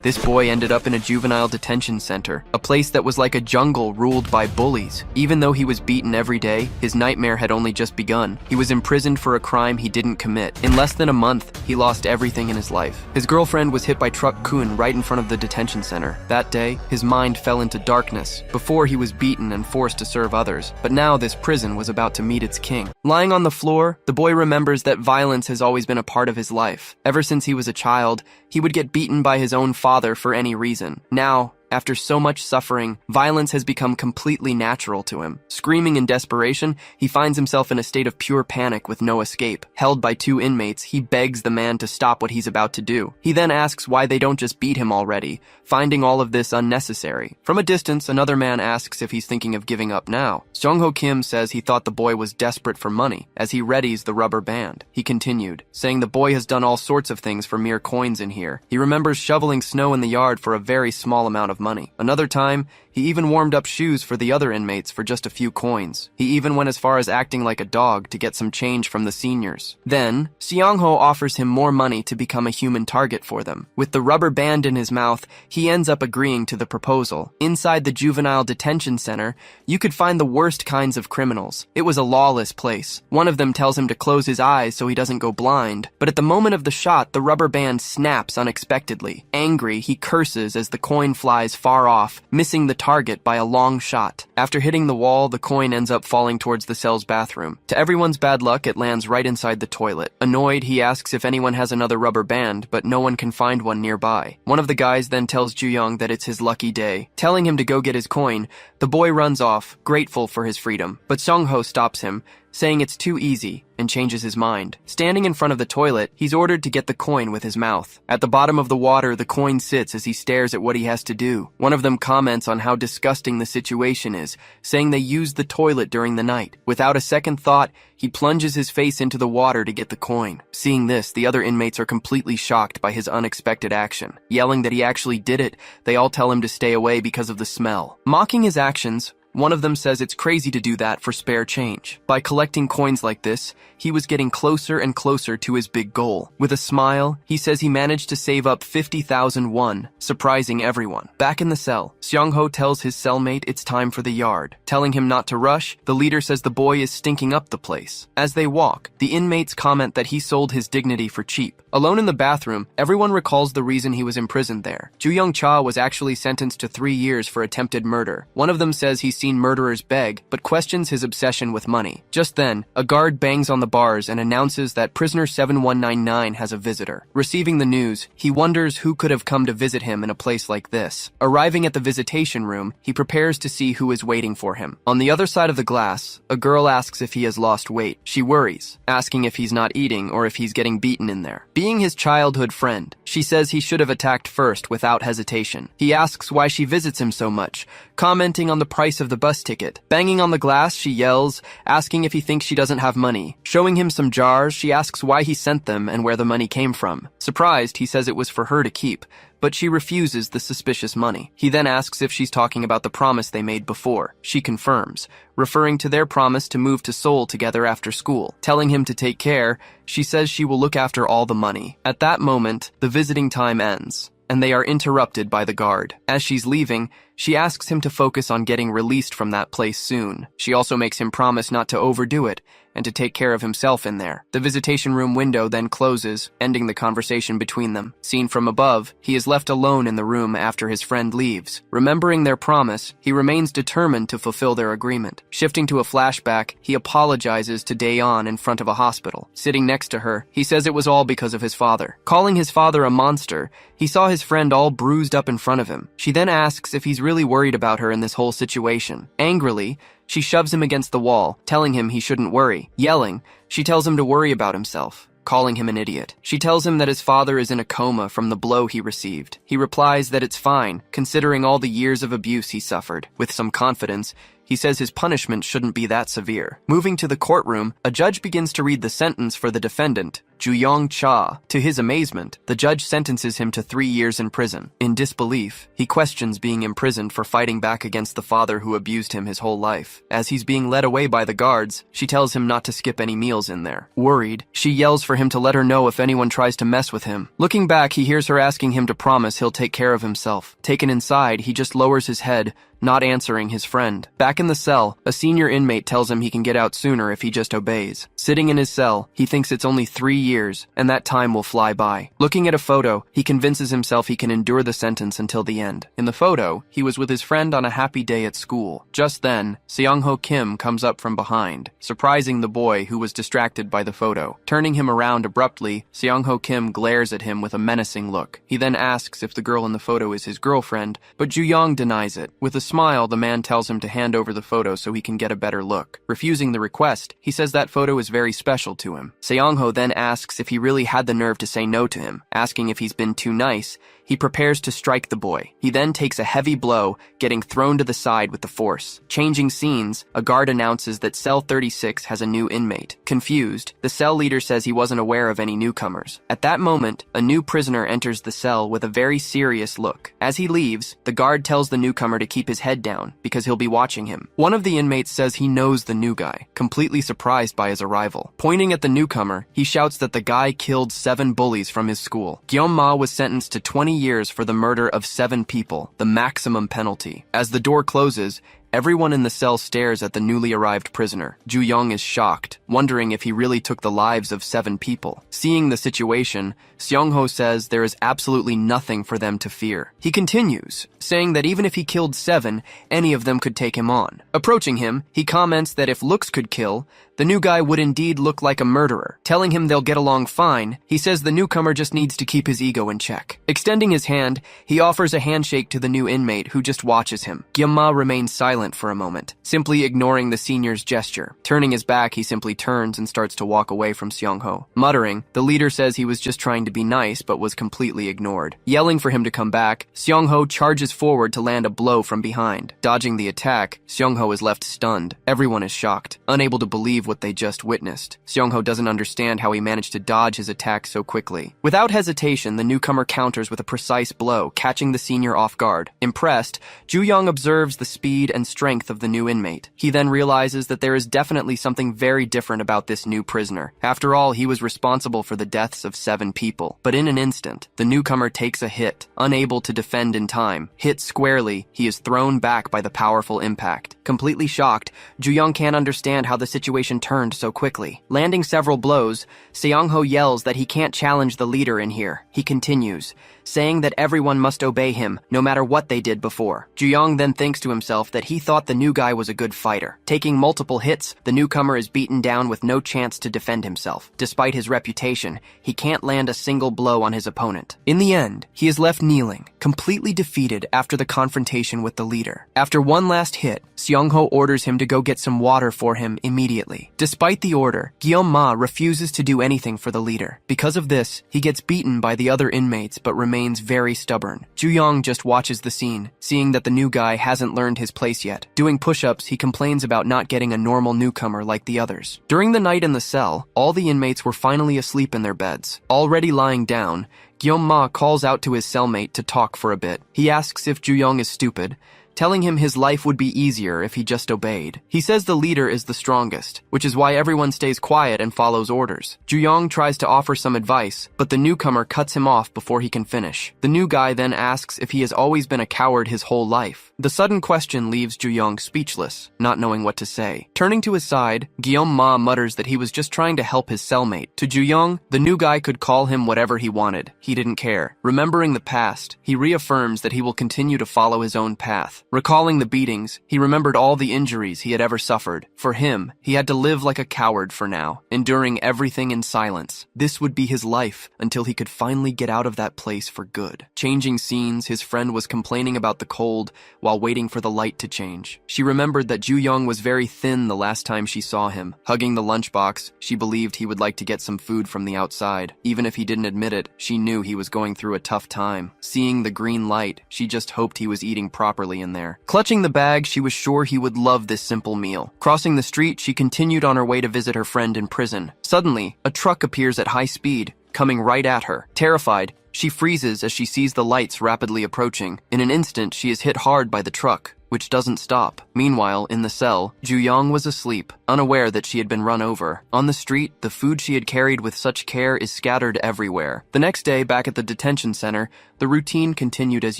This boy ended up in a juvenile detention center, a place that was like a jungle ruled by bullies. Even though he was beaten every day, his nightmare had only just begun. He was imprisoned for a crime he didn't commit. In less than a month, he lost everything in his life. His girlfriend was hit by truck Kun right in front of the detention center. That day, his mind fell into darkness. Before, he was beaten and forced to serve others, but now this prison was about to meet its king. Lying on the floor, the boy remembers that violence has always been a part of his life. Ever since he was a child, he would get beaten by his own father for any reason. Now, after so much suffering, violence has become completely natural to him. Screaming in desperation, he finds himself in a state of pure panic with no escape. Held by 2 inmates, he begs the man to stop what he's about to do. He then asks why they don't just beat him already, finding all of this unnecessary. From a distance, another man asks if he's thinking of giving up now. Sung-ho Kim says he thought the boy was desperate for money as he readies the rubber band. He continued, saying the boy has done all sorts of things for mere coins in here. He remembers shoveling snow in the yard for a very small amount of money. Another time, he even warmed up shoes for the other inmates for just a few coins. He even went as far as acting like a dog to get some change from the seniors. Then, Seong-ho offers him more money to become a human target for them. With the rubber band in his mouth, he ends up agreeing to the proposal. Inside the juvenile detention center, you could find the worst kinds of criminals. It was a lawless place. One of them tells him to close his eyes so he doesn't go blind, but at the moment of the shot, the rubber band snaps unexpectedly. Angry, he curses as the coin flies far off, missing the target by a long shot. After hitting the wall, the coin ends up falling towards the cell's bathroom. To everyone's bad luck, it lands right inside the toilet. Annoyed, he asks if anyone has another rubber band, but no one can find one nearby. One of the guys then tells Ju-young that it's his lucky day. Telling him to go get his coin, the boy runs off, grateful for his freedom. But Sung-ho stops him, saying it's too easy, and changes his mind. Standing in front of the toilet, he's ordered to get the coin with his mouth. At the bottom of the water, the coin sits as he stares at what he has to do. One of them comments on how disgusting the situation is, saying they used the toilet during the night. Without a second thought, he plunges his face into the water to get the coin. Seeing this, the other inmates are completely shocked by his unexpected action. Yelling that he actually did it, they all tell him to stay away because of the smell. Mocking his actions, one of them says it's crazy to do that for spare change. By collecting coins like this, he was getting closer and closer to his big goal. With a smile, he says he managed to save up 50,000 won, surprising everyone. Back in the cell, Seong-ho tells his cellmate it's time for the yard. Telling him not to rush, the leader says the boy is stinking up the place. As they walk, the inmates comment that he sold his dignity for cheap. Alone in the bathroom, everyone recalls the reason he was imprisoned there. Ju-young-cha was actually sentenced to 3 years for attempted murder. One of them says he's seen murderers beg, but questions his obsession with money. Just then, a guard bangs on the bars and announces that prisoner 7199 has a visitor. Receiving the news, he wonders who could have come to visit him in a place like this. Arriving at the visitation room, he prepares to see who is waiting for him. On the other side of the glass, a girl asks if he has lost weight. She worries, asking if he's not eating or if he's getting beaten in there. Being his childhood friend, she says he should have attacked first without hesitation. He asks why she visits him so much, commenting on the price of the bus ticket. Banging on the glass, she yells, asking if he thinks she doesn't have money. Showing him some jars, she asks why he sent them and where the money came from. Surprised, he says it was for her to keep, but she refuses the suspicious money. He then asks if she's talking about the promise they made before. She confirms, referring to their promise to move to Seoul together after school. Telling him to take care, she says she will look after all the money. At that moment, the visiting time ends, and they are interrupted by the guard. As she's leaving, she asks him to focus on getting released from that place soon. She also makes him promise not to overdo it and to take care of himself in there. The visitation room window then closes, ending the conversation between them. Seen from above, he is left alone in the room after his friend leaves. Remembering their promise, he remains determined to fulfill their agreement. Shifting to a flashback, he apologizes to Daeon in front of a hospital. Sitting next to her, he says it was all because of his father. Calling his father a monster, he saw his friend all bruised up in front of him. She then asks if he's really worried about her in this whole situation. Angrily, she shoves him against the wall, telling him he shouldn't worry. Yelling, she tells him to worry about himself, calling him an idiot. She tells him that his father is in a coma from the blow he received. He replies that it's fine, considering all the years of abuse he suffered. With some confidence, he says his punishment shouldn't be that severe. Moving to the courtroom, a judge begins to read the sentence for the defendant, Ju-young Cha. To his amazement, the judge sentences him to 3 years in prison. In disbelief, he questions being imprisoned for fighting back against the father who abused him his whole life. As he's being led away by the guards, she tells him not to skip any meals in there. Worried, she yells for him to let her know if anyone tries to mess with him. Looking back, he hears her asking him to promise he'll take care of himself. Taken inside, he just lowers his head, not answering his friend. Back in the cell, a senior inmate tells him he can get out sooner if he just obeys. Sitting in his cell, he thinks it's only 3 years, and that time will fly by. Looking at a photo, he convinces himself he can endure the sentence until the end. In the photo, he was with his friend on a happy day at school. Just then, Seong-ho Kim comes up from behind, surprising the boy who was distracted by the photo. Turning him around abruptly, Seong-ho Kim glares at him with a menacing look. He then asks if the girl in the photo is his girlfriend, but Ju-young denies it. With a smile, the man tells him to hand over the photo so he can get a better look. Refusing the request, he says that photo is very special to him. Seong-ho then asks if he really had the nerve to say no to him. Asking if he's been too nice, he prepares to strike the boy. He then takes a heavy blow, getting thrown to the side with the force. Changing scenes, a guard announces that cell 36 has a new inmate. Confused, the cell leader says he wasn't aware of any newcomers. At that moment, a new prisoner enters the cell with a very serious look. As he leaves, the guard tells the newcomer to keep his head down, because he'll be watching him. One of the inmates says he knows the new guy, completely surprised by his arrival. Pointing at the newcomer, he shouts that the guy killed 7 bullies from his school. Gyeom-ma was sentenced to 20 years for the murder of 7 people, the maximum penalty. As the door closes, everyone in the cell stares at the newly arrived prisoner. Ju-young is shocked, wondering if he really took the lives of 7 people. Seeing the situation, Seong-ho says there is absolutely nothing for them to fear. He continues, saying that even if he killed 7, any of them could take him on. Approaching him, he comments that if looks could kill, the new guy would indeed look like a murderer. Telling him they'll get along fine, he says the newcomer just needs to keep his ego in check. Extending his hand, he offers a handshake to the new inmate who just watches him. Gyeom-ma remains silent for a moment, simply ignoring the senior's gesture. Turning his back, he simply turns and starts to walk away from Seong-ho. Muttering, the leader says he was just trying to be nice but was completely ignored. Yelling for him to come back, Seong-ho charges forward to land a blow from behind. Dodging the attack, Seong-ho is left stunned. Everyone is shocked, unable to believe what they just witnessed. Seong-ho doesn't understand how he managed to dodge his attack so quickly. Without hesitation, the newcomer counters with a precise blow, catching the senior off guard. Impressed, Ju-young observes the speed and strength of the new inmate. He then realizes that there is definitely something very different about this new prisoner. After all, he was responsible for the deaths of 7 people. But in an instant, the newcomer takes a hit. Unable to defend in time, hit squarely, he is thrown back by the powerful impact. Completely shocked, Ju-young can't understand how the situation turned so quickly. Landing several blows, Seong-ho yells that he can't challenge the leader in here. He continues, saying that everyone must obey him, no matter what they did before. Ju-young then thinks to himself that he thought the new guy was a good fighter. Taking multiple hits, the newcomer is beaten down with no chance to defend himself. Despite his reputation, he can't land a single blow on his opponent. In the end, he is left kneeling, completely defeated after the confrontation with the leader. After one last hit, Seong-ho orders him to go get some water for him immediately. Despite the order, Gyeom-ma refuses to do anything for the leader. Because of this, he gets beaten by the other inmates but remains very stubborn. Ju-young just watches the scene, seeing that the new guy hasn't learned his place yet. Doing push-ups, he complains about not getting a normal newcomer like the others. During the night in the cell, all the inmates were finally asleep in their beds. Already lying down, Gyeom-ma calls out to his cellmate to talk for a bit. He asks if Ju-young is stupid, telling him his life would be easier if he just obeyed. He says the leader is the strongest, which is why everyone stays quiet and follows orders. Ju-young tries to offer some advice, but the newcomer cuts him off before he can finish. The new guy then asks if he has always been a coward his whole life. The sudden question leaves Ju-young speechless, not knowing what to say. Turning to his side, Gyeom-ma mutters that he was just trying to help his cellmate. To Ju-young, the new guy could call him whatever he wanted. He didn't care. Remembering the past, he reaffirms that he will continue to follow his own path. Recalling the beatings, he remembered all the injuries he had ever suffered. For him, he had to live like a coward for now, enduring everything in silence. This would be his life until he could finally get out of that place for good. Changing scenes, his friend was complaining about the cold while waiting for the light to change. She remembered that Ju-young was very thin the last time she saw him. Hugging the lunchbox, she believed he would like to get some food from the outside. Even if he didn't admit it, she knew he was going through a tough time. Seeing the green light, she just hoped he was eating properly in in there. Clutching the bag, she was sure he would love this simple meal. Crossing the street, she continued on her way to visit her friend in prison. Suddenly, a truck appears at high speed, coming right at her. Terrified, she freezes as she sees the lights rapidly approaching. In an instant, she is hit hard by the truck, which doesn't stop. Meanwhile, in the cell, Ju-young was asleep, unaware that she had been run over. On the street, the food she had carried with such care is scattered everywhere. The next day, back at the detention center, the routine continued as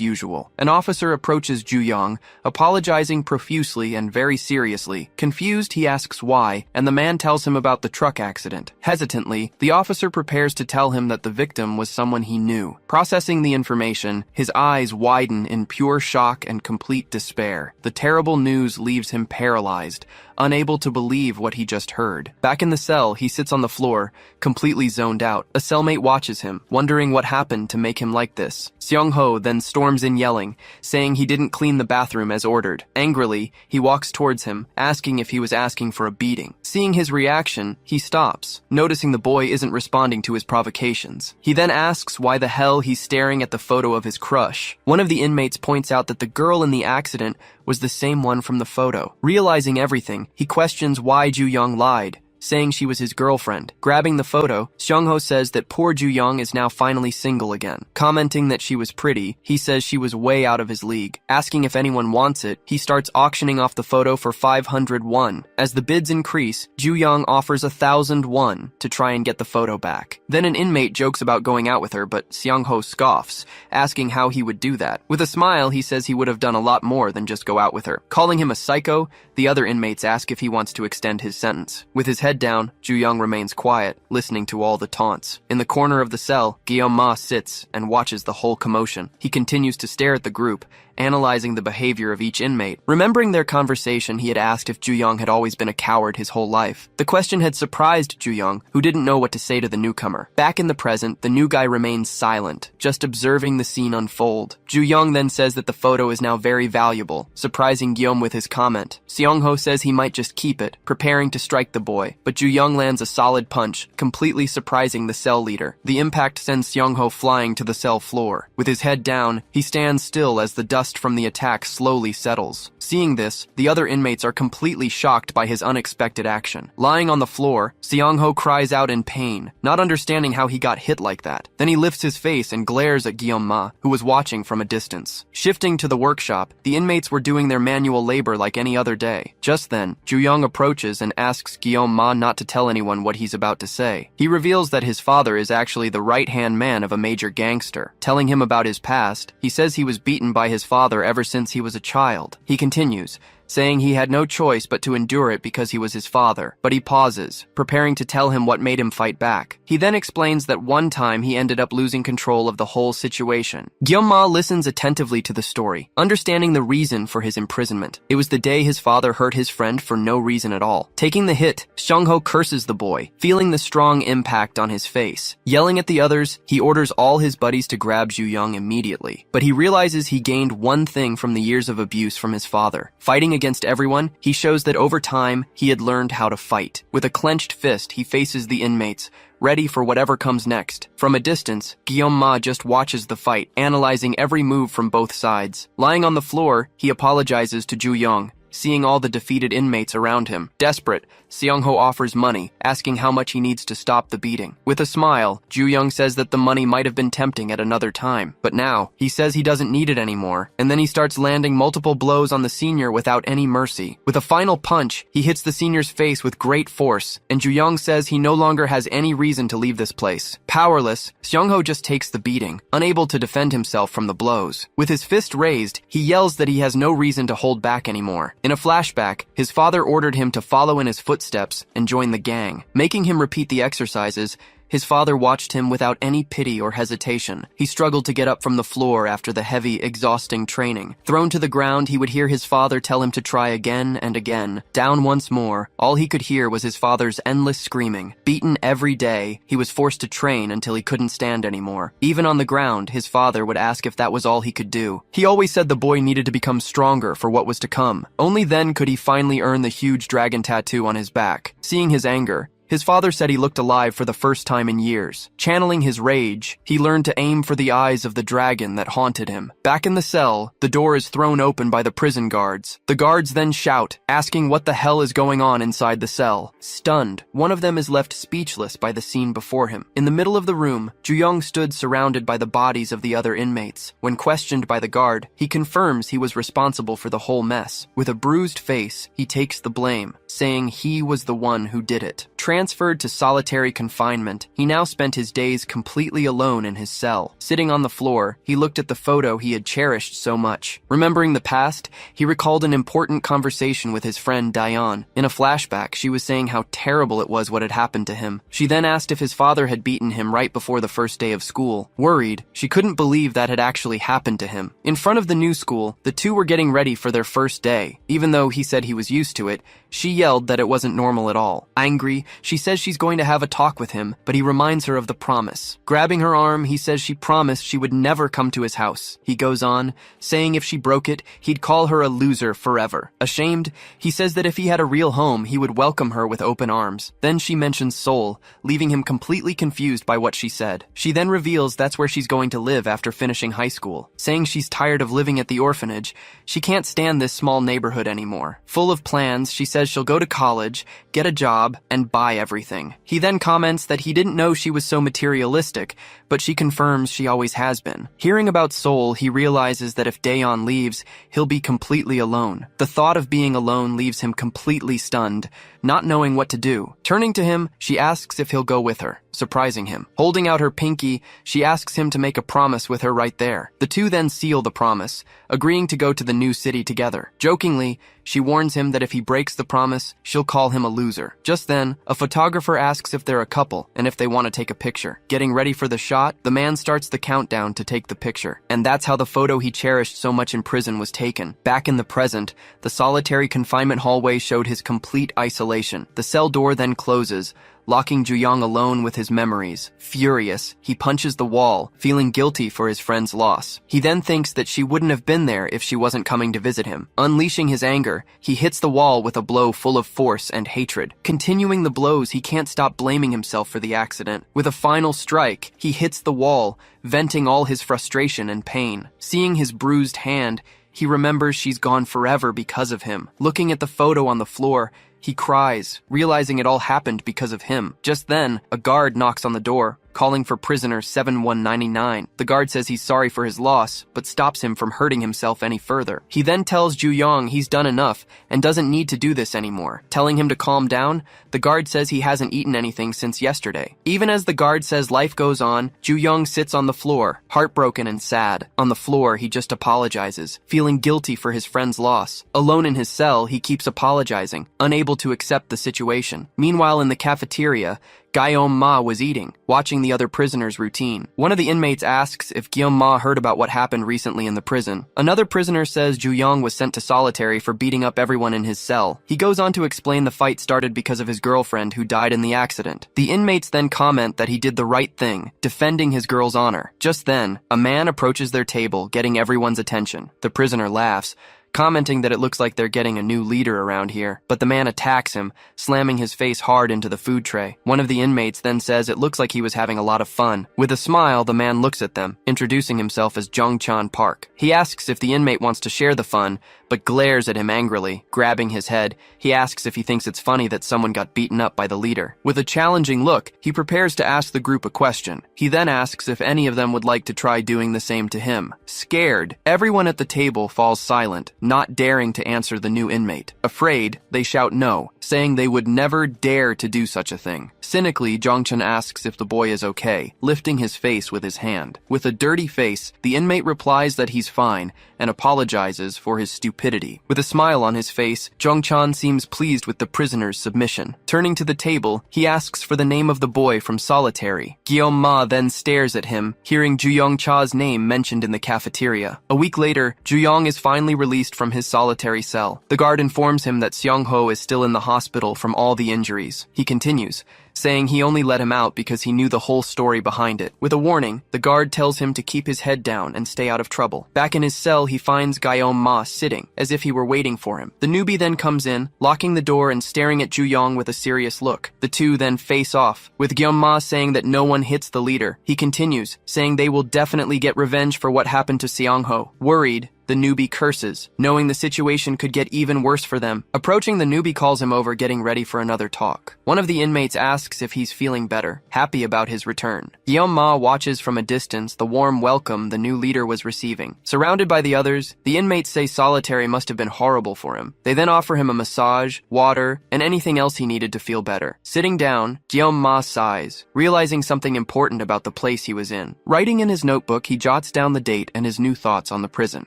usual. An officer approaches Ju-young, apologizing profusely and very seriously. Confused, he asks why, and the man tells him about the truck accident. Hesitantly, the officer prepares to tell him that the victim was someone he knew. Processing the information, his eyes widen in pure shock and complete despair. The terrible news leaves him paralyzed, unable to believe what he just heard. Back in the cell, he sits on the floor, completely zoned out. A cellmate watches him, wondering what happened to make him like this. Seong-ho then storms in yelling, saying he didn't clean the bathroom as ordered. Angrily, he walks towards him, asking if he was asking for a beating. Seeing his reaction, he stops, noticing the boy isn't responding to his provocations. He then asks why the hell he's staring at the photo of his crush. One of the inmates points out that the girl in the accident was the same one from the photo. Realizing everything, he questions why Ju-young lied, saying she was his girlfriend. Grabbing the photo, Seong-ho says that poor Ju-young is now finally single again. Commenting that she was pretty, he says she was way out of his league. Asking if anyone wants it, he starts auctioning off the photo for 500 won. As the bids increase, Ju-young offers 1,000 won to try and get the photo back. Then an inmate jokes about going out with her, but Seong-ho scoffs, asking how he would do that. With a smile, he says he would have done a lot more than just go out with her. Calling him a psycho, the other inmates ask if he wants to extend his sentence. With his head down, Ju-young remains quiet, listening to all the taunts. In the corner of the cell, Guillaume sits and watches the whole commotion. He continues to stare at the group, analyzing the behavior of each inmate. Remembering their conversation, he had asked if Ju-young had always been a coward his whole life. The question had surprised Ju-young, who didn't know what to say to the newcomer. Back in the present, the new guy remains silent, just observing the scene unfold. Ju-young then says that the photo is now very valuable, surprising Guillaume with his comment. Seong-ho says he might just keep it, preparing to strike the boy, but Ju-young lands a solid punch, completely surprising the cell leader. The impact sends Seong-ho flying to the cell floor. With his head down, he stands still as the dust from the attack slowly settles. Seeing this, the other inmates are completely shocked by his unexpected action. Lying on the floor, Seong-ho cries out in pain, not understanding how he got hit like that. Then he lifts his face and glares at Guillaume, who was watching from a distance. Shifting to the workshop, the inmates were doing their manual labor like any other day. Just then, Ju-young approaches and asks Guillaume not to tell anyone what he's about to say. He reveals that his father is actually the right-hand man of a major gangster. Telling him about his past, he says he was beaten by his father ever since he was a child. He continues, saying he had no choice but to endure it because he was his father. But he pauses, preparing to tell him what made him fight back. He then explains that one time he ended up losing control of the whole situation. Guillaume listens attentively to the story, understanding the reason for his imprisonment. It was the day his father hurt his friend for no reason at all. Taking the hit, Seong-ho curses the boy, feeling the strong impact on his face. Yelling at the others, he orders all his buddies to grab Ju-young immediately. But he realizes he gained one thing from the years of abuse from his father. Fighting against everyone, he shows that over time, he had learned how to fight. With a clenched fist, he faces the inmates, ready for whatever comes next. From a distance, Guillaume just watches the fight, analyzing every move from both sides. Lying on the floor, he apologizes to Ju-young, seeing all the defeated inmates around him. Desperate, Seong-ho offers money, asking how much he needs to stop the beating. With a smile, Ju-young says that the money might have been tempting at another time, but now, he says he doesn't need it anymore, and then he starts landing multiple blows on the senior without any mercy. With a final punch, he hits the senior's face with great force, and Ju-young says he no longer has any reason to leave this place. Powerless, Seong-ho just takes the beating, unable to defend himself from the blows. With his fist raised, he yells that he has no reason to hold back anymore. In a flashback, his father ordered him to follow in his footsteps and join the gang. Making him repeat the exercises, his father watched him without any pity or hesitation. He struggled to get up from the floor after the heavy, exhausting training. Thrown to the ground, he would hear his father tell him to try again and again. Down once more, all he could hear was his father's endless screaming. Beaten every day, he was forced to train until he couldn't stand anymore. Even on the ground, his father would ask if that was all he could do. He always said the boy needed to become stronger for what was to come. Only then could he finally earn the huge dragon tattoo on his back. Seeing his anger, His father said he looked alive for the first time in years. Channeling his rage, he learned to aim for the eyes of the dragon that haunted him. Back in the cell, the door is thrown open by the prison guards. The guards then shout, asking what the hell is going on inside the cell. Stunned, one of them is left speechless by the scene before him. In the middle of the room, Ju-young stood surrounded by the bodies of the other inmates. When questioned by the guard, he confirms he was responsible for the whole mess. With a bruised face, he takes the blame, saying he was the one who did it. Transferred to solitary confinement, he now spent his days completely alone in his cell. Sitting on the floor, he looked at the photo he had cherished so much. Remembering the past, he recalled an important conversation with his friend Dayan. In a flashback, she was saying how terrible it was what had happened to him. She then asked if his father had beaten him right before the first day of school. Worried, she couldn't believe that had actually happened to him. In front of the new school, the two were getting ready for their first day. Even though he said he was used to it, she yelled that it wasn't normal at all. Angry, she says she's going to have a talk with him, but he reminds her of the promise. Grabbing her arm, he says she promised she would never come to his house. He goes on, saying if she broke it, he'd call her a loser forever. Ashamed, he says that if he had a real home, he would welcome her with open arms. Then she mentions Seoul, leaving him completely confused by what she said. She then reveals that's where she's going to live after finishing high school. Saying she's tired of living at the orphanage, she can't stand this small neighborhood anymore. Full of plans, she says she'll go to college, get a job, and buy everything. He then comments that he didn't know she was so materialistic, but she confirms she always has been. Hearing about Seoul, he realizes that if Daeon leaves, he'll be completely alone. The thought of being alone leaves him completely stunned, not knowing what to do. Turning to him, she asks if he'll go with her, surprising him. Holding out her pinky, she asks him to make a promise with her right there. The two then seal the promise, agreeing to go to the new city together. Jokingly, she warns him that if he breaks the promise, she'll call him a loser. Just then, a photographer asks if they're a couple and if they want to take a picture. Getting ready for the shot, the man starts the countdown to take the picture. And that's how the photo he cherished so much in prison was taken. Back in the present, the solitary confinement hallway showed his complete isolation. The cell door then closes, locking Ju-young alone with his memories. Furious, he punches the wall, feeling guilty for his friend's loss. He then thinks that she wouldn't have been there if she wasn't coming to visit him. Unleashing his anger, he hits the wall with a blow full of force and hatred. Continuing the blows, he can't stop blaming himself for the accident. With a final strike, he hits the wall, venting all his frustration and pain. Seeing his bruised hand, he remembers she's gone forever because of him. Looking at the photo on the floor, he cries, realizing it all happened because of him. Just then, a guard knocks on the door, calling for prisoner 7199. The guard says he's sorry for his loss, but stops him from hurting himself any further. He then tells Ju-young he's done enough and doesn't need to do this anymore. Telling him to calm down, the guard says he hasn't eaten anything since yesterday. Even as the guard says life goes on, Ju-young sits on the floor, heartbroken and sad. On the floor, he just apologizes, feeling guilty for his friend's loss. Alone in his cell, he keeps apologizing, unable to accept the situation. Meanwhile, in the cafeteria, Guillaume Ma was eating, watching the other prisoners' routine. One of the inmates asks if Guillaume Ma heard about what happened recently in the prison. Another prisoner says Ju-young was sent to solitary for beating up everyone in his cell. He goes on to explain the fight started because of his girlfriend who died in the accident. The inmates then comment that he did the right thing, defending his girl's honor. Just then, a man approaches their table, getting everyone's attention. The prisoner laughs, commenting that it looks like they're getting a new leader around here. But the man attacks him, slamming his face hard into the food tray. One of the inmates then says it looks like he was having a lot of fun. With a smile, the man looks at them, introducing himself as Jungchan Park. He asks if the inmate wants to share the fun, but glares at him angrily. Grabbing his head, he asks if he thinks it's funny that someone got beaten up by the leader. With a challenging look, he prepares to ask the group a question. He then asks if any of them would like to try doing the same to him. Scared, everyone at the table falls silent, not daring to answer the new inmate. Afraid, they shout no, saying they would never dare to do such a thing. Cynically, Jongchun asks if the boy is okay, lifting his face with his hand. With a dirty face, the inmate replies that he's fine and apologizes for his stupidity. With a smile on his face, Jongchun seems pleased with the prisoner's submission. Turning to the table, he asks for the name of the boy from solitary. Guillaume Ma then stares at him, hearing Juyong Cha's name mentioned in the cafeteria. A week later, Juyong is finally released from his solitary cell. The guard informs him that Seong Ho is still in the hospital from all the injuries. He continues, saying he only let him out because he knew the whole story behind it. With a warning, the guard tells him to keep his head down and stay out of trouble. Back in his cell, he finds Guillaume Ma sitting, as if he were waiting for him. The newbie then comes in, locking the door and staring at Juyong with a serious look. The two then face off, with Guillaume Ma saying that no one hits the leader. He continues, saying they will definitely get revenge for what happened to Seong-ho. Worried, the newbie curses, knowing the situation could get even worse for them. Approaching, the newbie calls him over, getting ready for another talk. One of the inmates asks if he's feeling better, happy about his return. Guillaume Ma watches from a distance the warm welcome the new leader was receiving. Surrounded by the others, the inmates say solitary must have been horrible for him. They then offer him a massage, water, and anything else he needed to feel better. Sitting down, Guillaume Ma sighs, realizing something important about the place he was in. Writing in his notebook, he jots down the date and his new thoughts on the prison.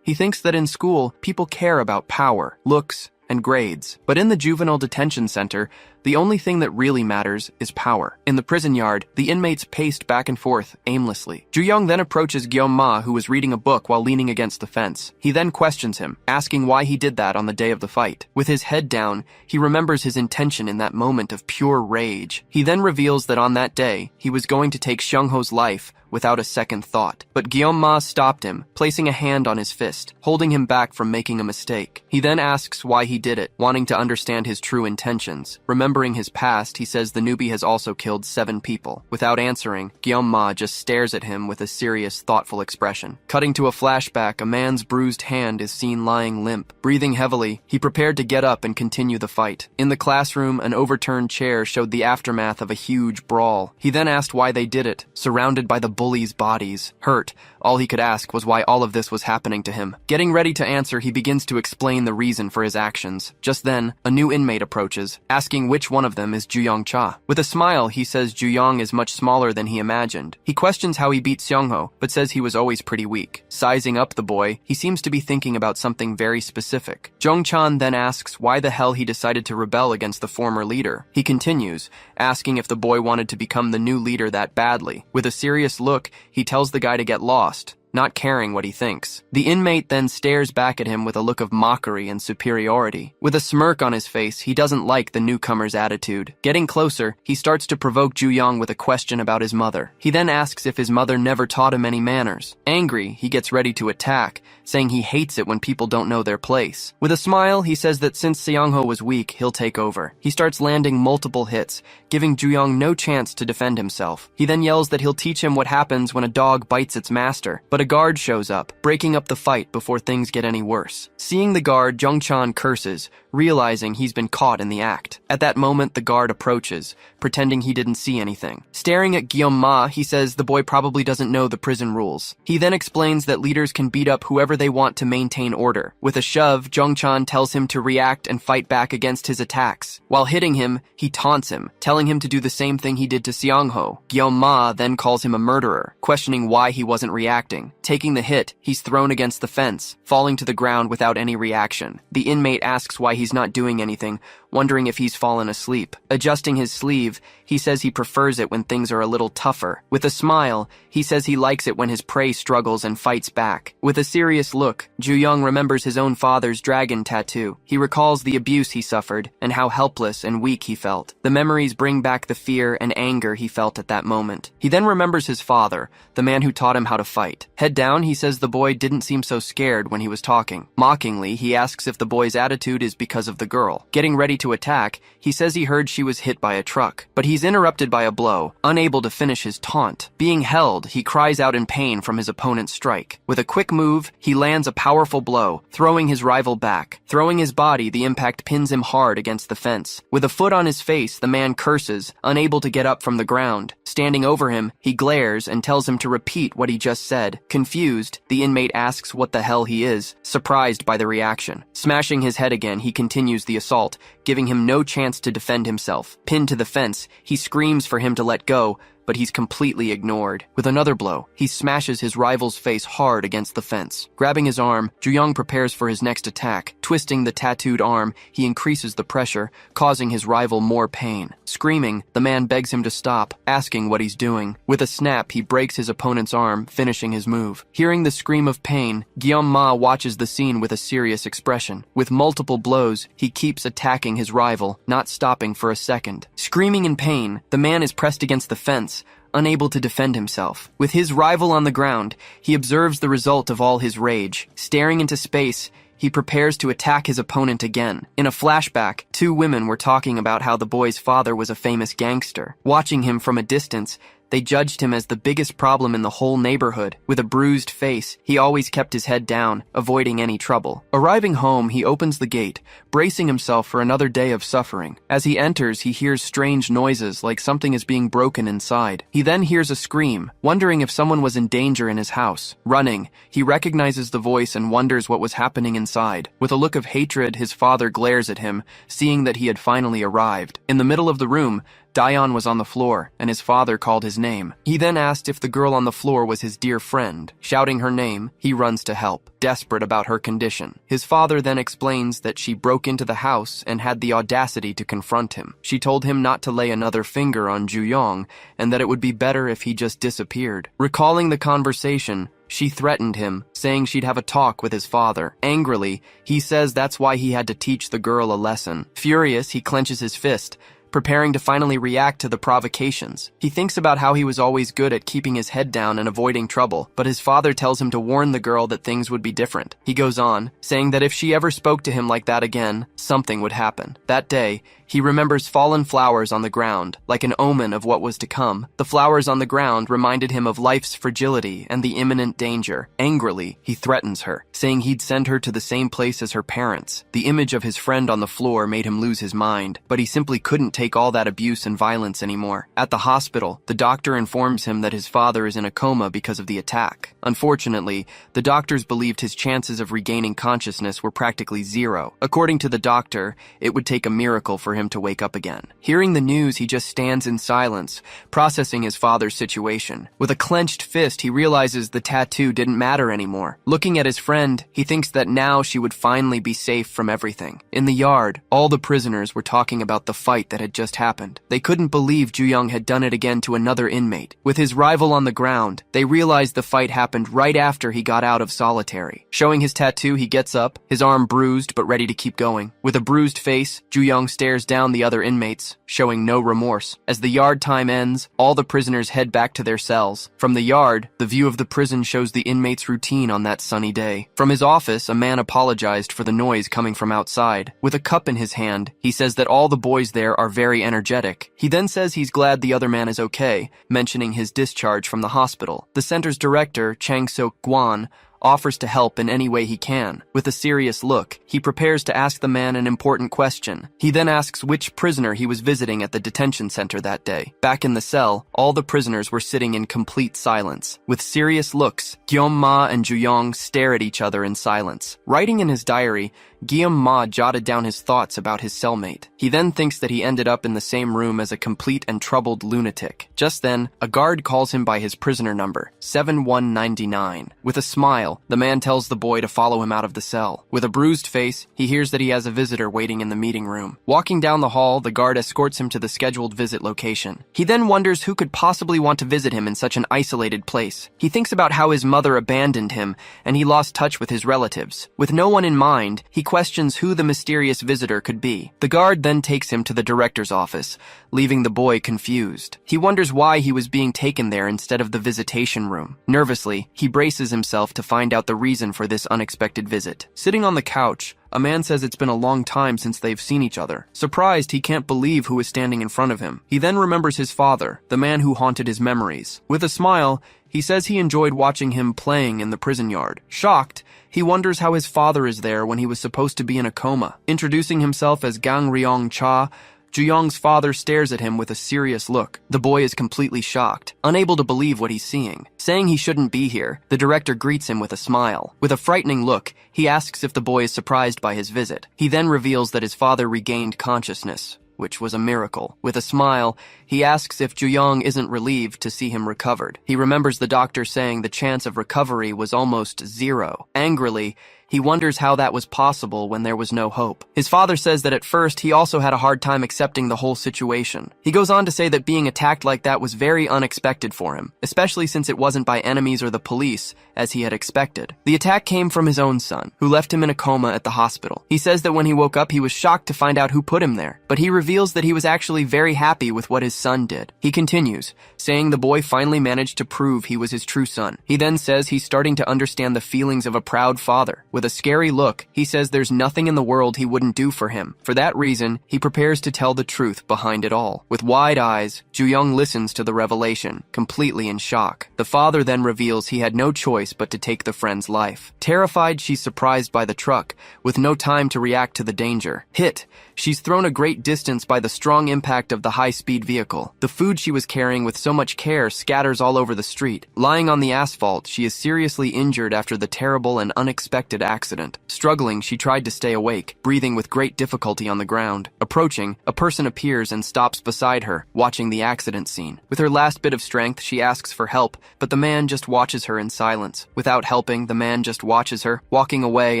He thinks that in school, people care about power, looks, and grades. But in the juvenile detention center, the only thing that really matters is power. In the prison yard, the inmates paced back and forth aimlessly. Juyong then approaches Guillaume Ma, who was reading a book while leaning against the fence. He then questions him, asking why he did that on the day of the fight. With his head down, he remembers his intention in that moment of pure rage. He then reveals that on that day, he was going to take Seong-ho's life without a second thought. But Guillaume Ma stopped him, placing a hand on his fist, holding him back from making a mistake. He then asks why he did it, wanting to understand his true intentions. Remembering his past, he says the newbie has also killed 7 people. Without answering, Guillaume Ma just stares at him with a serious, thoughtful expression. Cutting to a flashback, a man's bruised hand is seen lying limp. Breathing heavily, he prepared to get up and continue the fight. In the classroom, an overturned chair showed the aftermath of a huge brawl. He then asked why they did it, surrounded by the bullies' bodies. Hurt, all he could ask was why all of this was happening to him. Getting ready to answer, he begins to explain the reason for his actions. Just then, a new inmate approaches, asking which one of them is Juyong Cha. With a smile, he says Juyong is much smaller than he imagined. He questions how he beat Seong-ho, but says he was always pretty weak. Sizing up the boy, he seems to be thinking about something very specific. Jong-chan then asks why the hell he decided to rebel against the former leader. He continues, asking if the boy wanted to become the new leader that badly. With a serious look, he tells the guy to get lost, not caring what he thinks. The inmate then stares back at him with a look of mockery and superiority. With a smirk on his face, he doesn't like the newcomer's attitude. Getting closer, he starts to provoke Juyong with a question about his mother. He then asks if his mother never taught him any manners. Angry, he gets ready to attack, saying he hates it when people don't know their place. With a smile, he says that since Seong-ho was weak, he'll take over. He starts landing multiple hits, giving Juyong no chance to defend himself. He then yells that he'll teach him what happens when a dog bites its master, but a guard shows up, breaking up the fight before things get any worse. Seeing the guard, Jung-chan curses, realizing he's been caught in the act. At that moment, the guard approaches, pretending he didn't see anything. Staring at Guillaume Ma, he says the boy probably doesn't know the prison rules. He then explains that leaders can beat up whoever they want to maintain order. With a shove, Jung-chan tells him to react and fight back against his attacks. While hitting him, he taunts him, telling him to do the same thing he did to Seong-ho. Guillaume Ma then calls him a murderer, questioning why he wasn't reacting. Taking the hit, he's thrown against the fence, falling to the ground without any reaction. The inmate asks why he's not doing anything, wondering if he's fallen asleep. Adjusting his sleeve, he says he prefers it when things are a little tougher. With a smile, he says he likes it when his prey struggles and fights back. With a serious look, Juyong remembers his own father's dragon tattoo. He recalls the abuse he suffered and how helpless and weak he felt. The memories bring back the fear and anger he felt at that moment. He then remembers his father, the man who taught him how to fight. Head down, he says the boy didn't seem so scared when he was talking. Mockingly, he asks if the boy's attitude is because of the girl. Getting ready to attack, he says he heard she was hit by a truck, but he's interrupted by a blow, unable to finish his taunt. Being held, he cries out in pain from his opponent's strike. With a quick move, he lands a powerful blow, throwing his rival back. Throwing his body, the impact pins him hard against the fence. With a foot on his face, the man curses, unable to get up from the ground. Standing over him, he glares and tells him to repeat what he just said. Confused, the inmate asks what the hell he is, surprised by the reaction. Smashing his head again, he continues the assault, giving him no chance to defend himself. Pinned to the fence, he screams for him to let go, but he's completely ignored. With another blow, he smashes his rival's face hard against the fence. Grabbing his arm, Ju-young prepares for his next attack. Twisting the tattooed arm, he increases the pressure, causing his rival more pain. Screaming, the man begs him to stop, asking what he's doing. With a snap, he breaks his opponent's arm, finishing his move. Hearing the scream of pain, Guillaume watches the scene with a serious expression. With multiple blows, he keeps attacking his rival, not stopping for a second. Screaming in pain, the man is pressed against the fence, unable to defend himself. With his rival on the ground, he observes the result of all his rage. Staring into space, he prepares to attack his opponent again. In a flashback, two women were talking about how the boy's father was a famous gangster. Watching him from a distance, they judged him as the biggest problem in the whole neighborhood. With a bruised face, he always kept his head down, avoiding any trouble. Arriving home, he opens the gate, bracing himself for another day of suffering. As he enters, he hears strange noises like something is being broken inside. He then hears a scream, wondering if someone was in danger in his house. Running, he recognizes the voice and wonders what was happening inside. With a look of hatred, his father glares at him, seeing that he had finally arrived. In the middle of the room, Daeon was on the floor, and his father called his name. He then asked if the girl on the floor was his dear friend. Shouting her name, he runs to help, desperate about her condition. His father then explains that she broke into the house and had the audacity to confront him. She told him not to lay another finger on Ju-young, and that it would be better if he just disappeared. Recalling the conversation, she threatened him, saying she'd have a talk with his father. Angrily, he says that's why he had to teach the girl a lesson. Furious, he clenches his fist, preparing to finally react to the provocations. He thinks about how he was always good at keeping his head down and avoiding trouble, but his father tells him to warn the girl that things would be different. He goes on, saying that if she ever spoke to him like that again, something would happen. That day, he remembers fallen flowers on the ground, like an omen of what was to come. The flowers on the ground reminded him of life's fragility and the imminent danger. Angrily, he threatens her, saying he'd send her to the same place as her parents. The image of his friend on the floor made him lose his mind, but he simply couldn't take all that abuse and violence anymore. At the hospital, the doctor informs him that his father is in a coma because of the attack. Unfortunately, the doctors believed his chances of regaining consciousness were practically zero. According to the doctor, it would take a miracle for him to wake up again. Hearing the news, he just stands in silence, processing his father's situation. With a clenched fist, he realizes the tattoo didn't matter anymore. Looking at his friend, he thinks that now she would finally be safe from everything. In the yard, all the prisoners were talking about the fight that had just happened. They couldn't believe Ju-young had done it again to another inmate. With his rival on the ground, they realized the fight happened right after he got out of solitary. Showing his tattoo, he gets up, his arm bruised but ready to keep going. With a bruised face, Ju-young stares down the other inmates, showing no remorse. As the yard time ends, all the prisoners head back to their cells. From the yard, the view of the prison shows the inmates' routine on that sunny day. From his office, a man apologized for the noise coming from outside. With a cup in his hand, he says that all the boys there are very energetic. He then says he's glad the other man is okay, mentioning his discharge from the hospital. The center's director, Chang Sok-gwan, offers to help in any way he can. With a serious look, he prepares to ask the man an important question. He then asks which prisoner he was visiting at the detention center that day. Back in the cell, all the prisoners were sitting in complete silence. With serious looks, Guillaume Ma and Ju-young stare at each other in silence. Writing in his diary, Guillaume Ma jotted down his thoughts about his cellmate. He then thinks that he ended up in the same room as a complete and troubled lunatic. Just then, a guard calls him by his prisoner number, 7199. With a smile, the man tells the boy to follow him out of the cell. With a bruised face, he hears that he has a visitor waiting in the meeting room. Walking down the hall, the guard escorts him to the scheduled visit location. He then wonders who could possibly want to visit him in such an isolated place. He thinks about how his mother abandoned him, and he lost touch with his relatives. With no one in mind, he questions who the mysterious visitor could be. The guard then takes him to the director's office, leaving the boy confused. He wonders why he was being taken there instead of the visitation room. Nervously, he braces himself to find out the reason for this unexpected visit. Sitting on the couch, a man says it's been a long time since they've seen each other. Surprised, he can't believe who is standing in front of him. He then remembers his father, the man who haunted his memories. With a smile, he says he enjoyed watching him playing in the prison yard. Shocked, he wonders how his father is there when he was supposed to be in a coma. Introducing himself as Gang Ryong-cha, Ju-young's father stares at him with a serious look. The boy is completely shocked, unable to believe what he's seeing. Saying he shouldn't be here, the director greets him with a smile. With a frightening look, he asks if the boy is surprised by his visit. He then reveals that his father regained consciousness. which was a miracle. With a smile, he asks if Ju-young isn't relieved to see him recovered. He remembers the doctor saying the chance of recovery was almost zero. Angrily, he wonders how that was possible when there was no hope. His father says that at first he also had a hard time accepting the whole situation. He goes on to say that being attacked like that was very unexpected for him, especially since it wasn't by enemies or the police, as he had expected. The attack came from his own son, who left him in a coma at the hospital. He says that when he woke up, he was shocked to find out who put him there, but he reveals that he was actually very happy with what his son did. He continues, saying the boy finally managed to prove he was his true son. He then says he's starting to understand the feelings of a proud father. With a scary look, he says there's nothing in the world he wouldn't do for him. For that reason, he prepares to tell the truth behind it all. With wide eyes, Ju-young listens to the revelation, completely in shock. The father then reveals he had no choice but to take the friend's life. Terrified, she's surprised by the truck, with no time to react to the danger. Hit, she's thrown a great distance by the strong impact of the high-speed vehicle. The food she was carrying with so much care scatters all over the street. Lying on the asphalt, she is seriously injured after the terrible and unexpected accident. Struggling, she tried to stay awake, breathing with great difficulty on the ground. Approaching, a person appears and stops beside her, watching the accident scene. With her last bit of strength, she asks for help, but the man just watches her in silence. Without helping, the man just watches her, walking away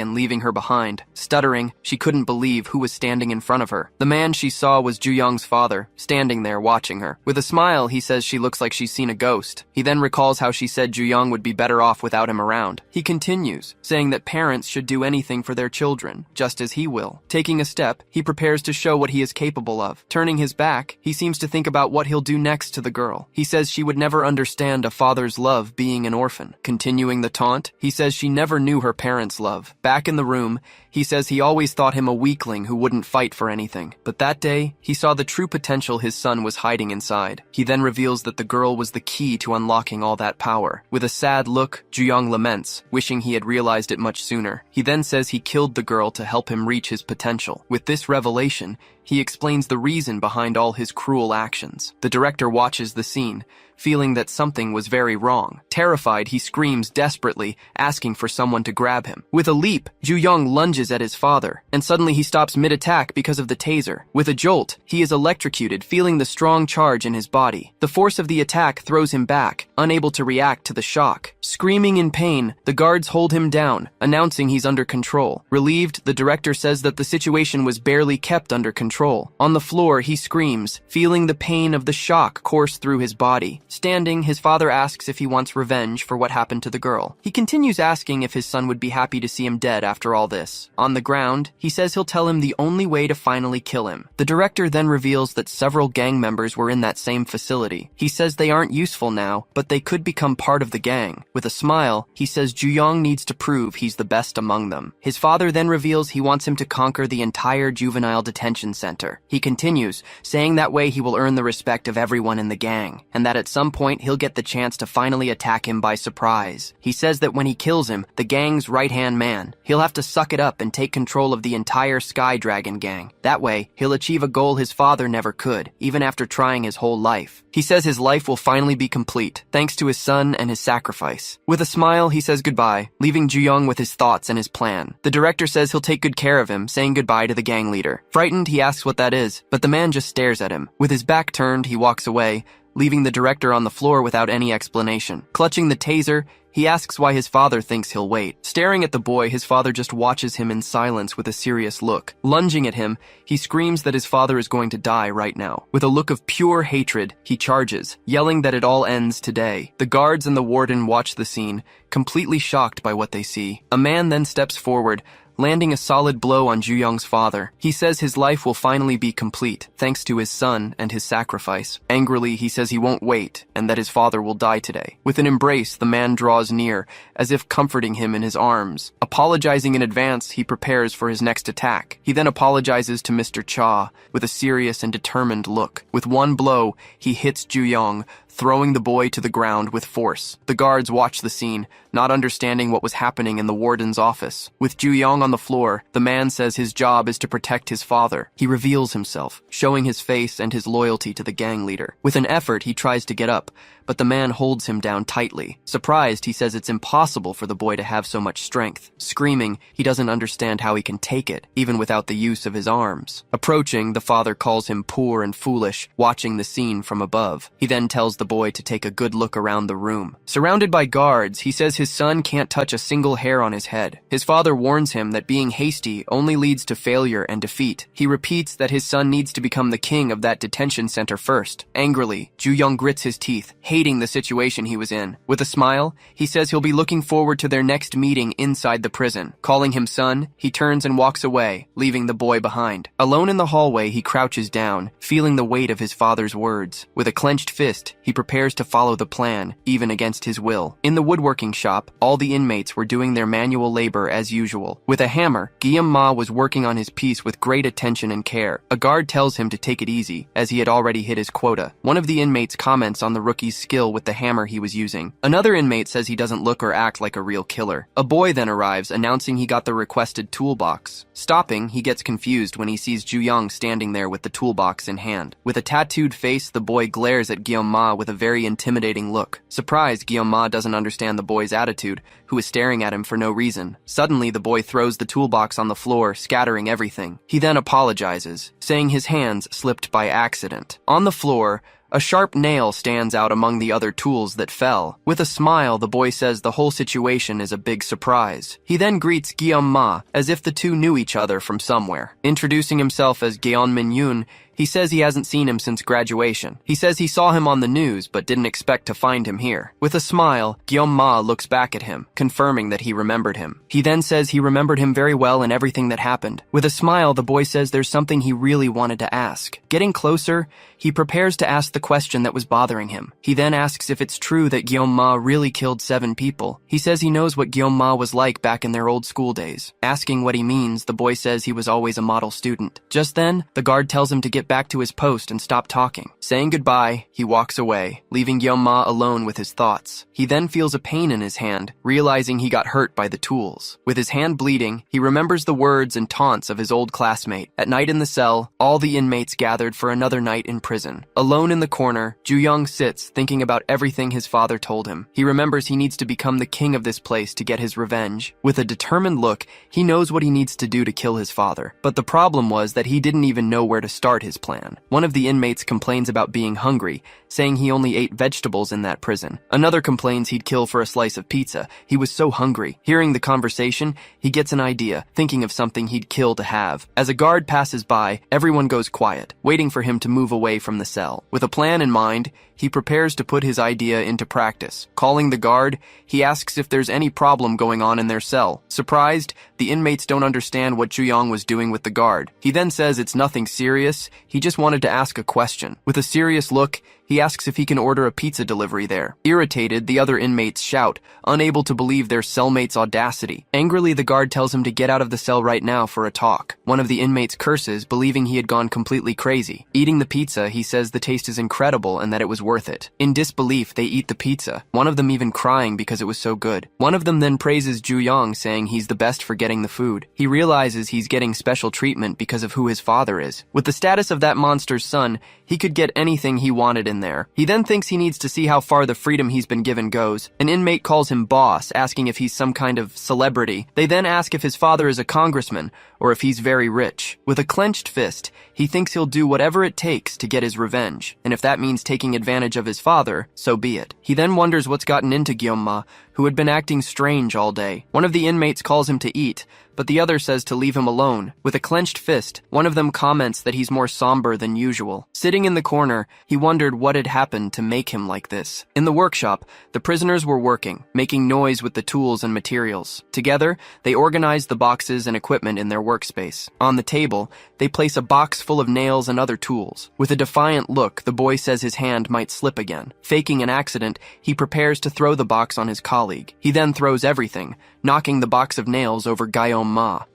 and leaving her behind. Stuttering, she couldn't believe who was standing in front of her. The man she saw was Ju-young's father, standing there watching her. With a smile, he says she looks like she's seen a ghost. He then recalls how she said Ju-young would be better off without him around. He continues, saying that parents should do anything for their children, just as he will. Taking a step, he prepares to show what he is capable of. Turning his back, he seems to think about what he'll do next to the girl. He says she would never understand a father's love being an orphan. Continuing the taunt, he says she never knew her parents' love. Back in the room, he says he always thought him a weakling who wouldn't fight for anything. But that day, he saw the true potential his son was hiding inside. He then reveals that the girl was the key to unlocking all that power. With a sad look, Ju-young laments, wishing he had realized it much sooner. He then says he killed the girl to help him reach his potential. With this revelation, he explains the reason behind all his cruel actions. The director watches the scene, feeling that something was very wrong. Terrified, he screams desperately, asking for someone to grab him. With a leap, Ju-young lunges at his father, and suddenly he stops mid-attack because of the taser. With a jolt, he is electrocuted, feeling the strong charge in his body. The force of the attack throws him back, unable to react to the shock. Screaming in pain, the guards hold him down, announcing he's under control. Relieved, the director says that the situation was barely kept under control. On the floor, he screams, feeling the pain of the shock course through his body. Standing, his father asks if he wants revenge for what happened to the girl. He continues asking if his son would be happy to see him dead after all this. On the ground, he says he'll tell him the only way to finally kill him. The director then reveals that several gang members were in that same facility. He says they aren't useful now, but they could become part of the gang. With a smile, he says Ju-young needs to prove he's the best among them. His father then reveals he wants him to conquer the entire juvenile detention center. He continues, saying that way he will earn the respect of everyone in the gang, and that at some point he'll get the chance to finally attack him by surprise. He says that when he kills him, the gang's right-hand man, he'll have to suck it up and take control of the entire Sky Dragon gang. That way, he'll achieve a goal his father never could, even after trying his whole life. He says his life will finally be complete, thanks to his son and his sacrifice. With a smile, he says goodbye, leaving Ju-young with his thoughts and his plan. The director says he'll take good care of him, saying goodbye to the gang leader. Frightened, he asks what that is, but the man just stares at him. With his back turned, he walks away, leaving the director on the floor without any explanation. Clutching the taser, he asks why his father thinks he'll wait. Staring at the boy, his father just watches him in silence with a serious look. Lunging at him, he screams that his father is going to die right now. With a look of pure hatred, he charges, yelling that it all ends today. The guards and the warden watch the scene, completely shocked by what they see. A man then steps forward, landing a solid blow on Ju-young's father. He says his life will finally be complete, thanks to his son and his sacrifice. Angrily, he says he won't wait, and that his father will die today. With an embrace, the man draws near, as if comforting him in his arms. Apologizing in advance, he prepares for his next attack. He then apologizes to Mr. Cha, with a serious and determined look. With one blow, he hits Ju-young, throwing the boy to the ground with force. The guards watched the scene, not understanding what was happening in the warden's office. With Ju-young on the floor, the man says his job is to protect his father. He reveals himself, showing his face and his loyalty to the gang leader. With an effort, he tries to get up, but the man holds him down tightly. Surprised, he says it's impossible for the boy to have so much strength. Screaming, he doesn't understand how he can take it, even without the use of his arms. Approaching, the father calls him poor and foolish, watching the scene from above. He then tells the boy to take a good look around the room. Surrounded by guards, he says his son can't touch a single hair on his head. His father warns him that being hasty only leads to failure and defeat. He repeats that his son needs to become the king of that detention center first. Angrily, Ju-young grits his teeth, hating the situation he was in. With a smile, he says he'll be looking forward to their next meeting inside the prison. Calling him son, he turns and walks away, leaving the boy behind. Alone in the hallway, he crouches down, feeling the weight of his father's words. With a clenched fist, he prepares to follow the plan, even against his will. In the woodworking shop, all the inmates were doing their manual labor as usual. With a hammer, Guillaume was working on his piece with great attention and care. A guard tells him to take it easy, as he had already hit his quota. One of the inmates comments on the rookie's skill with the hammer he was using. Another inmate says he doesn't look or act like a real killer. A boy then arrives, announcing he got the requested toolbox. Stopping, he gets confused when he sees Ju-young standing there with the toolbox in hand. With a tattooed face, the boy glares at Guillaume with a very intimidating look. Surprised, Guillaume doesn't understand the boy's attitude, who is staring at him for no reason. Suddenly, the boy throws the toolbox on the floor, scattering everything. He then apologizes, saying his hands slipped by accident. On the floor, a sharp nail stands out among the other tools that fell. With a smile, the boy says the whole situation is a big surprise. He then greets Guillaume as if the two knew each other from somewhere. Introducing himself as Guillaume Min-yoon, he says he hasn't seen him since graduation. He says he saw him on the news but didn't expect to find him here. With a smile, Guillaume looks back at him, confirming that he remembered him. He then says he remembered him very well and everything that happened. With a smile, the boy says there's something he really wanted to ask. Getting closer, he prepares to ask the question that was bothering him. He then asks if it's true that Guillaume really killed 7 people. He says he knows what Guillaume was like back in their old school days. Asking what he means, the boy says he was always a model student. Just then, the guard tells him to get back to his post and stop talking. Saying goodbye, he walks away, leaving Guillaume alone with his thoughts. He then feels a pain in his hand, realizing he got hurt by the tools. With his hand bleeding, he remembers the words and taunts of his old classmate. At night in the cell, all the inmates gathered for another night in prison. Alone in the corner, Ju-young sits, thinking about everything his father told him. He remembers he needs to become the king of this place to get his revenge. With a determined look, he knows what he needs to do to kill his father. But the problem was that he didn't even know where to start his plan. One of the inmates complains about being hungry, saying he only ate vegetables in that prison. Another complains he'd kill for a slice of pizza. He was so hungry. Hearing the conversation, he gets an idea, thinking of something he'd kill to have. As a guard passes by, everyone goes quiet, waiting for him to move away from the cell. With a plan in mind, he prepares to put his idea into practice. Calling the guard, he asks if there's any problem going on in their cell. Surprised, the inmates don't understand what Ju-young was doing with the guard. He then says it's nothing serious, he just wanted to ask a question. With a serious look, he asks if he can order a pizza delivery there. Irritated, the other inmates shout, unable to believe their cellmate's audacity. Angrily, the guard tells him to get out of the cell right now for a talk. One of the inmates curses, believing he had gone completely crazy. Eating the pizza, he says the taste is incredible and that it was worth it. In disbelief, they eat the pizza, one of them even crying because it was so good. One of them then praises Ju-young, saying he's the best for getting the food. He realizes he's getting special treatment because of who his father is. With the status of that monster's son, he could get anything he wanted in there. He then thinks he needs to see how far the freedom he's been given goes. An inmate calls him boss, asking if he's some kind of celebrity. They then ask if his father is a congressman, or if he's very rich. With a clenched fist, he thinks he'll do whatever it takes to get his revenge, and if that means taking advantage of his father, so be it. He then wonders what's gotten into Guillaume, who had been acting strange all day. One of the inmates calls him to eat, but the other says to leave him alone. With a clenched fist, one of them comments that he's more somber than usual. Sitting in the corner, he wondered what had happened to make him like this. In the workshop, the prisoners were working, making noise with the tools and materials. Together, they organized the boxes and equipment in their workspace. On the table, they place a box full of nails and other tools. With a defiant look, the boy says his hand might slip again. Faking an accident, he prepares to throw the box on his colleague. He then throws everything, knocking the box of nails over Guillaume.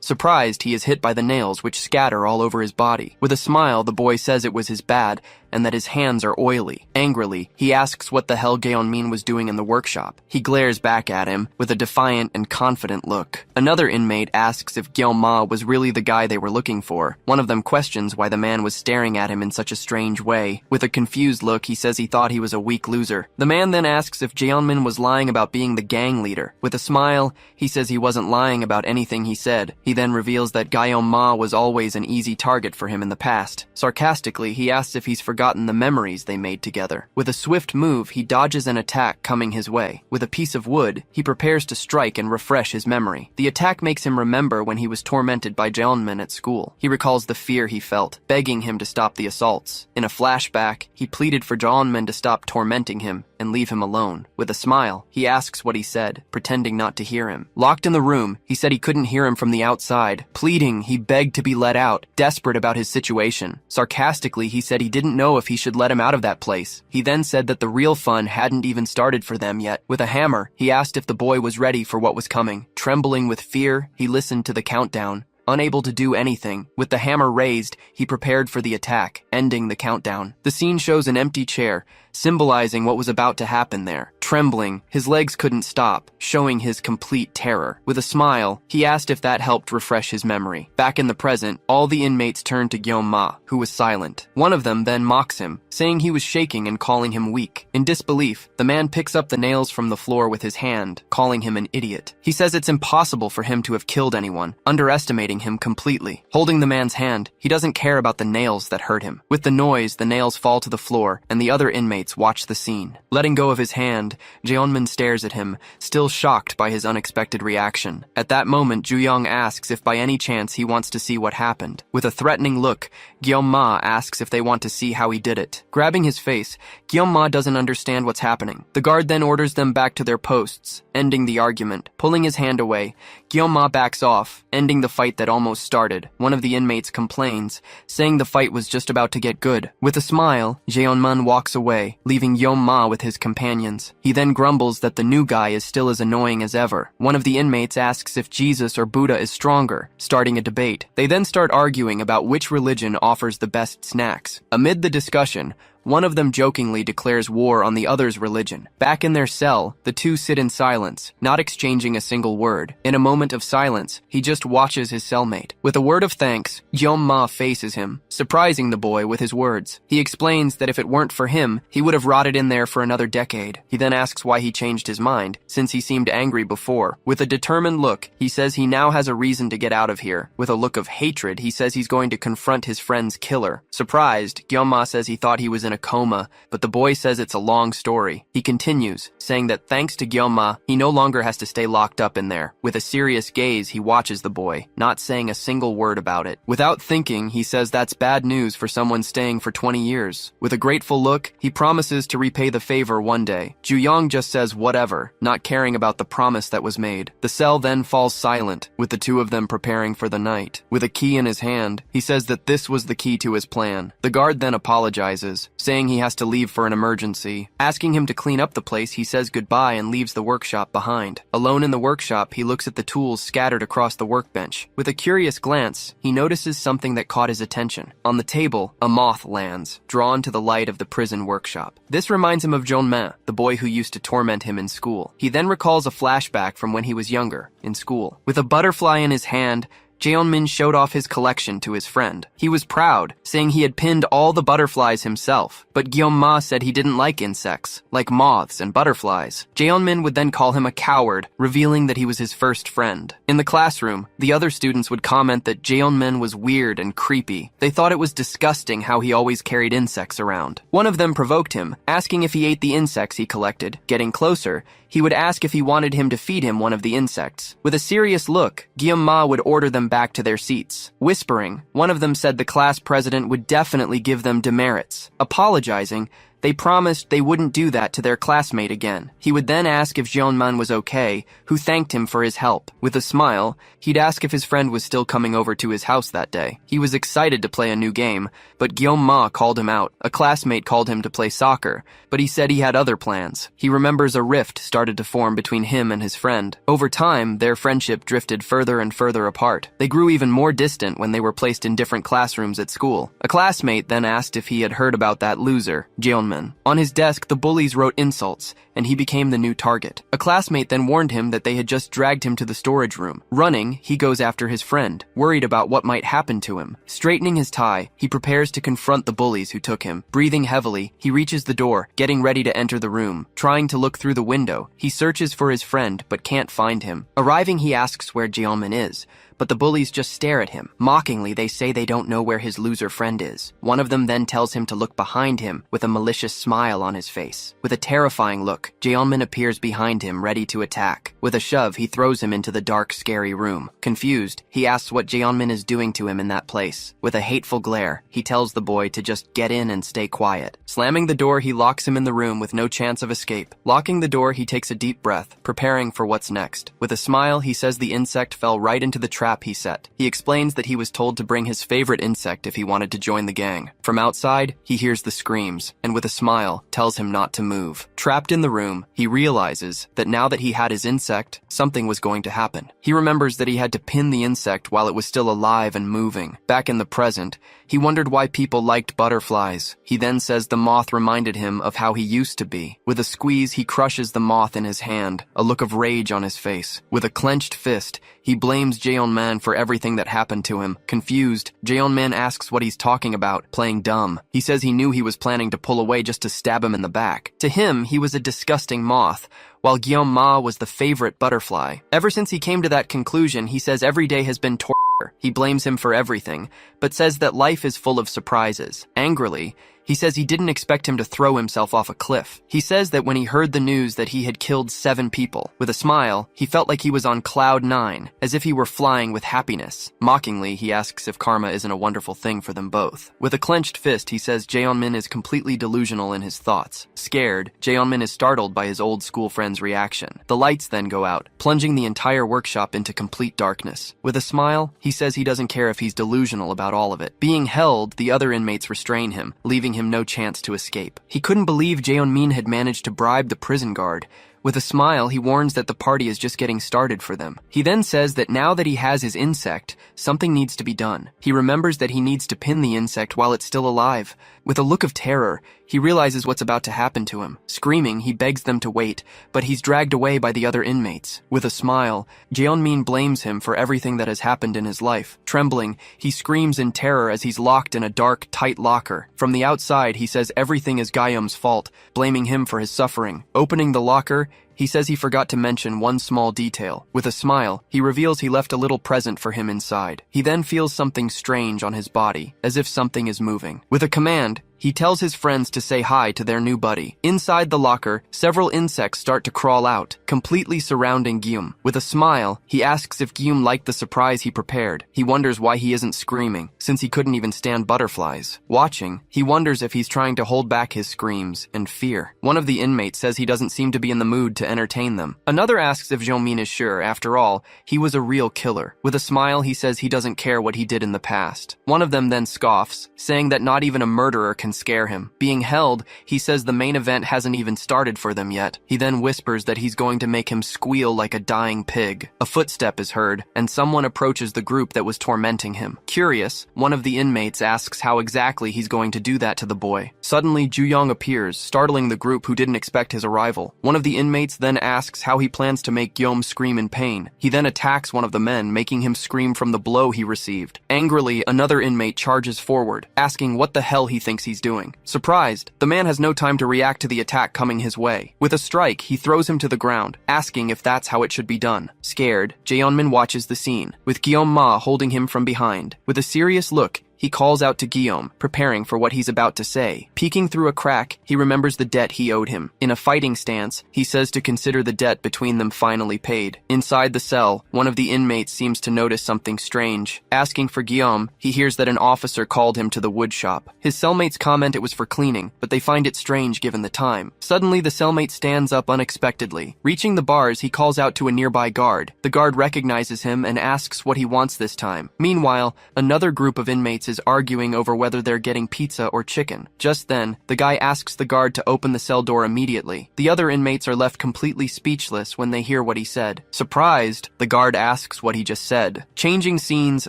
Surprised, he is hit by the nails, which scatter all over his body. With a smile, the boy says it was his bad, and that his hands are oily. Angrily, he asks what the hell Gyeonmin was doing in the workshop. He glares back at him with a defiant and confident look. Another inmate asks if Gyeonma was really the guy they were looking for. One of them questions why the man was staring at him in such a strange way. With a confused look, he says he thought he was a weak loser. The man then asks if Jaeonmin was lying about being the gang leader. With a smile, he says he wasn't lying about anything he said. He then reveals that Gyeonma was always an easy target for him in the past. Sarcastically, he asks if he's forgotten the memories they made together. With a swift move, he dodges an attack coming his way. With a piece of wood, he prepares to strike and refresh his memory. The attack makes him remember when he was tormented by Jaeonmin at school. He recalls the fear he felt, begging him to stop the assaults. In a flashback, he pleaded for Jaeonmin to stop tormenting him and leave him alone. With a smile, he asks what he said, pretending not to hear him. Locked in the room, he said he couldn't hear him from the outside. Pleading, he begged to be let out, desperate about his situation. Sarcastically, he said he didn't know if he should let him out of that place. He then said that the real fun hadn't even started for them yet. With a hammer, he asked if the boy was ready for what was coming. Trembling with fear, he listened to the countdown. Unable to do anything, with the hammer raised, he prepared for the attack, ending the countdown. The scene shows an empty chair, symbolizing what was about to happen there. Trembling, his legs couldn't stop, showing his complete terror. With a smile, he asked if that helped refresh his memory. Back in the present, all the inmates turned to Gyeonma, who was silent. One of them then mocks him, saying he was shaking and calling him weak. In disbelief, the man picks up the nails from the floor with his hand, calling him an idiot. He says it's impossible for him to have killed anyone, underestimating him completely. Holding the man's hand, he doesn't care about the nails that hurt him. With the noise, the nails fall to the floor, and the other inmates watch the scene. Letting go of his hand, Jaeonmin stares at him, still shocked by his unexpected reaction. At that moment, Ju-young asks if by any chance he wants to see what happened. With a threatening look, Gyeonma asks if they want to see how he did it. Grabbing his face, Gyeonma doesn't understand what's happening. The guard then orders them back to their posts, ending the argument. Pulling his hand away, Gyeonma backs off, ending the fight that almost started. One of the inmates complains, saying the fight was just about to get good. With a smile, Jaeonmin walks away, leaving Gyeonma with his companions. He then grumbles that the new guy is still as annoying as ever. One of the inmates asks if Jesus or Buddha is stronger, starting a debate. They then start arguing about which religion offers the best snacks. Amid the discussion, one of them jokingly declares war on the other's religion. Back in their cell, the two sit in silence, not exchanging a single word. In a moment of silence, he just watches his cellmate. With a word of thanks, Gyeonma faces him, surprising the boy with his words. He explains that if it weren't for him, he would have rotted in there for another decade. He then asks why he changed his mind, since he seemed angry before. With a determined look, he says he now has a reason to get out of here. With a look of hatred, he says he's going to confront his friend's killer. Surprised, Gyeonma says he thought he was in a coma, but the boy says it's a long story. He continues, saying that thanks to Gyeonma, he no longer has to stay locked up in there. With a serious gaze, he watches the boy, not saying a single word about it. Without thinking, he says that's bad news for someone staying for 20 years. With a grateful look, he promises to repay the favor one day. Ju-young just says whatever, not caring about the promise that was made. The cell then falls silent, with the two of them preparing for the night. With a key in his hand, he says that this was the key to his plan. The guard then apologizes, saying he has to leave for an emergency. Asking him to clean up the place, he says goodbye and leaves the workshop behind. Alone in the workshop, he looks at the tools scattered across the workbench. With a curious glance, he notices something that caught his attention. On the table, a moth lands, drawn to the light of the prison workshop. This reminds him of Jeonmin, the boy who used to torment him in school. He then recalls a flashback from when he was younger, in school. With a butterfly in his hand, Jaeonmin showed off his collection to his friend. He was proud, saying he had pinned all the butterflies himself, but Gyeonma said he didn't like insects, like moths and butterflies. Jaeonmin would then call him a coward, revealing that he was his first friend. In the classroom, the other students would comment that Jaeonmin was weird and creepy. They thought it was disgusting how he always carried insects around. One of them provoked him, asking if he ate the insects he collected. Getting closer, he would ask if he wanted him to feed him one of the insects. With a serious look, Gyeonma would order them back to their seats. Whispering, one of them said the class president would definitely give them demerits. Apologizing, They promised they wouldn't do that to their classmate again. He would then ask if Jeonman was okay, who thanked him for his help. With a smile, he'd ask if his friend was still coming over to his house that day. He was excited to play a new game, but Gyeom-ma called him out. A classmate called him to play soccer, but he said he had other plans. He remembers a rift started to form between him and his friend. Over time, their friendship drifted further and further apart. They grew even more distant when they were placed in different classrooms at school. A classmate then asked if he had heard about that loser, Jeonman. On his desk, the bullies wrote insults, and he became the new target. A classmate then warned him that they had just dragged him to the storage room. Running, he goes after his friend, worried about what might happen to him. Straightening his tie, he prepares to confront the bullies who took him. Breathing heavily, he reaches the door, getting ready to enter the room. Trying to look through the window, he searches for his friend but can't find him. Arriving, he asks where Jeonman is, but the bullies just stare at him. Mockingly, they say they don't know where his loser friend is. One of them then tells him to look behind him with a malicious smile on his face. With a terrifying look, Jeonman appears behind him, ready to attack. With a shove, he throws him into the dark, scary room. Confused, he asks what Jeonman is doing to him in that place. With a hateful glare, he tells the boy to just get in and stay quiet. Slamming the door, he locks him in the room with no chance of escape. Locking the door, he takes a deep breath, preparing for what's next. With a smile, he says the insect fell right into the trap he set. He explains that he was told to bring his favorite insect if he wanted to join the gang. From outside, he hears the screams, and with a smile, tells him not to move. Trapped in the room, he realizes that now that he had his insect, something was going to happen. He remembers that he had to pin the insect while it was still alive and moving. Back in the present, he wondered why people liked butterflies. He then says the moth reminded him of how he used to be. With a squeeze, he crushes the moth in his hand, a look of rage on his face. With a clenched fist, he blames Jeonman for everything that happened to him. Confused, Jeonman asks what he's talking about, playing dumb. He says he knew he was planning to pull away just to stab him in the back. To him, he was a disgusting moth, while Gyeom-ma was the favorite butterfly. Ever since he came to that conclusion, he says every day has been torture. He blames him for everything, but says that life is full of surprises. Angrily, he says he didn't expect him to throw himself off a cliff. He says that when he heard the news that he had killed 7 people, with a smile, he felt like he was on cloud 9, as if he were flying with happiness. Mockingly, he asks if karma isn't a wonderful thing for them both. With a clenched fist, he says Jeonmin is completely delusional in his thoughts. Scared, Jeonmin is startled by his old school friend's reaction. The lights then go out, plunging the entire workshop into complete darkness. With a smile, he says he doesn't care if he's delusional about all of it. Being held, the other inmates restrain him, leaving him no chance to escape. He couldn't believe Jeonmin had managed to bribe the prison guard. With a smile, he warns that the party is just getting started for them. He then says that now that he has his insect, something needs to be done. He remembers that he needs to pin the insect while it's still alive. With a look of terror, he realizes what's about to happen to him. Screaming, he begs them to wait, but he's dragged away by the other inmates. With a smile, Jeonmin blames him for everything that has happened in his life. Trembling, he screams in terror as he's locked in a dark, tight locker. From the outside, he says everything is Gyeom's fault, blaming him for his suffering. Opening the locker, he says he forgot to mention one small detail. With a smile, he reveals he left a little present for him inside. He then feels something strange on his body, as if something is moving. With a command, he tells his friends to say hi to their new buddy. Inside the locker, several insects start to crawl out, completely surrounding Gyeom. With a smile, he asks if Gyeom liked the surprise he prepared. He wonders why he isn't screaming, since he couldn't even stand butterflies. Watching, he wonders if he's trying to hold back his screams and fear. One of the inmates says he doesn't seem to be in the mood to entertain them. Another asks if Jeonmin is sure. After all, he was a real killer. With a smile, he says he doesn't care what he did in the past. One of them then scoffs, saying that not even a murderer can scare him. Being held, he says the main event hasn't even started for them yet. He then whispers that he's going to make him squeal like a dying pig. A footstep is heard, and someone approaches the group that was tormenting him. Curious, one of the inmates asks how exactly he's going to do that to the boy. Suddenly, Ju-young appears, startling the group who didn't expect his arrival. One of the inmates then asks how he plans to make Gyeom scream in pain. He then attacks one of the men, making him scream from the blow he received. Angrily, another inmate charges forward, asking what the hell he thinks he's doing. Surprised, the man has no time to react to the attack coming his way. With a strike, he throws him to the ground, asking if that's how it should be done. Scared, Jeonmin watches the scene, with Gyeom-ma holding him from behind. With a serious look, he calls out to Guillaume, preparing for what he's about to say. Peeking through a crack, he remembers the debt he owed him. In a fighting stance, he says to consider the debt between them finally paid. Inside the cell, one of the inmates seems to notice something strange. Asking for Guillaume, he hears that an officer called him to the wood shop. His cellmates comment it was for cleaning, but they find it strange given the time. Suddenly, the cellmate stands up unexpectedly. Reaching the bars, he calls out to a nearby guard. The guard recognizes him and asks what he wants this time. Meanwhile, another group of inmates is arguing over whether they're getting pizza or chicken. Just then, the guy asks the guard to open the cell door immediately. The other inmates are left completely speechless when they hear what he said. Surprised, the guard asks what he just said. Changing scenes,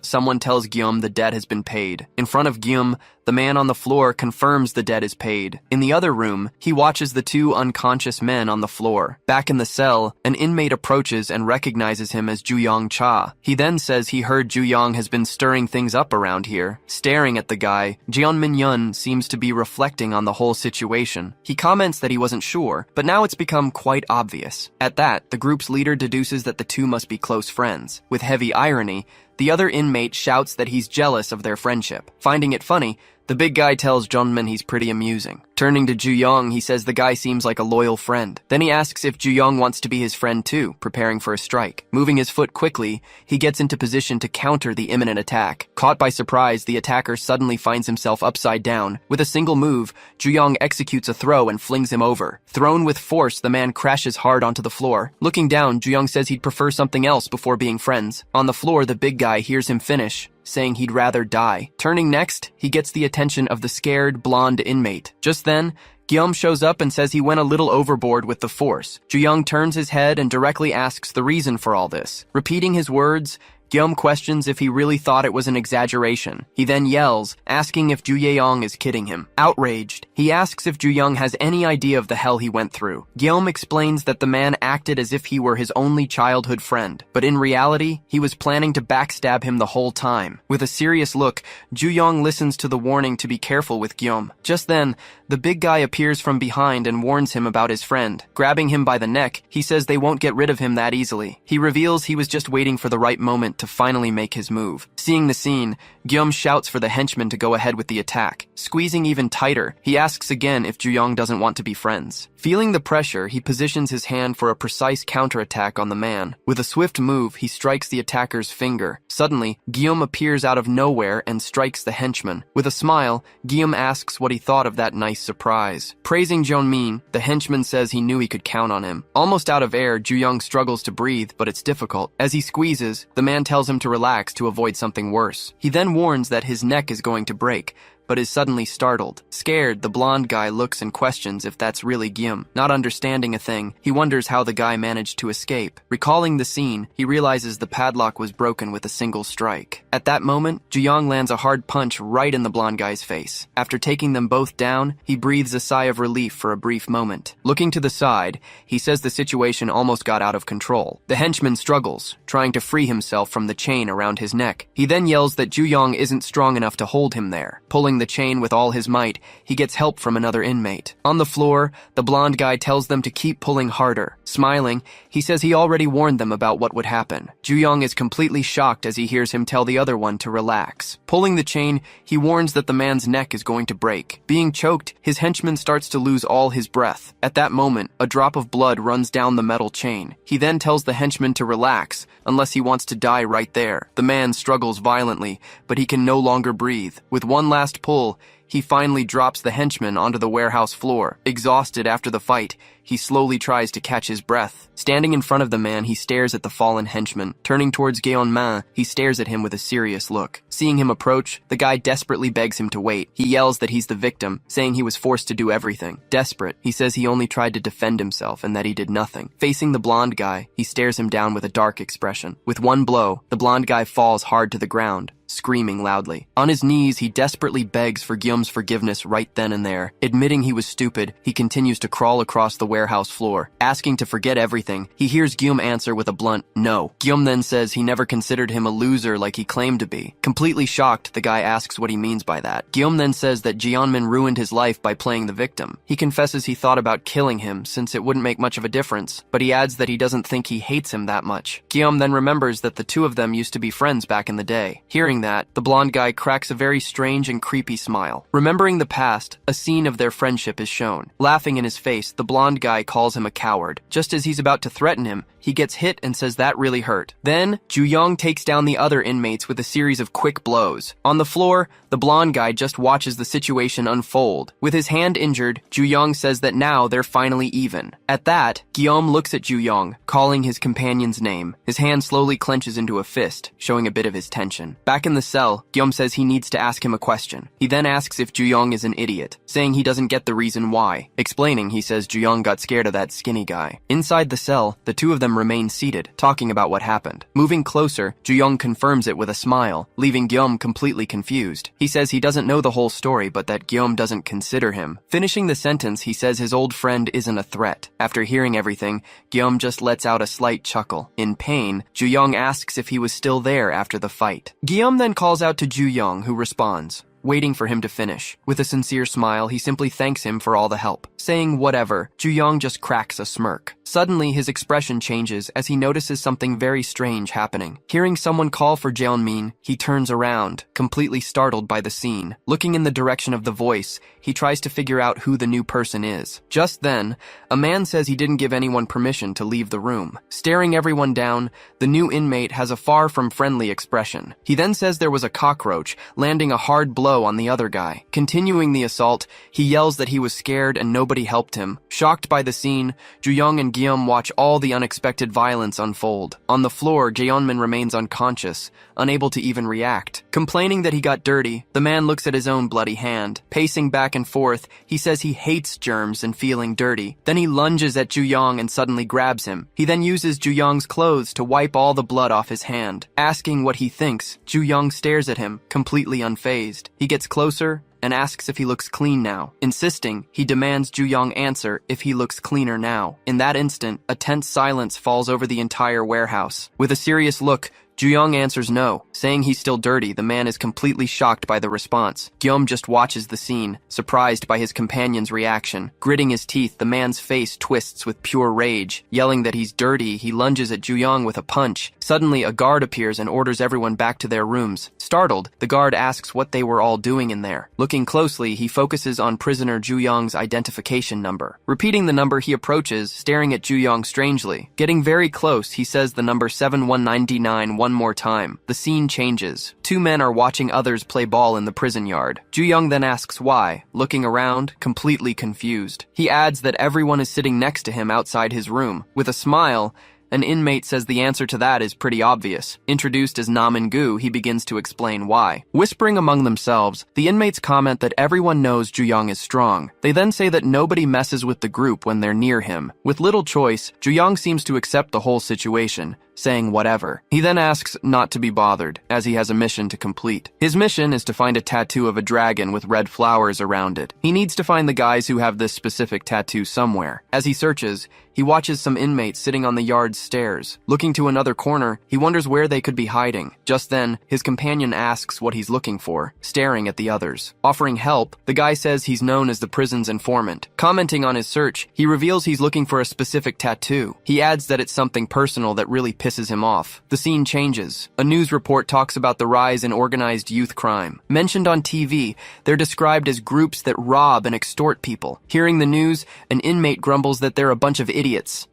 someone tells Guillaume the debt has been paid. In front of Guillaume, the man on the floor confirms the debt is paid. In the other room, he watches the two unconscious men on the floor. Back in the cell, an inmate approaches and recognizes him as Juyong Cha. He then says he heard Juyong has been stirring things up around here. Staring at the guy, Jeon Min-yun seems to be reflecting on the whole situation. He comments that he wasn't sure, but now it's become quite obvious. At that, the group's leader deduces that the two must be close friends. With heavy irony, the other inmate shouts that he's jealous of their friendship. Finding it funny, the big guy tells Jeonmin he's pretty amusing. Turning to Juyong, he says the guy seems like a loyal friend. Then he asks if Juyong wants to be his friend too, preparing for a strike. Moving his foot quickly, he gets into position to counter the imminent attack. Caught by surprise, the attacker suddenly finds himself upside down. With a single move, Juyong executes a throw and flings him over. Thrown with force, the man crashes hard onto the floor. Looking down, Juyong says he'd prefer something else before being friends. On the floor, the big guy hears him finish, saying he'd rather die. Turning next, he gets the attention of the scared, blonde inmate. Just then, Guillaume shows up and says he went a little overboard with the force. Juyong turns his head and directly asks the reason for all this. Repeating his words, Guillaume questions if he really thought it was an exaggeration. He then yells, asking if Juyong is kidding him. Outraged, he asks if Juyong has any idea of the hell he went through. Guillaume explains that the man acted as if he were his only childhood friend, but in reality, he was planning to backstab him the whole time. With a serious look, Juyong listens to the warning to be careful with Guillaume. Just then, the big guy appears from behind and warns him about his friend. Grabbing him by the neck, he says they won't get rid of him that easily. He reveals he was just waiting for the right moment to finally make his move. Seeing the scene, Guillaume shouts for the henchman to go ahead with the attack. Squeezing even tighter, he asks again if Juyong doesn't want to be friends. Feeling the pressure, he positions his hand for a precise counterattack on the man. With a swift move, he strikes the attacker's finger. Suddenly, Guillaume appears out of nowhere and strikes the henchman. With a smile, Guillaume asks what he thought of that nice surprise. Praising Jeonmin, the henchman says he knew he could count on him. Almost out of air, Juyong struggles to breathe, but it's difficult. As he squeezes, the man tells him to relax to avoid something worse. He then warns that his neck is going to break, but is suddenly startled. Scared, the blonde guy looks and questions if that's really Guillaume. Not understanding a thing, he wonders how the guy managed to escape. Recalling the scene, he realizes the padlock was broken with a single strike. At that moment, Juyong lands a hard punch right in the blonde guy's face. After taking them both down, he breathes a sigh of relief for a brief moment. Looking to the side, he says the situation almost got out of control. The henchman struggles, trying to free himself from the chain around his neck. He then yells that Juyong isn't strong enough to hold him there. Pulling the chain with all his might, he gets help from another inmate. On the floor, the blonde guy tells them to keep pulling harder. Smiling, he says he already warned them about what would happen. Juyong is completely shocked as he hears him tell the other one to relax. Pulling the chain, he warns that the man's neck is going to break. Being choked, his henchman starts to lose all his breath. At that moment, a drop of blood runs down the metal chain. He then tells the henchman to relax, unless he wants to die right there. The man struggles violently, but he can no longer breathe. With one last pull, he finally drops the henchman onto the warehouse floor. Exhausted after the fight, he slowly tries to catch his breath. Standing in front of the man, he stares at the fallen henchman. Turning towards Guillaume, he stares at him with a serious look. Seeing him approach, the guy desperately begs him to wait. He yells that he's the victim, saying he was forced to do everything. Desperate, he says he only tried to defend himself and that he did nothing. Facing the blonde guy, he stares him down with a dark expression. With one blow, the blonde guy falls hard to the ground, screaming loudly. On his knees, he desperately begs for Guillaume's forgiveness right then and there. Admitting he was stupid, he continues to crawl across the warehouse floor. Asking to forget everything, he hears Guillaume answer with a blunt no. Guillaume then says he never considered him a loser like he claimed to be. Completely shocked, the guy asks what he means by that. Guillaume then says that Jeonmin ruined his life by playing the victim. He confesses he thought about killing him since it wouldn't make much of a difference, but he adds that he doesn't think he hates him that much. Guillaume then remembers that the two of them used to be friends back in the day. Hearing Hearing that, the blonde guy cracks a very strange and creepy smile. Remembering the past, a scene of their friendship is shown. Laughing in his face, the blonde guy calls him a coward. Just as he's about to threaten him, he gets hit and says that really hurt. Then, Ju-young takes down the other inmates with a series of quick blows. On the floor, the blonde guy just watches the situation unfold. With his hand injured, Ju-young says that now they're finally even. At that, Guillaume looks at Ju-young, calling his companion's name. His hand slowly clenches into a fist, showing a bit of his tension. Back in the cell, Guillaume says he needs to ask him a question. He then asks if Ju-young is an idiot, saying he doesn't get the reason why. Explaining, he says Ju-young got scared of that skinny guy. Inside the cell, the two of them remain seated, talking about what happened. Moving closer, Ju-young confirms it with a smile, leaving Guillaume completely confused. He says he doesn't know the whole story, but that Guillaume doesn't consider him. Finishing the sentence, he says his old friend isn't a threat. After hearing everything, Guillaume just lets out a slight chuckle. In pain, Ju-young asks if he was still there after the fight. Guillaume then calls out to Ju-young, who responds, waiting for him to finish. With a sincere smile, he simply thanks him for all the help. Saying whatever, Ju-young just cracks a smirk. Suddenly, his expression changes as he notices something very strange happening. Hearing someone call for Jeonmin, he turns around, completely startled by the scene. Looking in the direction of the voice, he tries to figure out who the new person is. Just then, a man says he didn't give anyone permission to leave the room. Staring everyone down, the new inmate has a far from friendly expression. He then says there was a cockroach, landing a hard blow on the other guy. Continuing the assault, he yells that he was scared and nobody helped him. Shocked by the scene, Ju-young and Guillaume watch all the unexpected violence unfold. On the floor, Jeonmin remains unconscious, unable to even react. Complaining that he got dirty, the man looks at his own bloody hand. Pacing back and forth, he says he hates germs and feeling dirty. Then he lunges at Ju-young and suddenly grabs him. He then uses Ju-young's clothes to wipe all the blood off his hand. Asking what he thinks, Ju-young stares at him, completely unfazed. He gets closer and asks if he looks clean now. Insisting, he demands Ju-young answer if he looks cleaner now. In that instant, a tense silence falls over the entire warehouse. With a serious look, Ju-young answers no, saying he's still dirty. The man is completely shocked by the response. Guillaume just watches the scene, surprised by his companion's reaction. Gritting his teeth, the man's face twists with pure rage. Yelling that he's dirty, he lunges at Ju-young with a punch. Suddenly, a guard appears and orders everyone back to their rooms. Startled, the guard asks what they were all doing in there. Looking closely, he focuses on prisoner Ju-young's identification number. Repeating the number, he approaches, staring at Ju-young strangely. Getting very close, he says the number 7199 one more time. The scene changes. Two men are watching others play ball in the prison yard. Ju-young then asks why, looking around, completely confused. He adds that everyone is sitting next to him outside his room. With a smile, an inmate says the answer to that is pretty obvious. Introduced as Namin-gu, he begins to explain why. Whispering among themselves, the inmates comment that everyone knows Ju-young is strong. They then say that nobody messes with the group when they're near him. With little choice, Ju-young seems to accept the whole situation, saying whatever. He then asks not to be bothered, as he has a mission to complete. His mission is to find a tattoo of a dragon with red flowers around it. He needs to find the guys who have this specific tattoo somewhere. As he searches, he watches some inmates sitting on the yard's stairs. Looking to another corner, he wonders where they could be hiding. Just then, his companion asks what he's looking for, staring at the others. Offering help, the guy says he's known as the prison's informant. Commenting on his search, he reveals he's looking for a specific tattoo. He adds that it's something personal that really pisses him off. The scene changes. A news report talks about the rise in organized youth crime. Mentioned on TV, they're described as groups that rob and extort people. Hearing the news, an inmate grumbles that they're a bunch of idiots.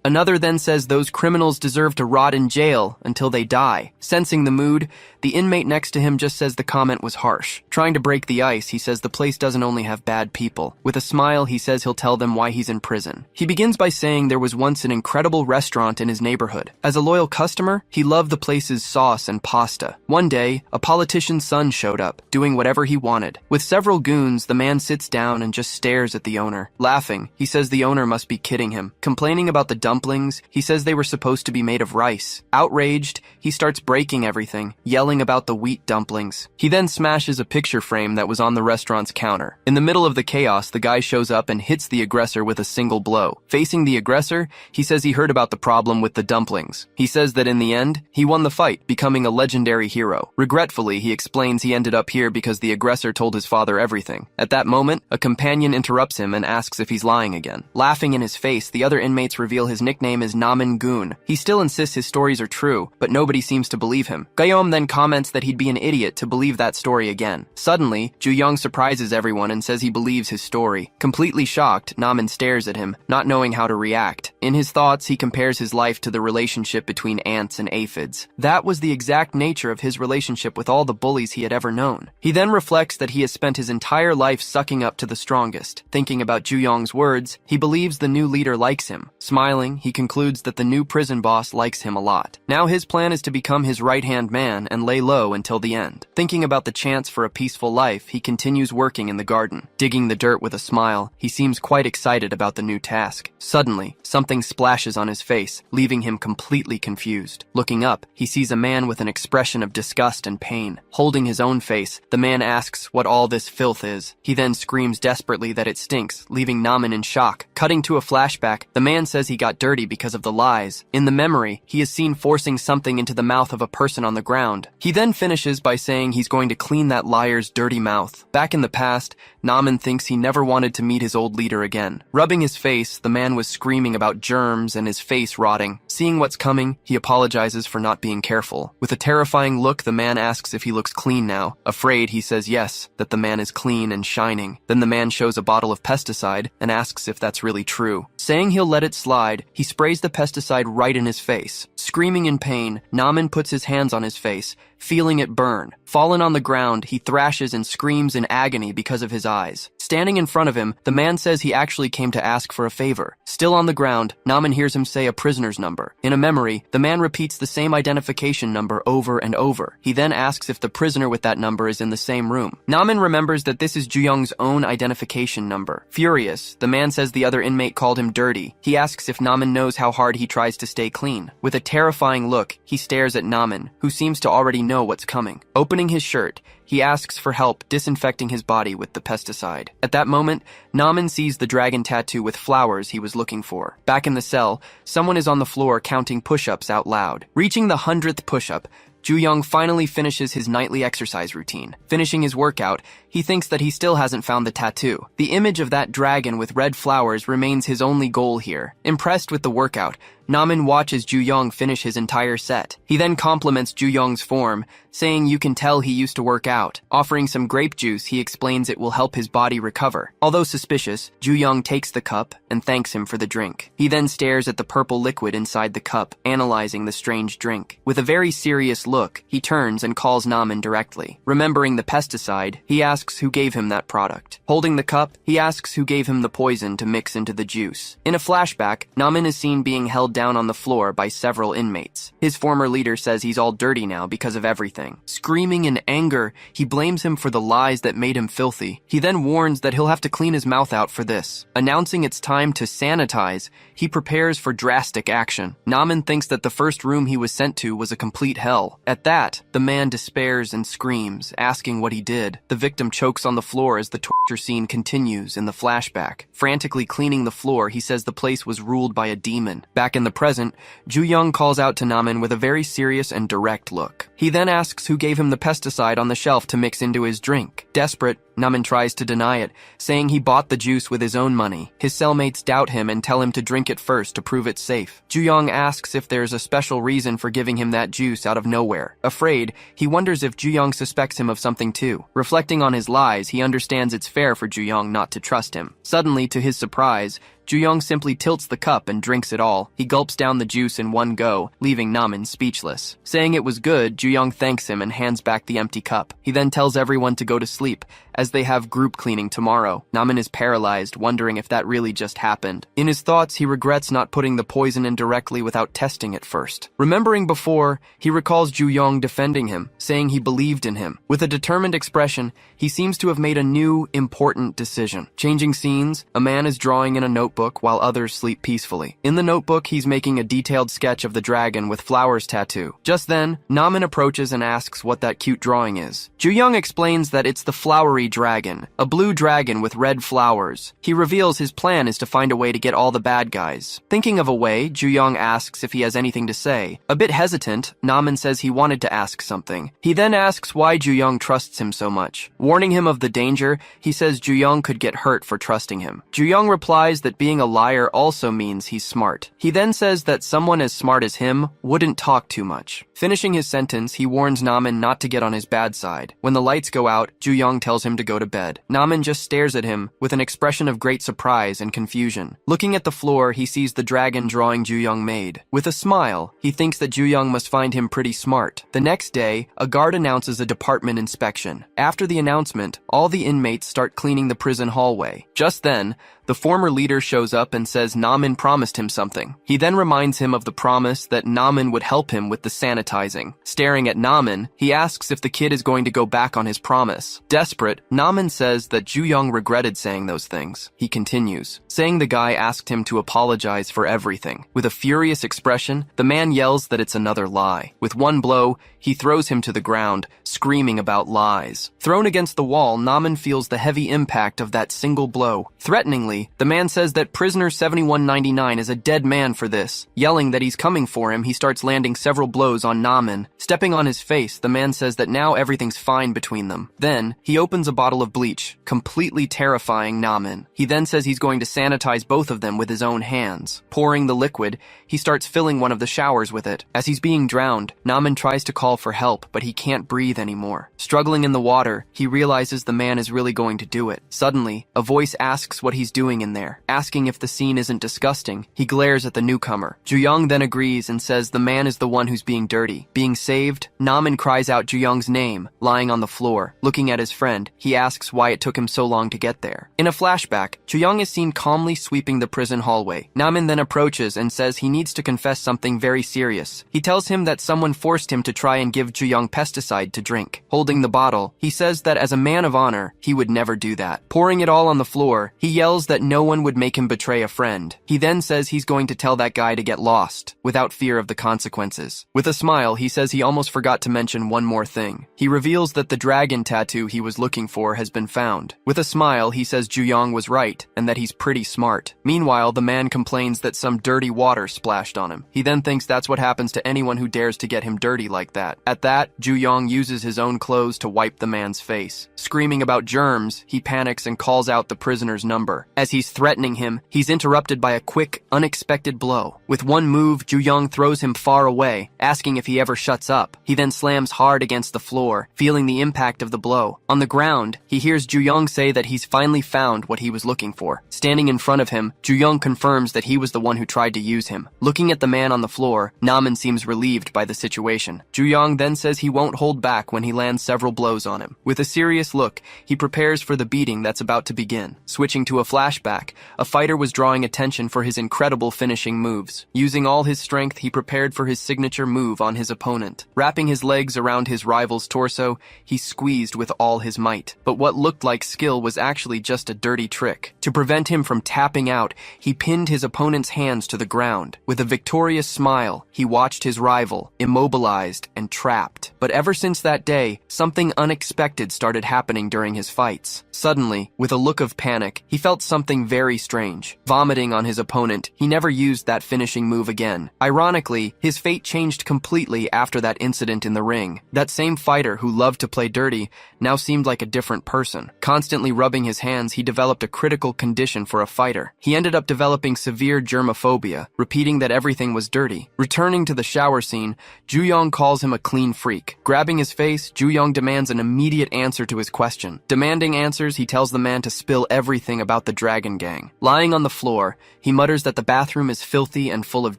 Another then says those criminals deserve to rot in jail until they die. Sensing the mood, the inmate next to him just says the comment was harsh. Trying to break the ice, he says the place doesn't only have bad people. With a smile, he says he'll tell them why he's in prison. He begins by saying there was once an incredible restaurant in his neighborhood. As a loyal customer, he loved the place's sauce and pasta. One day, a politician's son showed up, doing whatever he wanted. With several goons, the man sits down and just stares at the owner. Laughing, he says the owner must be kidding him. Complaining about the dumplings, he says they were supposed to be made of rice. Outraged, he starts breaking everything, yelling about the wheat dumplings. He then smashes a picture frame that was on the restaurant's counter. In the middle of the chaos, the guy shows up and hits the aggressor with a single blow. Facing the aggressor, he says he heard about the problem with the dumplings. He says says that in the end, he won the fight, becoming a legendary hero. Regretfully, he explains he ended up here because the aggressor told his father everything. At that moment, a companion interrupts him and asks if he's lying again. Laughing in his face, the other inmates reveal his nickname is Namin Goon. He still insists his stories are true, but nobody seems to believe him. Gayom then comments that he'd be an idiot to believe that story again. Suddenly, Ju-young surprises everyone and says he believes his story. Completely shocked, Namin stares at him, not knowing how to react. In his thoughts, he compares his life to the relationship between ants and aphids. That was the exact nature of his relationship with all the bullies he had ever known. He then reflects that he has spent his entire life sucking up to the strongest. Thinking about Ju-young's words, he believes the new leader likes him. Smiling, he concludes that the new prison boss likes him a lot. Now his plan is to become his right-hand man and lay low until the end. Thinking about the chance for a peaceful life, he continues working in the garden. Digging the dirt with a smile, he seems quite excited about the new task. Suddenly, something splashes on his face, leaving him completely confused. Looking up, he sees a man with an expression of disgust and pain. Holding his own face, the man asks what all this filth is. He then screams desperately that it stinks, leaving Namin in shock. Cutting to a flashback, the man says he got dirty because of the lies. In the memory, he is seen forcing something into the mouth of a person on the ground. He then finishes by saying he's going to clean that liar's dirty mouth. Back in the past, Namin thinks he never wanted to meet his old leader again. Rubbing his face, the man was screaming about germs and his face rotting. Seeing what's coming, he apologizes for not being careful. With a terrifying look, the man asks if he looks clean now. Afraid, he says yes, that the man is clean and shining. Then the man shows a bottle of pesticide and asks if that's really true. Saying he'll let it slide, he sprays the pesticide right in his face. Screaming in pain, Namin puts his hands on his face, feeling it burn. Fallen on the ground, he thrashes and screams in agony because of his eyes. Standing in front of him, the man says he actually came to ask for a favor. Still on the ground, Namin hears him say a prisoner's number. In a memory, the man repeats the same identification number over and over. He then asks if the prisoner with that number is in the same room. Namin remembers that this is Ju-young's own identification number. Furious, the man says the other inmate called him dirty. He asks if Namin knows how hard he tries to stay clean. With a terrifying look, he stares at Namin, who seems to already know what's coming. Opening his shirt, he asks for help disinfecting his body with the pesticide. At that moment, Namin sees the dragon tattoo with flowers he was looking for. Back in the cell, someone is on the floor counting push-ups out loud. Reaching the 100th push-up, Ju-young finally finishes his nightly exercise routine. Finishing his workout, he thinks that he still hasn't found the tattoo. The image of that dragon with red flowers remains his only goal here. Impressed with the workout, Namin watches Ju-young finish his entire set. He then compliments Ju-young's form, saying you can tell he used to work out. Offering some grape juice, he explains it will help his body recover. Although suspicious, Ju-young takes the cup and thanks him for the drink. He then stares at the purple liquid inside the cup, analyzing the strange drink. With a very serious look, he turns and calls Namin directly. Remembering the pesticide, he asks who gave him that product. Holding the cup, he asks who gave him the poison to mix into the juice. In a flashback, Namin is seen being held down on the floor by several inmates. His former leader says he's all dirty now because of everything. Screaming in anger, he blames him for the lies that made him filthy. He then warns that he'll have to clean his mouth out for this. Announcing it's time to sanitize, he prepares for drastic action. Namin thinks that the first room he was sent to was a complete hell. At that, the man despairs and screams, asking what he did. The victim chokes on the floor as the torture scene continues in the flashback. Frantically cleaning the floor, he says the place was ruled by a demon. Back in the present, Ju-young calls out to Namin with a very serious and direct look. He then asks who gave him the pesticide on the shelf to mix into his drink. Desperate, Namin tries to deny it, saying he bought the juice with his own money. His cellmates doubt him and tell him to drink it first to prove it's safe. Ju-young asks if there's a special reason for giving him that juice out of nowhere. Afraid, he wonders if Ju-young suspects him of something too. Reflecting on his lies, he understands it's fair for Ju-young not to trust him. Suddenly, to his surprise, Ju-young simply tilts the cup and drinks it all. He gulps down the juice in one go, leaving Namin speechless. Saying it was good, Ju-young thanks him and hands back the empty cup. He then tells everyone to go to sleep, as they have group cleaning tomorrow. Namin is paralyzed, wondering if that really just happened. In his thoughts, he regrets not putting the poison in directly without testing it first. Remembering before, he recalls Ju-young defending him, saying he believed in him. With a determined expression, he seems to have made a new, important decision. Changing scenes, a man is drawing in a notebook while others sleep peacefully. In the notebook, he's making a detailed sketch of the dragon with flowers tattoo. Just then, Namin approaches and asks what that cute drawing is. Ju-young explains that it's the flowery dragon, a blue dragon with red flowers. He reveals his plan is to find a way to get all the bad guys. Thinking of a way, Ju-young asks if he has anything to say. A bit hesitant, Namin says he wanted to ask something. He then asks why Ju-young trusts him so much. Warning him of the danger, he says Ju-young could get hurt for trusting him. Ju-young replies that being a liar also means he's smart. He then says that someone as smart as him wouldn't talk too much. Finishing his sentence, he warns Namin not to get on his bad side. When the lights go out, Ju-young tells him to go to bed. Namin just stares at him with an expression of great surprise and confusion. Looking at the floor, he sees the dragon drawing Ju-young made. With a smile, he thinks that Ju-young must find him pretty smart. The next day, a guard announces a department inspection. After the announcement, all the inmates start cleaning the prison hallway. Just then, the former leader shows up and says Namin promised him something. He then reminds him of the promise that Namin would help him with the sanitizing. Staring at Namin, he asks if the kid is going to go back on his promise. Desperate, Namin says that Ju-young regretted saying those things. He continues, saying the guy asked him to apologize for everything. With a furious expression, the man yells that it's another lie. With one blow, he throws him to the ground, screaming about lies. Thrown against the wall, Namin feels the heavy impact of that single blow. Threateningly, the man says that prisoner 7199 is a dead man for this. Yelling that he's coming for him, he starts landing several blows on Namin. Stepping on his face, the man says that now everything's fine between them. Then, he opens a bottle of bleach, completely terrifying Namin. He then says he's going to sanitize both of them with his own hands. Pouring the liquid, he starts filling one of the showers with it. As he's being drowned, Namin tries to call for help, but he can't breathe anymore. Struggling in the water, he realizes the man is really going to do it. Suddenly, a voice asks what he's doing in there. Asking if the scene isn't disgusting, he glares at the newcomer. Ju-young then agrees and says the man is the one who's being dirty. Being saved, Namin cries out Ju-young's name, lying on the floor. Looking at his friend, he asks why it took him so long to get there. In a flashback, Ju-young is seen calmly sweeping the prison hallway. Namin then approaches and says he needs to confess something very serious. He tells him that someone forced him to try and give Ju-young pesticide to drink. Holding the bottle, he says that as a man of honor, he would never do that. Pouring it all on the floor, he yells that no one would make him betray a friend. He then says he's going to tell that guy to get lost, without fear of the consequences. With a smile, he says he almost forgot to mention one more thing. He reveals that the dragon tattoo he was looking for has been found. With a smile, he says Ju-young was right, and that he's pretty smart. Meanwhile, the man complains that some dirty water splashed on him. He then thinks that's what happens to anyone who dares to get him dirty like that. At that, Ju-young uses his own clothes to wipe the man's face. Screaming about germs, he panics and calls out the prisoner's number. As he's threatening him, he's interrupted by a quick, unexpected blow. With one move, Ju-young throws him far away, asking if he ever shuts up. He then slams hard against the floor, feeling the impact of the blow. On the ground, he hears Ju-young say that he's finally found what he was looking for. Standing in front of him, Ju-young confirms that he was the one who tried to use him. Looking at the man on the floor, Namin seems relieved by the situation. Ju-young then says he won't hold back when he lands several blows on him. With a serious look, he prepares for the beating that's about to begin. Switching to a flashback, a fighter was drawing attention for his incredible finishing moves. Using all his strength, he prepared for his signature move on his opponent. Wrapping his legs around his rival's torso, he squeezed with all his might. But what looked like skill was actually just a dirty trick. To prevent him from tapping out, he pinned his opponent's hands to the ground. With a victorious smile, he watched his rival, immobilized and trapped. But ever since that day, something unexpected started happening during his fights. Suddenly, with a look of panic, he felt something very strange. Vomiting on his opponent, he never used that finishing move again. Ironically, his fate changed completely after that incident in the ring. That same fighter who loved to play dirty now seemed like a different person. Constantly rubbing his hands, he developed a critical condition for a fighter. He ended up developing severe germophobia, repeating that everything was dirty. Returning to the shower scene, Ju-young calls him a clean freak. Grabbing his face, Ju-young demands an immediate answer to his question. Demanding answers, he tells the man to spill everything about the Dragon Gang. Lying on the floor, he mutters that the bathroom is filthy and full of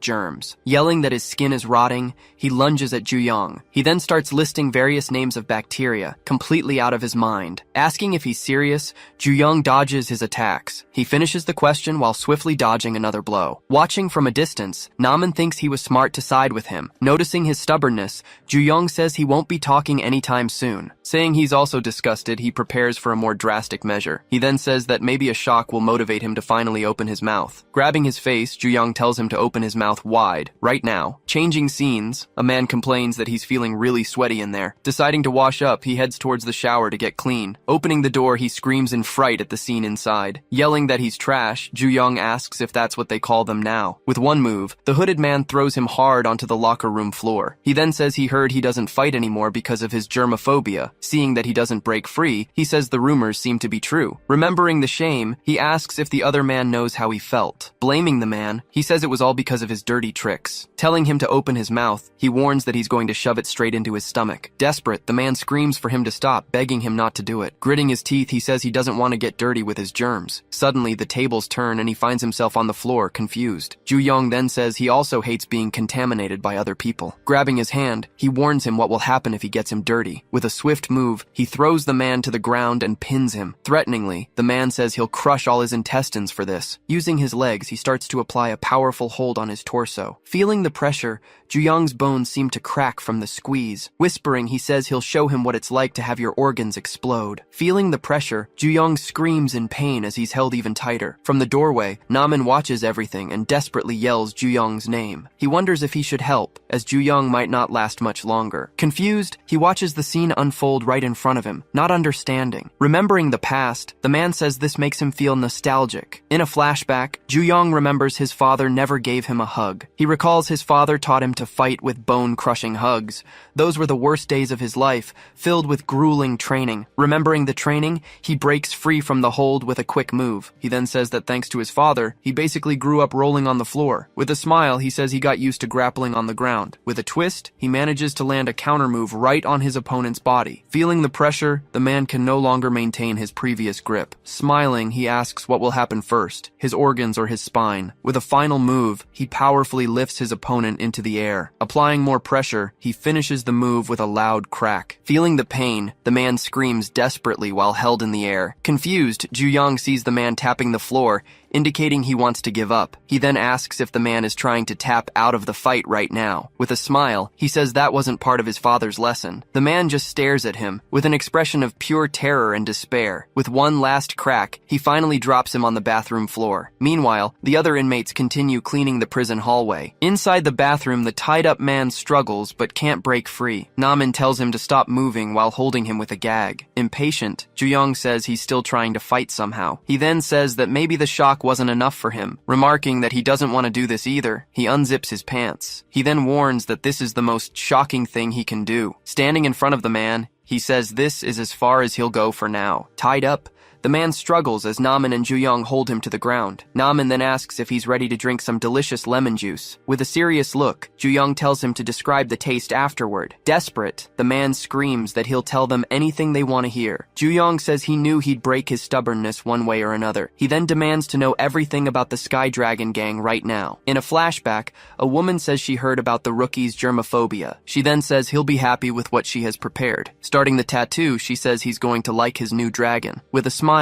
germs. Yelling that his skin is rotting, he lunges at Ju-young. He then starts listing various names of bacteria, completely out of his mind. Asking if he's serious, Ju-young dodges his attacks. He finishes the question while swiftly dodging another blow. Watching from a distance, Namin thinks he was smart to side with him. Noticing his stubbornness, Ju-young says he won't be talking anytime soon. Saying he's also disgusted, he prepares for a more drastic measure. He then says that maybe a shock will motivate him to finally open his mouth. Grabbing his face, Ju-young tells him to open his mouth wide, right now. Changing scenes, a man complains that he's feeling really sweaty in there. Deciding to wash up, he heads towards the shower to get clean. Opening the door, he screams in fright at the scene inside. Yelling that he's trash, Ju-young asks if that's what they call them now. With one move, the hooded man throws him hard onto the locker room floor. He then says he heard he doesn't fight anymore because of his germophobia. Seeing that he doesn't break free, he says the rumors seem to be true. Remembering the shame, he asks if the other man knows how he felt. Blaming the man, he says it was all because of his dirty tricks. Telling him to open his mouth, he warns that he's going to shove it straight into his stomach. Desperate, the man screams for him to stop, begging him not to do it. Gritting his teeth, he says he doesn't want to get dirty with his germs. Suddenly, the tables turn and he finds himself on the floor, confused. Ju-young then says he also hates being contaminated by other people. Grabbing his hand, he warns him what will happen if he gets him dirty. With a swift move, he throws the man to the ground and pins him. Threateningly, the man says he'll crush all his intestines for this. Using his legs, he starts to apply a powerful hold on his torso. Feeling the pressure, Ju-young's bones seem to crack from the squeeze. Whispering, he says he'll show him what it's like to have your organs explode. Feeling the pressure, Ju-young screams in pain as he's held even tighter. From the doorway, Namin watches everything and desperately yells Ju-young's name. He wonders if he should help, as Ju-young might not last much longer. Confused, he watches the scene unfold right in front of him, not understanding. Remembering the past, the man says this makes him feel nostalgic. In a flashback, Ju-young remembers his father never gave him a hug. He recalls his father taught him to fight with bone-crushing hugs. Those were the worst days of his life, filled with grueling training. Remembering the training, he breaks free from the hold with a quick move. He then says that thanks to his father, he basically grew up rolling on the floor. With a smile, he says he got used to grappling on the ground. With a twist, he manages to land a counter move right on his opponent's body. Feeling the pressure, the man can no longer maintain his previous grip. Smiling, he asks what will happen first, his organs or his spine. With a final move, he powerfully lifts his opponent into the air. Applying more pressure, he finishes the move with a loud crack. Feeling the pain, the man screams desperately while held in the air. Confused, Ju-young sees the man tapping the floor, indicating he wants to give up. He then asks if the man is trying to tap out of the fight right now. With a smile, he says that wasn't part of his father's lesson. The man just stares at him, with an expression of pure terror and despair. With one last crack, he finally drops him on the bathroom floor. Meanwhile, the other inmates continue cleaning the prison hallway. Inside the bathroom, the tied-up man struggles but can't break free. Namin tells him to stop moving while holding him with a gag. Impatient, Ju-young says he's still trying to fight somehow. He then says that maybe the shock wasn't enough for him. Remarking that he doesn't want to do this either, he unzips his pants. He then warns that this is the most shocking thing he can do. Standing in front of the man, he says this is as far as he'll go for now. Tied up, the man struggles as Namin and Ju-young hold him to the ground. Namin then asks if he's ready to drink some delicious lemon juice. With a serious look, Ju-young tells him to describe the taste afterward. Desperate, the man screams that he'll tell them anything they want to hear. Ju-young says he knew he'd break his stubbornness one way or another. He then demands to know everything about the Sky Dragon gang right now. In a flashback, a woman says she heard about the rookie's germophobia. She then says he'll be happy with what she has prepared. Starting the tattoo, she says he's going to like his new dragon. With a smile,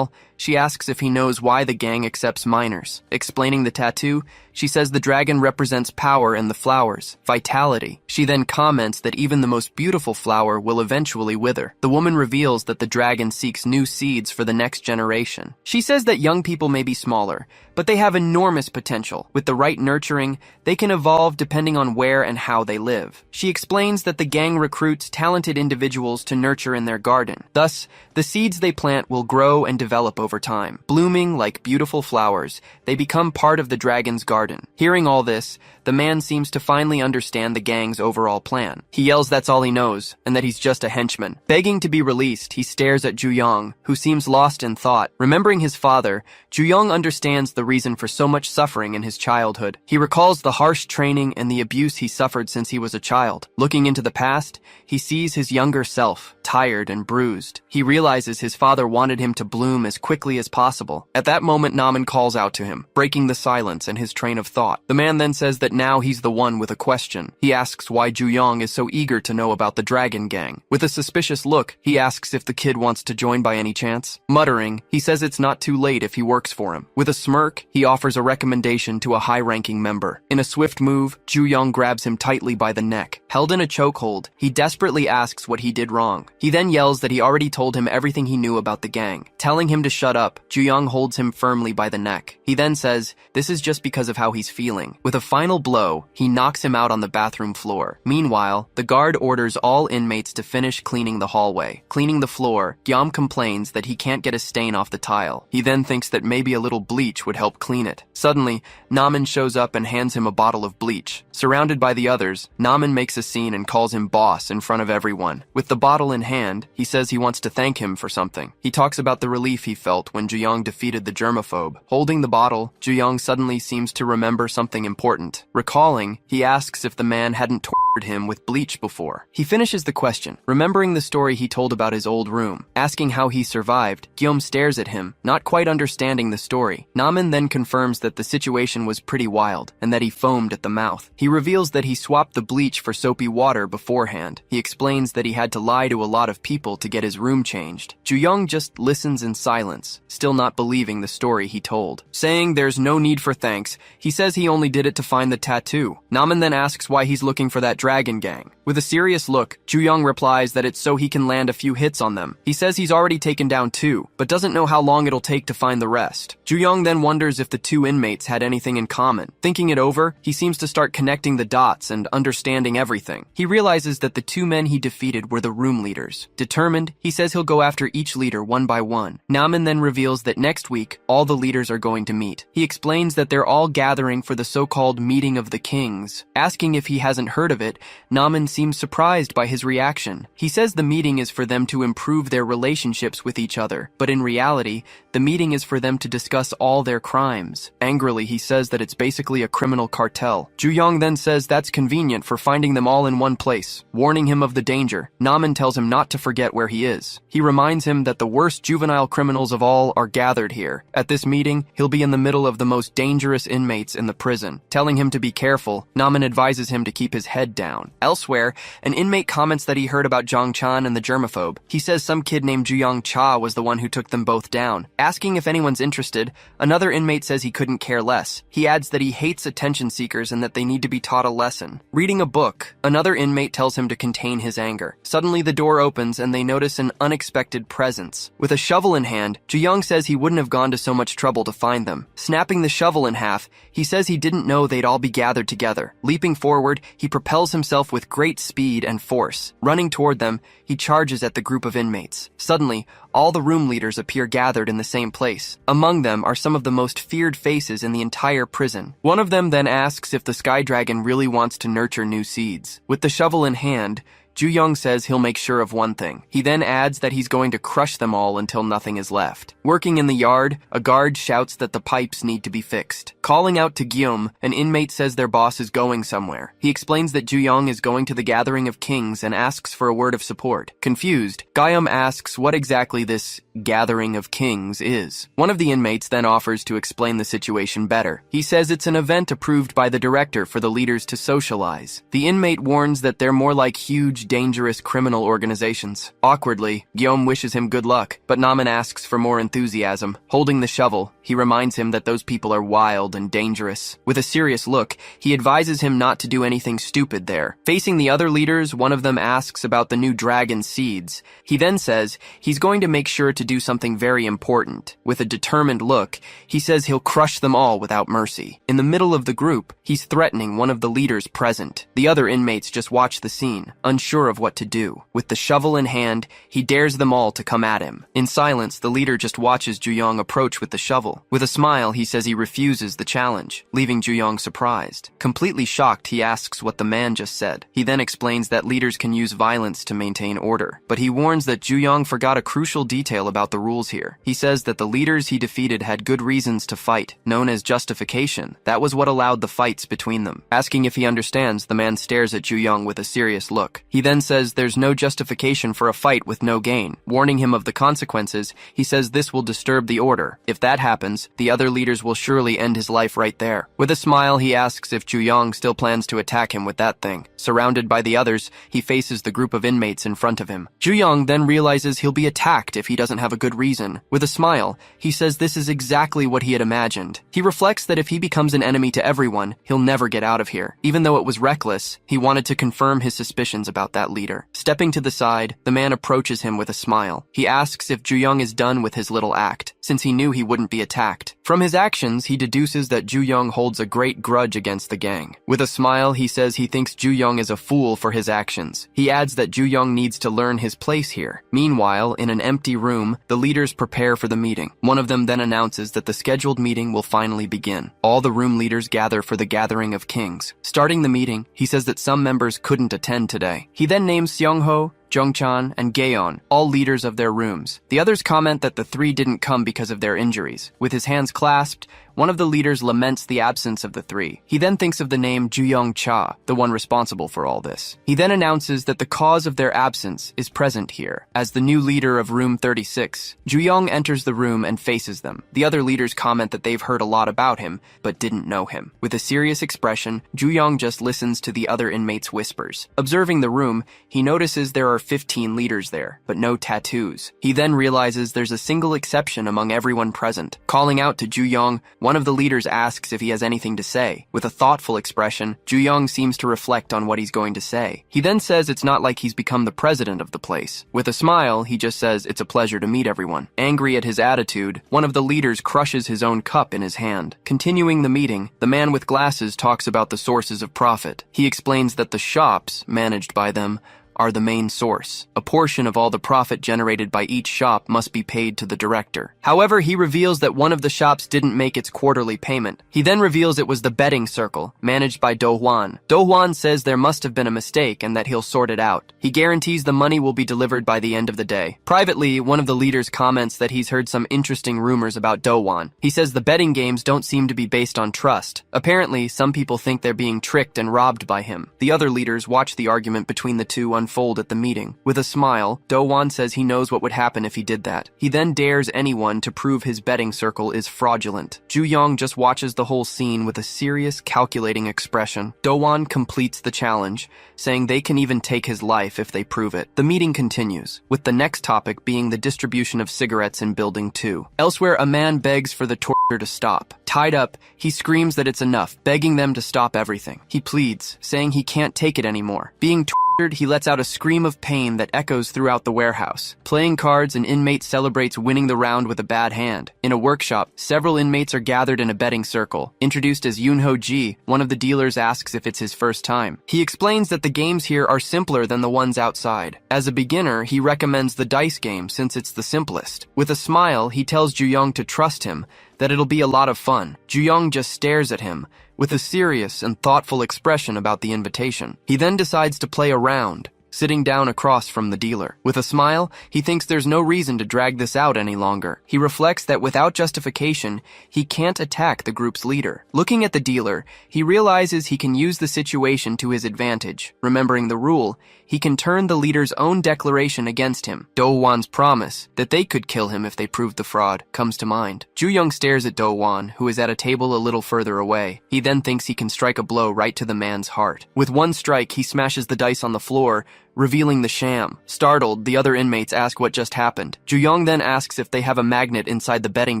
she asks if he knows why the gang accepts minors. Explaining the tattoo, she says the dragon represents power and the flowers, vitality. She then comments that even the most beautiful flower will eventually wither. The woman reveals that the dragon seeks new seeds for the next generation. She says that young people may be smaller, but they have enormous potential. With the right nurturing, they can evolve depending on where and how they live. She explains that the gang recruits talented individuals to nurture in their garden. Thus, the seeds they plant will grow and develop over time. Blooming like beautiful flowers, they become part of the dragon's garden. Hearing all this, the man seems to finally understand the gang's overall plan. He yells that's all he knows, and that he's just a henchman. Begging to be released, he stares at Ju-young, who seems lost in thought. Remembering his father, Ju-young understands the reason for so much suffering in his childhood. He recalls the harsh training and the abuse he suffered since he was a child. Looking into the past, he sees his younger self, tired and bruised. He realizes his father wanted him to bloom as quickly as possible. At that moment, Namin calls out to him, breaking the silence and his train of thought. The man then says that now he's the one with a question. He asks why Ju-young is so eager to know about the Dragon Gang. With a suspicious look, he asks if the kid wants to join by any chance. Muttering, he says it's not too late if he works for him. With a smirk, work, he offers a recommendation to a high-ranking member. In a swift move, Ju-young grabs him tightly by the neck. Held in a chokehold, he desperately asks what he did wrong. He then yells that he already told him everything he knew about the gang. Telling him to shut up, Ju-young holds him firmly by the neck. He then says, this is just because of how he's feeling. With a final blow, he knocks him out on the bathroom floor. Meanwhile, the guard orders all inmates to finish cleaning the hallway. Cleaning the floor, Gyom complains that he can't get a stain off the tile. He then thinks that maybe a little bleach would help clean it. Suddenly, Namin shows up and hands him a bottle of bleach. Surrounded by the others, Namin makes a scene and calls him boss in front of everyone. With the bottle in hand, he says he wants to thank him for something. He talks about the relief he felt when Ju-young defeated the germaphobe. Holding the bottle, Ju-young suddenly seems to remember something important. Recalling, he asks if the man hadn't tortured him with bleach before. He finishes the question, remembering the story he told about his old room. Asking how he survived, Guillaume stares at him, not quite understanding the story. Namin then confirms that the situation was pretty wild, and that he foamed at the mouth. He reveals that he swapped the bleach for soapy water beforehand. He explains that he had to lie to a lot of people to get his room changed. Ju-young just listens in silence, still not believing the story he told. Saying there's no need for thanks, he says he only did it to find the tattoo. Namin then asks why he's looking for that dragon gang. With a serious look, Ju-young replies that it's so he can land a few hits on them. He says he's already taken down 2, but doesn't know how long it'll take to find the rest. Ju-young then wonders if the 2 inmates had anything in common. Thinking it over, he seems to start connecting the dots and understanding everything. He realizes that the 2 men he defeated were the room leaders. Determined, he says he'll go after each leader one by one. Namin then reveals that next week, all the leaders are going to meet. He explains that they're all gathering for the so-called Meeting of the Kings. Asking if he hasn't heard of it, Namin seems surprised by his reaction. He says the meeting is for them to improve their relationships with each other, but in reality, the meeting is for them to discuss all their crimes. Angrily, he says that it's basically a criminal cartel. Ju-young then says that's convenient for finding them all in one place. Warning him of the danger, Namin tells him not to forget where he is. He reminds him that the worst juvenile criminals of all are gathered here. At this meeting, he'll be in the middle of the most dangerous inmates in the prison. Telling him to be careful, Namin advises him to keep his head down. Elsewhere, an inmate comments that he heard about Jong Chan and the germaphobe. He says some kid named Juyong Cha was the one who took them both down. Asking if anyone's interested, another inmate says he couldn't care less. He adds that he hates attention seekers and that they need to be taught a lesson. Reading a book, another inmate tells him to contain his anger. Suddenly the door opens and they notice an unexpected presence. With a shovel in hand, Juyong says he wouldn't have gone to so much trouble to find them. Snapping the shovel in half, he says he didn't know they'd all be gathered together. Leaping forward, he propels himself with great speed and force. Running toward them, he charges at the group of inmates. Suddenly, all the room leaders appear gathered in the same place. Among them are some of the most feared faces in the entire prison. One of them then asks if the Sky Dragon really wants to nurture new seeds. With the shovel in hand, Ju-young says he'll make sure of one thing. He then adds that he's going to crush them all until nothing is left. Working in the yard, a guard shouts that the pipes need to be fixed. Calling out to Guillaume, an inmate says their boss is going somewhere. He explains that Ju-young is going to the Gathering of Kings and asks for a word of support. Confused, Guillaume asks what exactly this Gathering of Kings is. One of the inmates then offers to explain the situation better. He says it's an event approved by the director for the leaders to socialize. The inmate warns that they're more like huge, dangerous criminal organizations. Awkwardly, Guillaume wishes him good luck, but Namin asks for more enthusiasm. Holding the shovel, he reminds him that those people are wild and dangerous. With a serious look, he advises him not to do anything stupid there. Facing the other leaders, one of them asks about the new dragon seeds. He then says he's going to make sure to do something very important. With a determined look, he says he'll crush them all without mercy. In the middle of the group, he's threatening one of the leaders present. The other inmates just watch the scene, unsure of what to do. With the shovel in hand, he dares them all to come at him. In silence, the leader just watches Ju-young approach with the shovel. With a smile, he says he refuses the challenge, leaving Ju-young surprised. Completely shocked, he asks what the man just said. He then explains that leaders can use violence to maintain order, but he warns that Ju-young forgot a crucial detail about the rules here. He says that the leaders he defeated had good reasons to fight, known as justification. That was what allowed the fights between them. Asking if he understands, the man stares at Ju-young with a serious look. He then says there's no justification for a fight with no gain. Warning him of the consequences, he says this will disturb the order. If that happens, the other leaders will surely end his life right there. With a smile, he asks if Juyong still plans to attack him with that thing. Surrounded by the others, he faces the group of inmates in front of him. Juyong then realizes he'll be attacked if he doesn't have a good reason. With a smile, he says this is exactly what he had imagined. He reflects that if he becomes an enemy to everyone, he'll never get out of here. Even though it was reckless, he wanted to confirm his suspicions about that leader. Stepping to the side, the man approaches him with a smile. He asks if Juyong is done with his little act, since he knew he wouldn't be attacked. From his actions, he deduces that Juyong holds a great grudge against the gang. With a smile, he says he thinks Juyong is a fool for his actions. He adds that Juyong needs to learn his place here. Meanwhile, in an empty room, the leaders prepare for the meeting. One of them then announces that the scheduled meeting will finally begin. All the room leaders gather for the Gathering of Kings. Starting the meeting, he says that some members couldn't attend today. He then names Seongho, Jungchan, and Gaeon, all leaders of their rooms. The others comment that the three didn't come because of their injuries. With his hands clasped, one of the leaders laments the absence of the three. He then thinks of the name Juyong Cha, the one responsible for all this. He then announces that the cause of their absence is present here. As the new leader of room 36, Juyong enters the room and faces them. The other leaders comment that they've heard a lot about him, but didn't know him. With a serious expression, Juyong just listens to the other inmates' whispers. Observing the room, he notices there are 15 leaders there, but no tattoos. He then realizes there's a single exception among everyone present. Calling out to Juyong, one of the leaders asks if he has anything to say. With a thoughtful expression, Juyong seems to reflect on what he's going to say. He then says it's not like he's become the president of the place. With a smile, he just says it's a pleasure to meet everyone. Angry at his attitude, one of the leaders crushes his own cup in his hand. Continuing the meeting, the man with glasses talks about the sources of profit. He explains that the shops, managed by them, are the main source. A portion of all the profit generated by each shop must be paid to the director. However, he reveals that one of the shops didn't make its quarterly payment. He then reveals it was the betting circle, managed by Do Hwan. Do Hwan says there must have been a mistake and that he'll sort it out. He guarantees the money will be delivered by the end of the day. Privately, one of the leaders comments that he's heard some interesting rumors about Do Hwan. He says the betting games don't seem to be based on trust. Apparently, some people think they're being tricked and robbed by him. The other leaders watch the argument between the two unfold at the meeting. With a smile, Do Hwan says he knows what would happen if he did that. He then dares anyone to prove his betting circle is fraudulent. Juyong just watches the whole scene with a serious, calculating expression. Do Hwan completes the challenge, saying they can even take his life if they prove it. The meeting continues, with the next topic being the distribution of cigarettes in Building 2. Elsewhere, a man begs for the torture to stop. Tied up, he screams that it's enough, begging them to stop everything. He pleads, saying he can't take it anymore. Being he lets out a scream of pain that echoes throughout the warehouse. Playing cards, an inmate celebrates winning the round with a bad hand. In a workshop, several inmates are gathered in a betting circle. Introduced as Yoonho Ji, one of the dealers asks if it's his first time. He explains that the games here are simpler than the ones outside. As a beginner, he recommends the dice game since it's the simplest. With a smile, he tells Juyong to trust him, that it'll be a lot of fun. Juyong just stares at him, with a serious and thoughtful expression about the invitation. He then decides to play a round, sitting down across from the dealer. With a smile, he thinks there's no reason to drag this out any longer. He reflects that without justification, he can't attack the group's leader. Looking at the dealer, he realizes he can use the situation to his advantage. Remembering the rule, he can turn the leader's own declaration against him. Do Hwan's promise that they could kill him if they proved the fraud comes to mind. Juyong stares at Do Hwan, who is at a table a little further away. He then thinks he can strike a blow right to the man's heart. With one strike, he smashes the dice on the floor, revealing the sham. Startled, the other inmates ask what just happened. Juyong then asks if they have a magnet inside the betting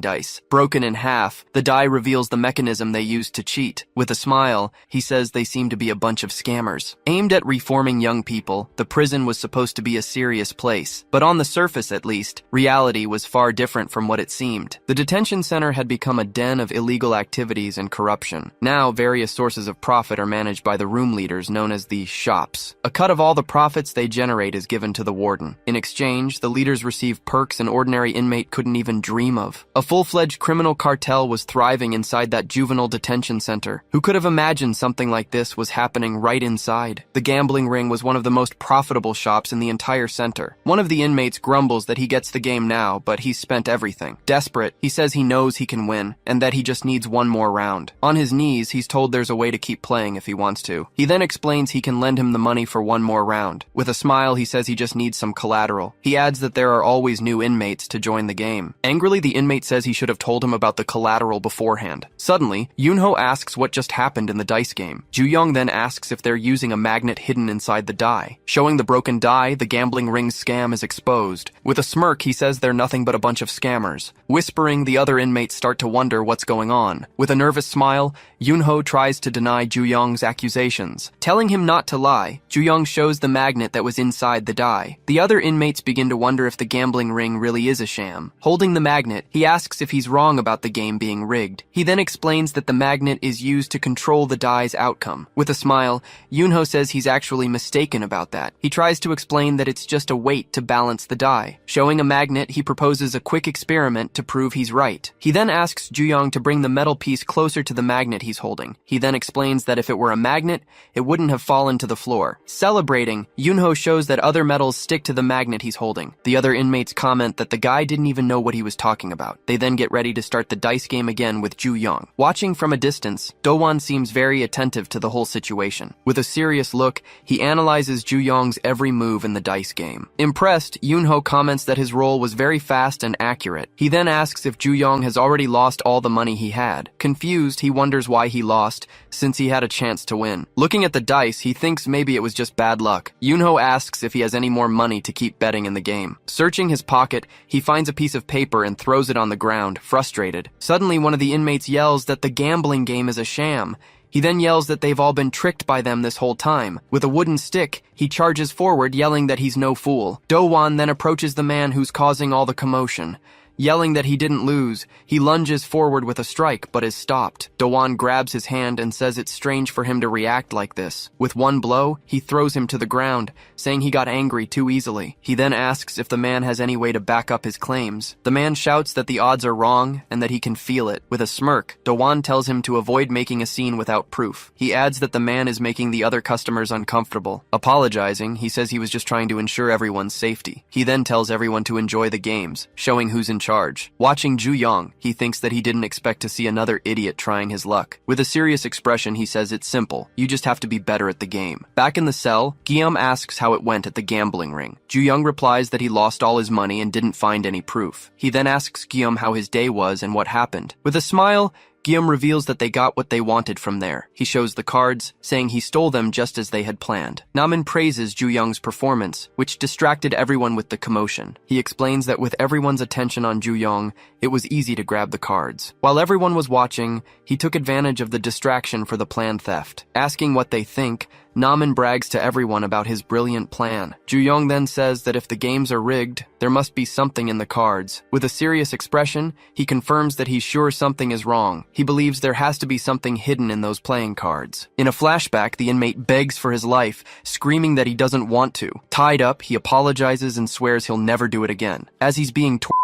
dice. Broken in half, the die reveals the mechanism they used to cheat. With a smile, he says they seem to be a bunch of scammers. Aimed at reforming young people, the prison was supposed to be a serious place. But on the surface, at least, reality was far different from what it seemed. The detention center had become a den of illegal activities and corruption. Now, various sources of profit are managed by the room leaders known as the shops. A cut of all the profits they generate is given to the warden. In exchange, the leaders receive perks an ordinary inmate couldn't even dream of. A full-fledged criminal cartel was thriving inside that juvenile detention center. Who could have imagined something like this was happening right inside? The gambling ring was one of the most profitable shops in the entire center. One of the inmates grumbles that he gets the game now, but he's spent everything. Desperate, he says he knows he can win, and that he just needs one more round. On his knees, he's told there's a way to keep playing if he wants to. He then explains he can lend him the money for one more round. With a smile, he says he just needs some collateral. He adds that there are always new inmates to join the game. Angrily, the inmate says he should have told him about the collateral beforehand. Suddenly, Yoonho asks what just happened in the dice game. Ju-young then asks if they're using a magnet hidden inside the die. Showing the broken die, the gambling ring's scam is exposed. With a smirk, he says they're nothing but a bunch of scammers. Whispering, the other inmates start to wonder what's going on. With a nervous smile, Yoonho tries to deny Ju-young's accusations. Telling him not to lie, Ju-young shows the magnet that was inside the die. The other inmates begin to wonder if the gambling ring really is a sham. Holding the magnet, he asks if he's wrong about the game being rigged. He then explains that the magnet is used to control the die's outcome. With a smile, Yoonho says he's actually mistaken about that. He tries to explain that it's just a weight to balance the die. Showing a magnet, he proposes a quick experiment to prove he's right. He then asks Ju-young to bring the metal piece closer to the magnet he's holding. He then explains that if it were a magnet, it wouldn't have fallen to the floor. Celebrating, Yoonho shows that other metals stick to the magnet he's holding. The other inmates comment that the guy didn't even know what he was talking about. They then get ready to start the dice game again with Ju-young. Watching from a distance, Do-won seems very attentive to the whole situation. With a serious look, he analyzes Ju-young's every move in the dice game. Impressed, Yoonho comments that his roll was very fast and accurate. He then asks if Ju-young has already lost all the money he had. Confused, he wonders why he lost, since he had a chance to win. Looking at the dice, he thinks maybe it was just bad luck. Yoonho asks if he has any more money to keep betting in the game. Searching his pocket, he finds a piece of paper and throws it on the ground, frustrated. Suddenly, one of the inmates yells that the gambling game is a sham. He then yells that they've all been tricked by them this whole time. With a wooden stick, he charges forward, yelling that he's no fool. Do-won then approaches the man who's causing all the commotion. Yelling that he didn't lose, he lunges forward with a strike, but is stopped. Do-won grabs his hand and says it's strange for him to react like this. With one blow, he throws him to the ground, saying he got angry too easily. He then asks if the man has any way to back up his claims. The man shouts that the odds are wrong and that he can feel it. With a smirk, Do-won tells him to avoid making a scene without proof. He adds that the man is making the other customers uncomfortable. Apologizing, he says he was just trying to ensure everyone's safety. He then tells everyone to enjoy the games, showing who's in charge. Watching Ju-young, he thinks that he didn't expect to see another idiot trying his luck. With a serious expression, he says it's simple. You just have to be better at the game. Back in the cell, Guillaume asks how it went at the gambling ring. Ju-young replies that he lost all his money and didn't find any proof. He then asks Guillaume how his day was and what happened. With a smile, Guillaume reveals that they got what they wanted from there. He shows the cards, saying he stole them just as they had planned. Namin praises Ju-young's performance, which distracted everyone with the commotion. He explains that with everyone's attention on Ju-young, it was easy to grab the cards. While everyone was watching, he took advantage of the distraction for the planned theft. Asking what they think, Namin brags to everyone about his brilliant plan. Ju-young then says that if the games are rigged, there must be something in the cards. With a serious expression, he confirms that he's sure something is wrong. He believes there has to be something hidden in those playing cards. In a flashback, the inmate begs for his life, screaming that he doesn't want to. Tied up, he apologizes and swears he'll never do it again. As he's being tortured,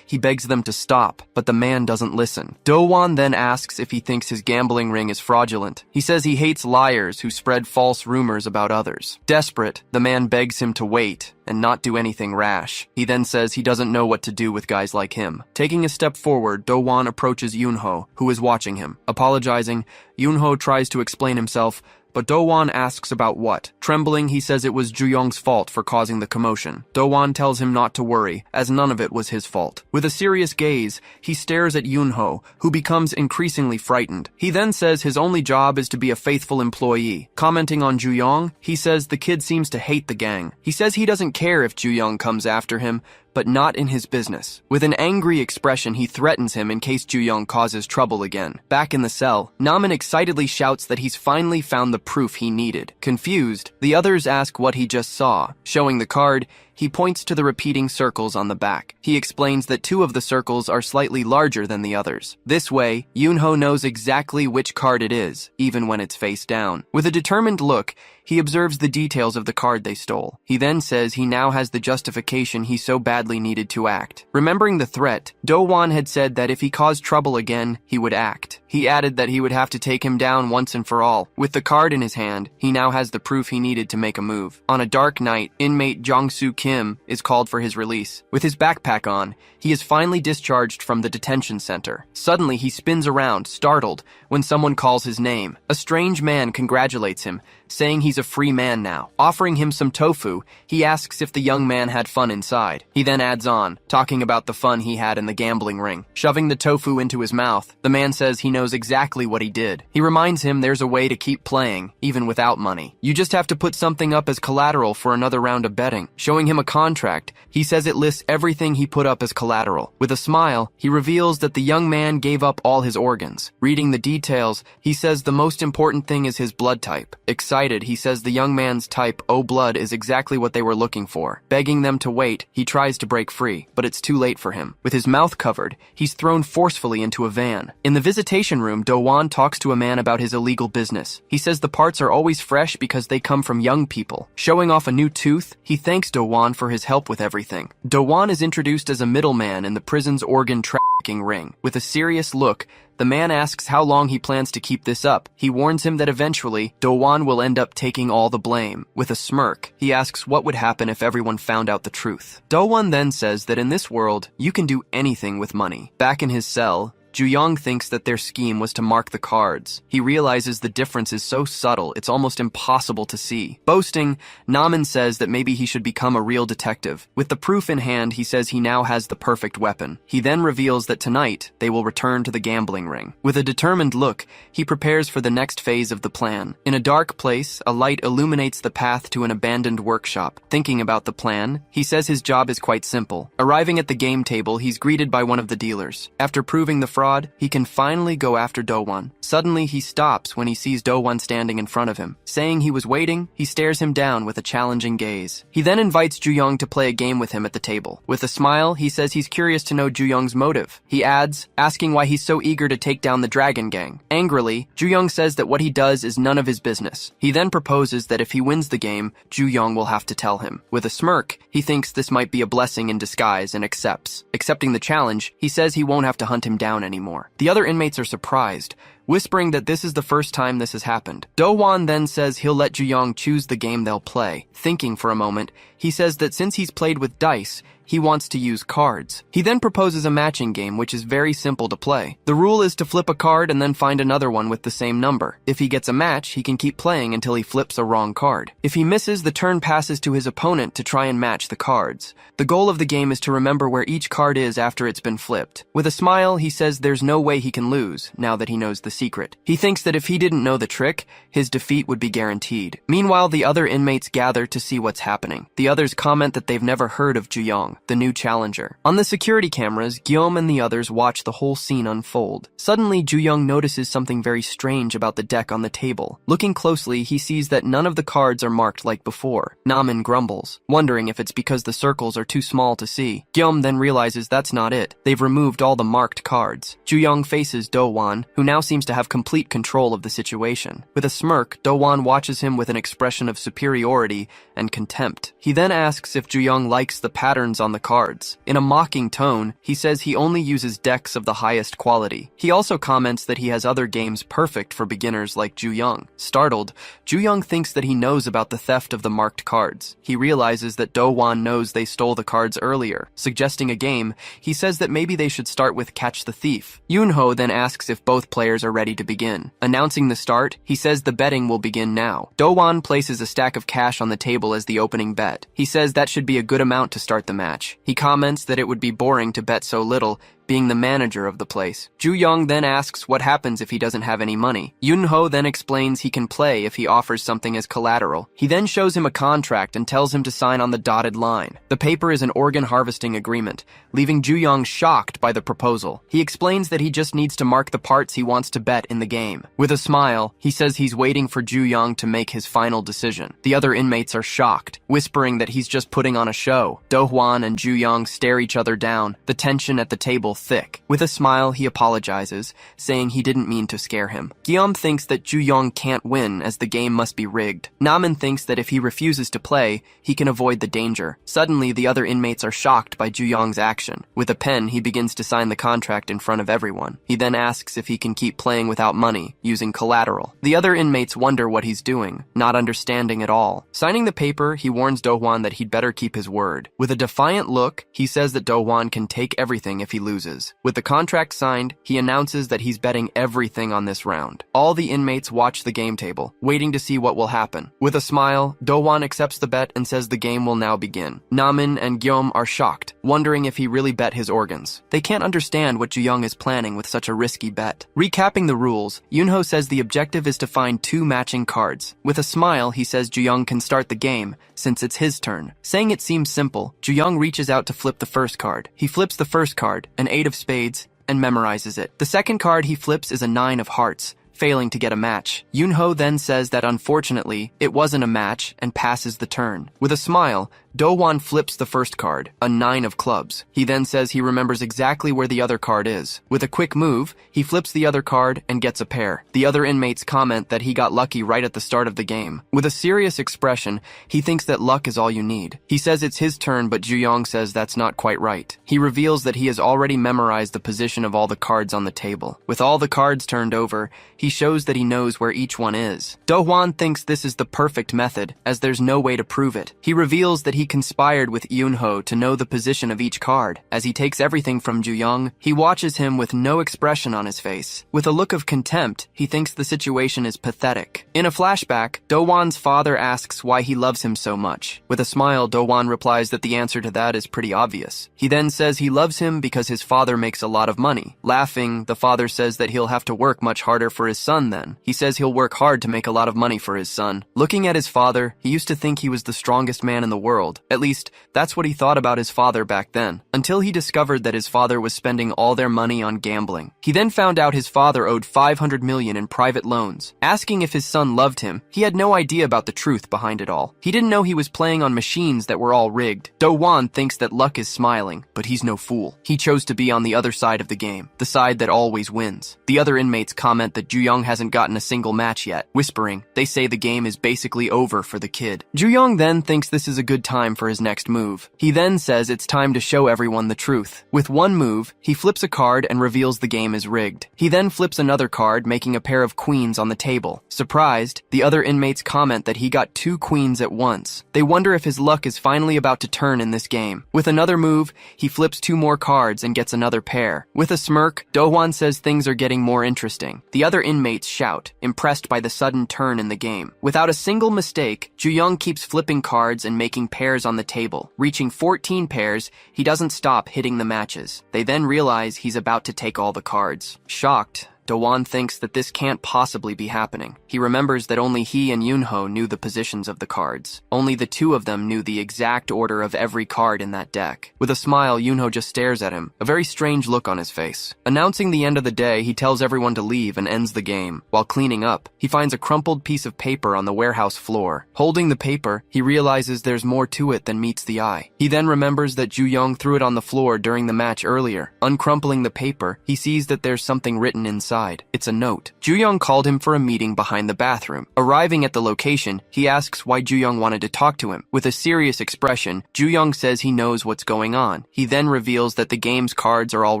he begs them to stop, but the man doesn't listen. Do-won then asks if he thinks his gambling ring is fraudulent. He says he hates liars who spread false rumors about others. Desperate, the man begs him to wait and not do anything rash. He then says he doesn't know what to do with guys like him. Taking a step forward, Do-won approaches Yoonho, who is watching him. Apologizing, Yoonho tries to explain himself, but Do-won asks about what. Trembling, he says it was Ju-young's fault for causing the commotion. Do-won tells him not to worry, as none of it was his fault. With a serious gaze, he stares at Yoonho, who becomes increasingly frightened. He then says his only job is to be a faithful employee. Commenting on Ju-young, he says the kid seems to hate the gang. He says he doesn't care if Ju-young comes after him, but not in his business. With an angry expression, he threatens him in case Ju-young causes trouble again. Back in the cell, Namin excitedly shouts that he's finally found the proof he needed. Confused, the others ask what he just saw. Showing the card, he points to the repeating circles on the back. He explains that 2 of the circles are slightly larger than the others. This way, Yoonho knows exactly which card it is, even when it's face down. With a determined look, he observes the details of the card they stole. He then says he now has the justification he so badly needed to act. Remembering the threat, Do-won had said that if he caused trouble again, he would act. He added that he would have to take him down once and for all. With the card in his hand, he now has the proof he needed to make a move. On a dark night, inmate Jong-soo Kim is called for his release. With his backpack on, he is finally discharged from the detention center. Suddenly, he spins around, startled, when someone calls his name. A strange man congratulates him, saying he's a free man now. Offering him some tofu, he asks if the young man had fun inside. He then adds on, talking about the fun he had in the gambling ring. Shoving the tofu into his mouth, the man says he knows exactly what he did. He reminds him there's a way to keep playing, even without money. You just have to put something up as collateral for another round of betting. Showing him a contract, he says it lists everything he put up as collateral. With a smile, he reveals that the young man gave up all his organs. Reading the details, he says the most important thing is his blood type. Excited, he says the young man's type O blood is exactly what they were looking for. Begging them to wait, he tries to break free, but it's too late for him. With his mouth covered, he's thrown forcefully into a van. In the visitation room, Do-won talks to a man about his illegal business. He says the parts are always fresh because they come from young people. Showing off a new tooth, he thanks Do-won for his help with everything. Do-won is introduced as a middleman in the prison's organ trafficking ring. With a serious look, the man asks how long he plans to keep this up. He warns him that eventually, Do-won will end up taking all the blame. With a smirk, he asks what would happen if everyone found out the truth. Do-won then says that in this world, you can do anything with money. Back in his cell, Ju-young thinks that their scheme was to mark the cards. He realizes the difference is so subtle, it's almost impossible to see. Boasting, Namin says that maybe he should become a real detective. With the proof in hand, he says he now has the perfect weapon. He then reveals that tonight, they will return to the gambling ring. With a determined look, he prepares for the next phase of the plan. In a dark place, a light illuminates the path to an abandoned workshop. Thinking about the plan, he says his job is quite simple. Arriving at the game table, he's greeted by one of the dealers. After proving the fraud, he can finally go after Do-won. Suddenly, he stops when he sees Do-won standing in front of him. Saying he was waiting, he stares him down with a challenging gaze. He then invites Ju-young to play a game with him at the table. With a smile, he says he's curious to know Ju-young's motive. He adds, asking why he's so eager to take down the Dragon Gang. Angrily, Ju-young says that what he does is none of his business. He then proposes that if he wins the game, Ju-young will have to tell him. With a smirk, he thinks this might be a blessing in disguise and accepts. Accepting the challenge, he says he won't have to hunt him down anymore. The other inmates are surprised, whispering that this is the first time this has happened. Do-won then says he'll let Ju-young choose the game they'll play. Thinking for a moment, he says that since he's played with dice, he wants to use cards. He then proposes a matching game, which is very simple to play. The rule is to flip a card and then find another one with the same number. If he gets a match, he can keep playing until he flips a wrong card. If he misses, the turn passes to his opponent to try and match the cards. The goal of the game is to remember where each card is after it's been flipped. With a smile, he says there's no way he can lose, now that he knows the secret. He thinks that if he didn't know the trick, his defeat would be guaranteed. Meanwhile, the other inmates gather to see what's happening. The others comment that they've never heard of Ju-young, the new challenger. On the security cameras, Guillaume and the others watch the whole scene unfold. Suddenly, Ju-young notices something very strange about the deck on the table. Looking closely, he sees that none of the cards are marked like before. Namin grumbles, wondering if it's because the circles are too small to see. Guillaume then realizes that's not it. They've removed all the marked cards. Ju-young faces Do-won, who now seems to have complete control of the situation. With a smirk, Do-won watches him with an expression of superiority and contempt. He then asks if Ju-young likes the patterns on the cards. In a mocking tone, he says he only uses decks of the highest quality. He also comments that he has other games perfect for beginners like Ju-young. Startled, Ju-young thinks that he knows about the theft of the marked cards. He realizes that Do-won knows they stole the cards earlier. Suggesting a game, he says that maybe they should start with Catch the Thief. Yoon-ho then asks if both players are ready to begin. Announcing the start, he says the betting will begin now. Do-won places a stack of cash on the table as the opening bet. He says that should be a good amount to start the match. He comments that it would be boring to bet so little, being the manager of the place. Ju-young then asks what happens if he doesn't have any money. Yoon-ho then explains he can play if he offers something as collateral. He then shows him a contract and tells him to sign on the dotted line. The paper is an organ harvesting agreement, leaving Ju-young shocked by the proposal. He explains that he just needs to mark the parts he wants to bet in the game. With a smile, he says he's waiting for Ju-young to make his final decision. The other inmates are shocked, whispering that he's just putting on a show. Do-hwan and Ju-young stare each other down, the tension at the table thick. With a smile, he apologizes, saying he didn't mean to scare him. Guillaume thinks that Ju-young can't win as the game must be rigged. Namin thinks that if he refuses to play, he can avoid the danger. Suddenly, the other inmates are shocked by Ju-young's action. With a pen, he begins to sign the contract in front of everyone. He then asks if he can keep playing without money, using collateral. The other inmates wonder what he's doing, not understanding at all. Signing the paper, he warns Do-hwan that he'd better keep his word. With a defiant look, he says that Do-hwan can take everything if he loses. loses. With the contract signed, he announces that he's betting everything on this round. All the inmates watch the game table, waiting to see what will happen. With a smile, Do-won accepts the bet and says the game will now begin. Namin and Gyeom are shocked, wondering if he really bet his organs. They can't understand what Ju-young is planning with such a risky bet. Recapping the rules, Yoonho says the objective is to find 2 matching cards. With a smile, he says Ju-young can start the game, since it's his turn. Saying it seems simple, Ju-young reaches out to flip the first card. He flips the first card, an 8 of spades, and memorizes it. The second card he flips is a 9 of hearts, failing to get a match. Yoonho then says that unfortunately, it wasn't a match and passes the turn. With a smile, Do-won flips the first card, a 9 of clubs. He then says he remembers exactly where the other card is. With a quick move, he flips the other card and gets a pair. The other inmates comment that he got lucky right at the start of the game. With a serious expression, he thinks that luck is all you need. He says it's his turn, but Ju-young says that's not quite right. He reveals that he has already memorized the position of all the cards on the table. With all the cards turned over, he shows that he knows where each one is. Do-won thinks this is the perfect method, as there's no way to prove it. He reveals that he conspired with Yoonho to know the position of each card. As he takes everything from Ju-young, he watches him with no expression on his face. With a look of contempt, he thinks the situation is pathetic. In a flashback, Do-won's father asks why he loves him so much. With a smile, Do-won replies that the answer to that is pretty obvious. He then says he loves him because his father makes a lot of money. Laughing, the father says that he'll have to work much harder for his son then. He says he'll work hard to make a lot of money for his son. Looking at his father, he used to think he was the strongest man in the world. At least, that's what he thought about his father back then, until he discovered that his father was spending all their money on gambling. He then found out his father owed 500 million in private loans. Asking if his son loved him, he had no idea about the truth behind it all. He didn't know he was playing on machines that were all rigged. Do-won thinks that luck is smiling, but he's no fool. He chose to be on the other side of the game, the side that always wins. The other inmates comment that Ju-young hasn't gotten a single match yet. Whispering, they say the game is basically over for the kid. Ju-young then thinks this is a good time for his next move. He then says it's time to show everyone the truth. With one move, he flips a card and reveals the game is rigged. He then flips another card, making a pair of queens on the table. Surprised, the other inmates comment that he got 2 queens at once. They wonder if his luck is finally about to turn in this game. With another move, he flips 2 more cards and gets another pair. With a smirk, Do-won says things are getting more interesting. The other inmates shout, impressed by the sudden turn in the game. Without a single mistake, Ju-young keeps flipping cards and making pairs on the table. Reaching 14 pairs, he doesn't stop hitting the matches. They then realize he's about to take all the cards. Shocked, Do-won thinks that this can't possibly be happening. He remembers that only he and Yoonho knew the positions of the cards. Only the 2 of them knew the exact order of every card in that deck. With a smile, Yoonho just stares at him, a very strange look on his face. Announcing the end of the day, he tells everyone to leave and ends the game. While cleaning up, he finds a crumpled piece of paper on the warehouse floor. Holding the paper, he realizes there's more to it than meets the eye. He then remembers that Ju-young threw it on the floor during the match earlier. Uncrumpling the paper, he sees that there's something written inside. It's a note. Ju-young called him for a meeting behind the bathroom. Arriving at the location, he asks why Ju-young wanted to talk to him. With a serious expression, Ju-young says he knows what's going on. He then reveals that the game's cards are all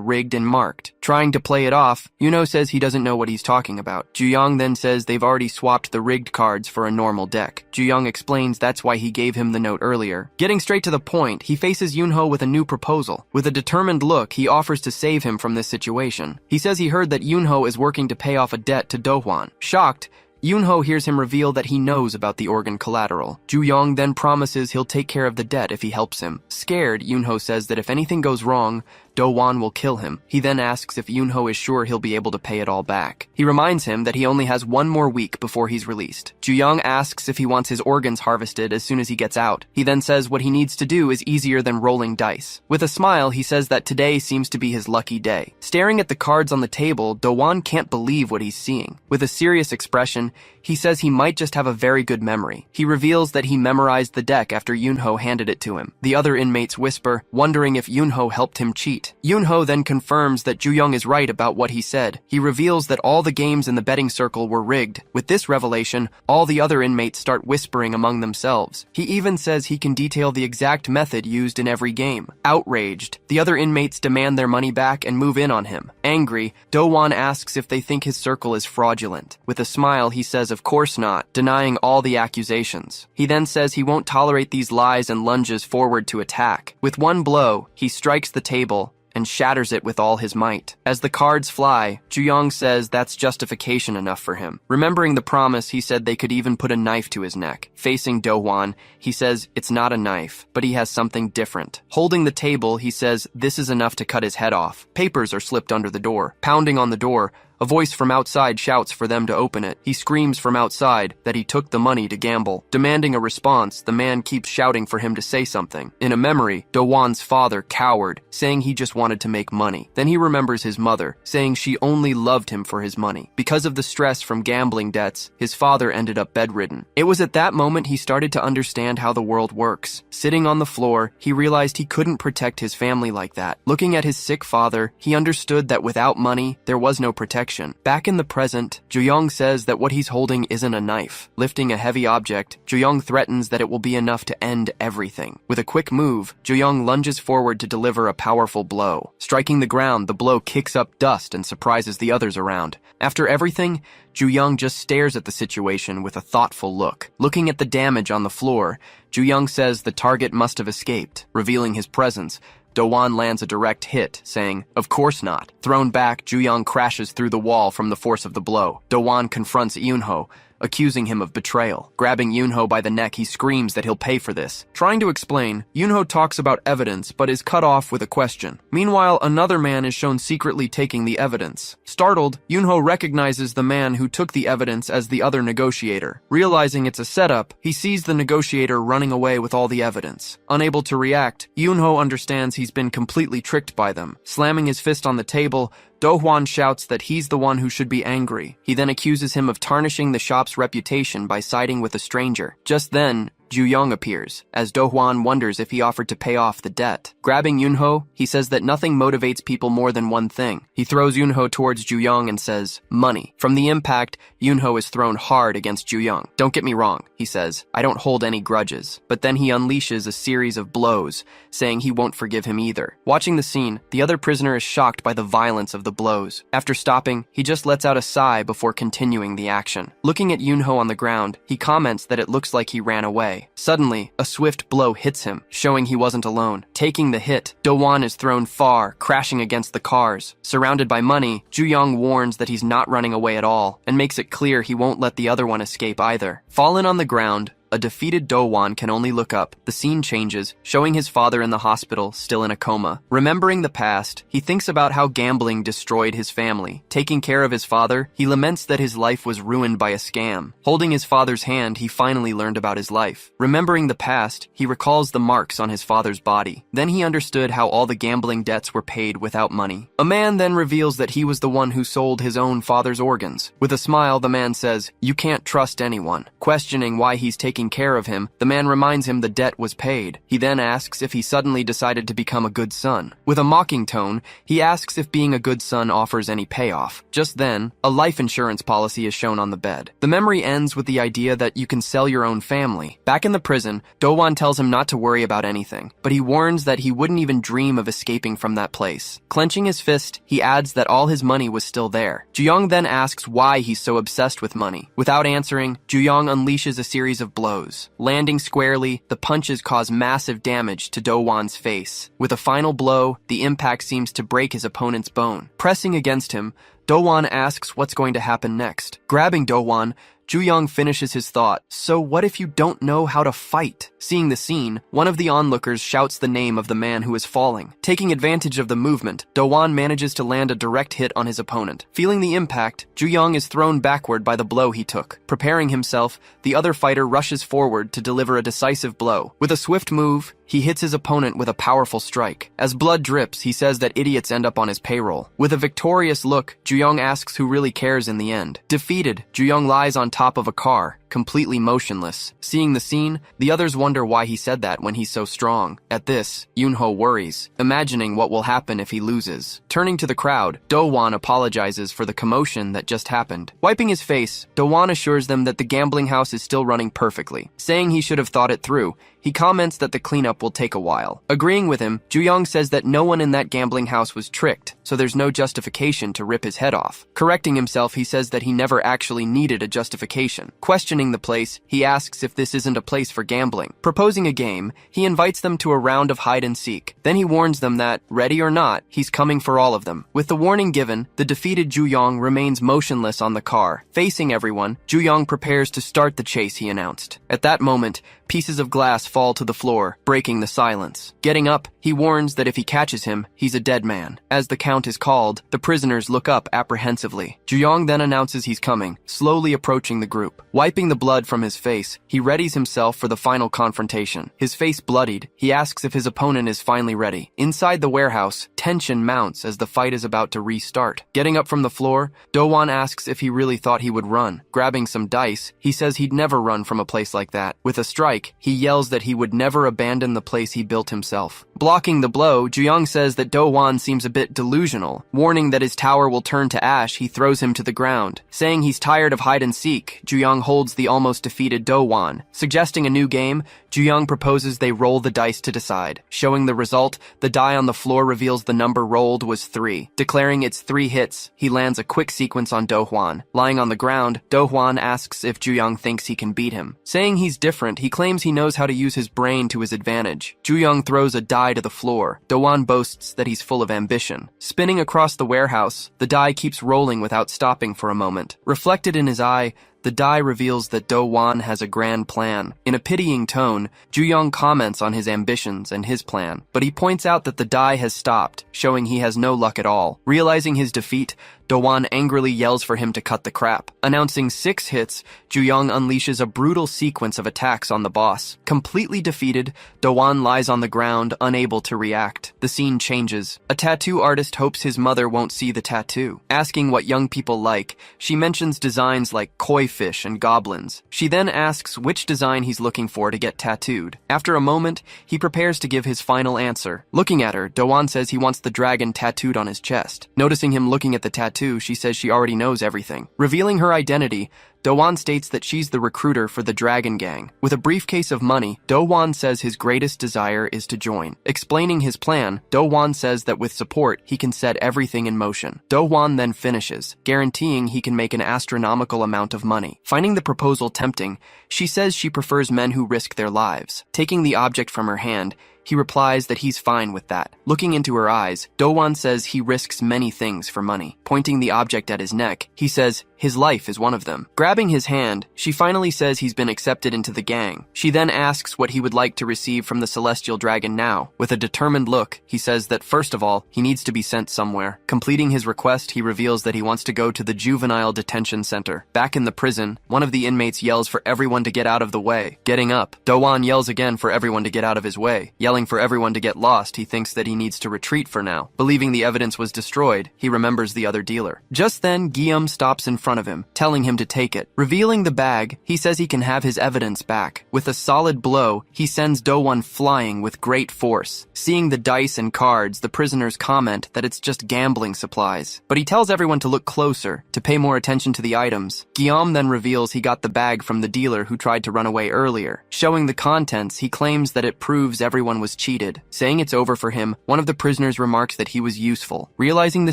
rigged and marked. Trying to play it off, Yoonho says he doesn't know what he's talking about. Ju-young then says they've already swapped the rigged cards for a normal deck. Ju-young explains that's why he gave him the note earlier. Getting straight to the point, he faces Yoonho with a new proposal. With a determined look, he offers to save him from this situation. He says he heard that Yoonho is working to pay off a debt to Do-won. Shocked, Yoonho hears him reveal that he knows about the organ collateral. Ju-young then promises he'll take care of the debt if he helps him. Scared, Yoonho says that if anything goes wrong, Do-won will kill him. He then asks if Yoonho is sure he'll be able to pay it all back. He reminds him that he only has 1 more week before he's released. Ju-young asks if he wants his organs harvested as soon as he gets out. He then says what he needs to do is easier than rolling dice. With a smile, he says that today seems to be his lucky day. Staring at the cards on the table, Do-won can't believe what he's seeing. With a serious expression, he says he might just have a very good memory. He reveals that he memorized the deck after Yoonho handed it to him. The other inmates whisper, wondering if Yoonho helped him cheat. Yoonho then confirms that Ju-young is right about what he said. He reveals that all the games in the betting circle were rigged. With this revelation, all the other inmates start whispering among themselves. He even says he can detail the exact method used in every game. Outraged, the other inmates demand their money back and move in on him. Angry, Do-won asks if they think his circle is fraudulent. With a smile, he says of course not, denying all the accusations. He then says he won't tolerate these lies and lunges forward to attack. With one blow, he strikes the table and shatters it with all his might. As the cards fly, Ju-young says that's justification enough for him. Remembering the promise, he said they could even put a knife to his neck. Facing Do-hwan, he says it's not a knife, but he has something different. Holding the table, he says this is enough to cut his head off. Papers are slipped under the door. Pounding on the door, a voice from outside shouts for them to open it. He screams from outside that he took the money to gamble. Demanding a response, the man keeps shouting for him to say something. In a memory, Do-hwan's father cowered, saying he just wanted to make money. Then he remembers his mother, saying she only loved him for his money. Because of the stress from gambling debts, his father ended up bedridden. It was at that moment he started to understand how the world works. Sitting on the floor, he realized he couldn't protect his family like that. Looking at his sick father, he understood that without money, there was no protection. Back in the present, Ju-young says that what he's holding isn't a knife. Lifting a heavy object, Ju-young threatens that it will be enough to end everything. With a quick move, Ju-young lunges forward to deliver a powerful blow. Striking the ground, the blow kicks up dust and surprises the others around. After everything, Ju-young just stares at the situation with a thoughtful look. Looking at the damage on the floor, Ju-young says the target must have escaped. Revealing his presence, Do-hwan lands a direct hit, saying, "Of course not." Thrown back, Ju-young crashes through the wall from the force of the blow. Do-hwan confronts Yoon-ho, accusing him of betrayal. Grabbing Yoon-ho by the neck, he screams that he'll pay for this. Trying to explain, Yoon-ho talks about evidence but is cut off with a question. Meanwhile, another man is shown secretly taking the evidence. Startled, Yoon-ho recognizes the man who took the evidence as the other negotiator. Realizing it's a setup, he sees the negotiator running away with all the evidence. Unable to react, Yoon-ho understands he's been completely tricked by them. Slamming his fist on the table, Do-hwan shouts that he's the one who should be angry. He then accuses him of tarnishing the shop's reputation by siding with a stranger. Just then, Ju-young appears, as Do-hwan wonders if he offered to pay off the debt. Grabbing Yoon-ho, he says that nothing motivates people more than one thing. He throws Yoon-ho towards Ju-young and says, "Money." From the impact, Yoon-ho is thrown hard against Ju-young. "Don't get me wrong," he says, "I don't hold any grudges." But then he unleashes a series of blows, saying he won't forgive him either. Watching the scene, the other prisoner is shocked by the violence of the blows. After stopping, he just lets out a sigh before continuing the action. Looking at Yoon-ho on the ground, he comments that it looks like he ran away. Suddenly, a swift blow hits him, showing he wasn't alone. Taking the hit, Do-hwan is thrown far, crashing against the cars. Surrounded by money, Ju-young warns that he's not running away at all, and makes it clear he won't let the other one escape either. Fallen on the ground, a defeated Do-hwan can only look up. The scene changes, showing his father in the hospital, still in a coma. Remembering the past, he thinks about how gambling destroyed his family. Taking care of his father, he laments that his life was ruined by a scam. Holding his father's hand, he finally learned about his life. Remembering the past, he recalls the marks on his father's body. Then he understood how all the gambling debts were paid without money. A man then reveals that he was the one who sold his own father's organs. With a smile, the man says, "You can't trust anyone." Questioning why he's taking care of him, the man reminds him the debt was paid. He then asks if he suddenly decided to become a good son. With a mocking tone, he asks if being a good son offers any payoff. Just then, a life insurance policy is shown on the bed. The memory ends with the idea that you can sell your own family. Back in the prison, Do-hwan tells him not to worry about anything, but he warns that he wouldn't even dream of escaping from that place. Clenching his fist, he adds that all his money was still there. Ju-young then asks why he's so obsessed with money. Without answering, Ju-young unleashes a series of blows. Landing squarely, the punches cause massive damage to Do-hwan's face. With a final blow, the impact seems to break his opponent's bone. Pressing against him, Do-hwan asks what's going to happen next. Grabbing Do-hwan, Ju-young finishes his thought, "So what if you don't know how to fight?" Seeing the scene, one of the onlookers shouts the name of the man who is falling. Taking advantage of the movement, Do-hwan manages to land a direct hit on his opponent. Feeling the impact, Ju-young is thrown backward by the blow he took. Preparing himself, the other fighter rushes forward to deliver a decisive blow. With a swift move, he hits his opponent with a powerful strike. As blood drips, he says that idiots end up on his payroll. With a victorious look, Ju-young asks who really cares in the end. Defeated, Ju-young lies on top of a car, completely motionless. Seeing the scene, the others wonder why he said that when he's so strong. At this, Yoon-ho worries, imagining what will happen if he loses. Turning to the crowd, Do-hwan apologizes for the commotion that just happened. Wiping his face, Do-hwan assures them that the gambling house is still running perfectly. Saying he should have thought it through, he comments that the cleanup will take a while. Agreeing with him, Ju-young says that no one in that gambling house was tricked, so there's no justification to rip his head off. Correcting himself, he says that he never actually needed a justification. Questioning Questioning the place, he asks if this isn't a place for gambling. Proposing a game, he invites them to a round of hide-and-seek. Then he warns them that, ready or not, he's coming for all of them. With the warning given, the defeated Ju-young remains motionless on the car. Facing everyone, Ju-young prepares to start the chase he announced. At that moment, pieces of glass fall to the floor, breaking the silence. Getting up, he warns that if he catches him, he's a dead man. As the count is called, the prisoners look up apprehensively. Ju-young then announces he's coming, slowly approaching the group. Wiping the blood from his face, he readies himself for the final confrontation. His face bloodied, he asks if his opponent is finally ready. Inside the warehouse, tension mounts as the fight is about to restart. Getting up from the floor, Do-won asks if he really thought he would run. Grabbing some dice, he says he'd never run from a place like that. With a strike, he yells that he would never abandon the place he built himself. Blocking the blow, Ju-young says that Do-won seems a bit delusional. Warning that his tower will turn to ash, he throws him to the ground. Saying he's tired of hide-and-seek, Ju-young holds the almost defeated Do-won. Suggesting a new game, Ju-young proposes they roll the dice to decide. Showing the result, the die on the floor reveals the number rolled was 3. Declaring it's 3 hits, he lands a quick sequence on Do-hwan. Lying on the ground, Do-hwan asks if Ju-young thinks he can beat him. Saying he's different, he claims he knows how to use his brain to his advantage. Ju-young throws a die to the floor. Do-won boasts that he's full of ambition. Spinning across the warehouse, the die keeps rolling without stopping for a moment. Reflected in his eye, the die reveals that Do-won has a grand plan. In a pitying tone, Ju-young comments on his ambitions and his plan, but he points out that the die has stopped, showing he has no luck at all. Realizing his defeat, Do-won angrily yells for him to cut the crap. Announcing 6 hits, Ju-young unleashes a brutal sequence of attacks on the boss. Completely defeated, Do-won lies on the ground, unable to react. The scene changes. A tattoo artist hopes his mother won't see the tattoo. Asking what young people like, she mentions designs like koi fish and goblins. She then asks which design he's looking for to get tattooed. After a moment, he prepares to give his final answer. Looking at her, Do-won says he wants the dragon tattooed on his chest. Noticing him looking at the tattoo, she says she already knows everything. Revealing her identity, Do-won states that she's the recruiter for the Dragon Gang. With a briefcase of money, Do-won says his greatest desire is to join. Explaining his plan, Do-won says that with support, he can set everything in motion. Do-won then finishes, guaranteeing he can make an astronomical amount of money. Finding the proposal tempting, she says she prefers men who risk their lives. Taking the object from her hand, he replies that he's fine with that. Looking into her eyes, Do-won says he risks many things for money. Pointing the object at his neck, he says his life is one of them. Grabbing his hand, she finally says he's been accepted into the gang. She then asks what he would like to receive from the Celestial Dragon now. With a determined look, he says that first of all, he needs to be sent somewhere. Completing his request, he reveals that he wants to go to the Juvenile Detention Center. Back in the prison, one of the inmates yells for everyone to get out of the way. Getting up, Do-won yells again for everyone to get out of his way. Yelling for everyone to get lost, he thinks that he needs to retreat for now. Believing the evidence was destroyed, he remembers the other dealer. Just then, Guillaume stops in front of him, telling him to take it. Revealing the bag, he says he can have his evidence back. With a solid blow, he sends Do-won flying with great force. Seeing the dice and cards, the prisoners comment that it's just gambling supplies. But he tells everyone to look closer, to pay more attention to the items. Guillaume then reveals he got the bag from the dealer who tried to run away earlier. Showing the contents, he claims that it proves everyone was cheated. Saying it's over for him, one of the prisoners remarks that he was useful. Realizing the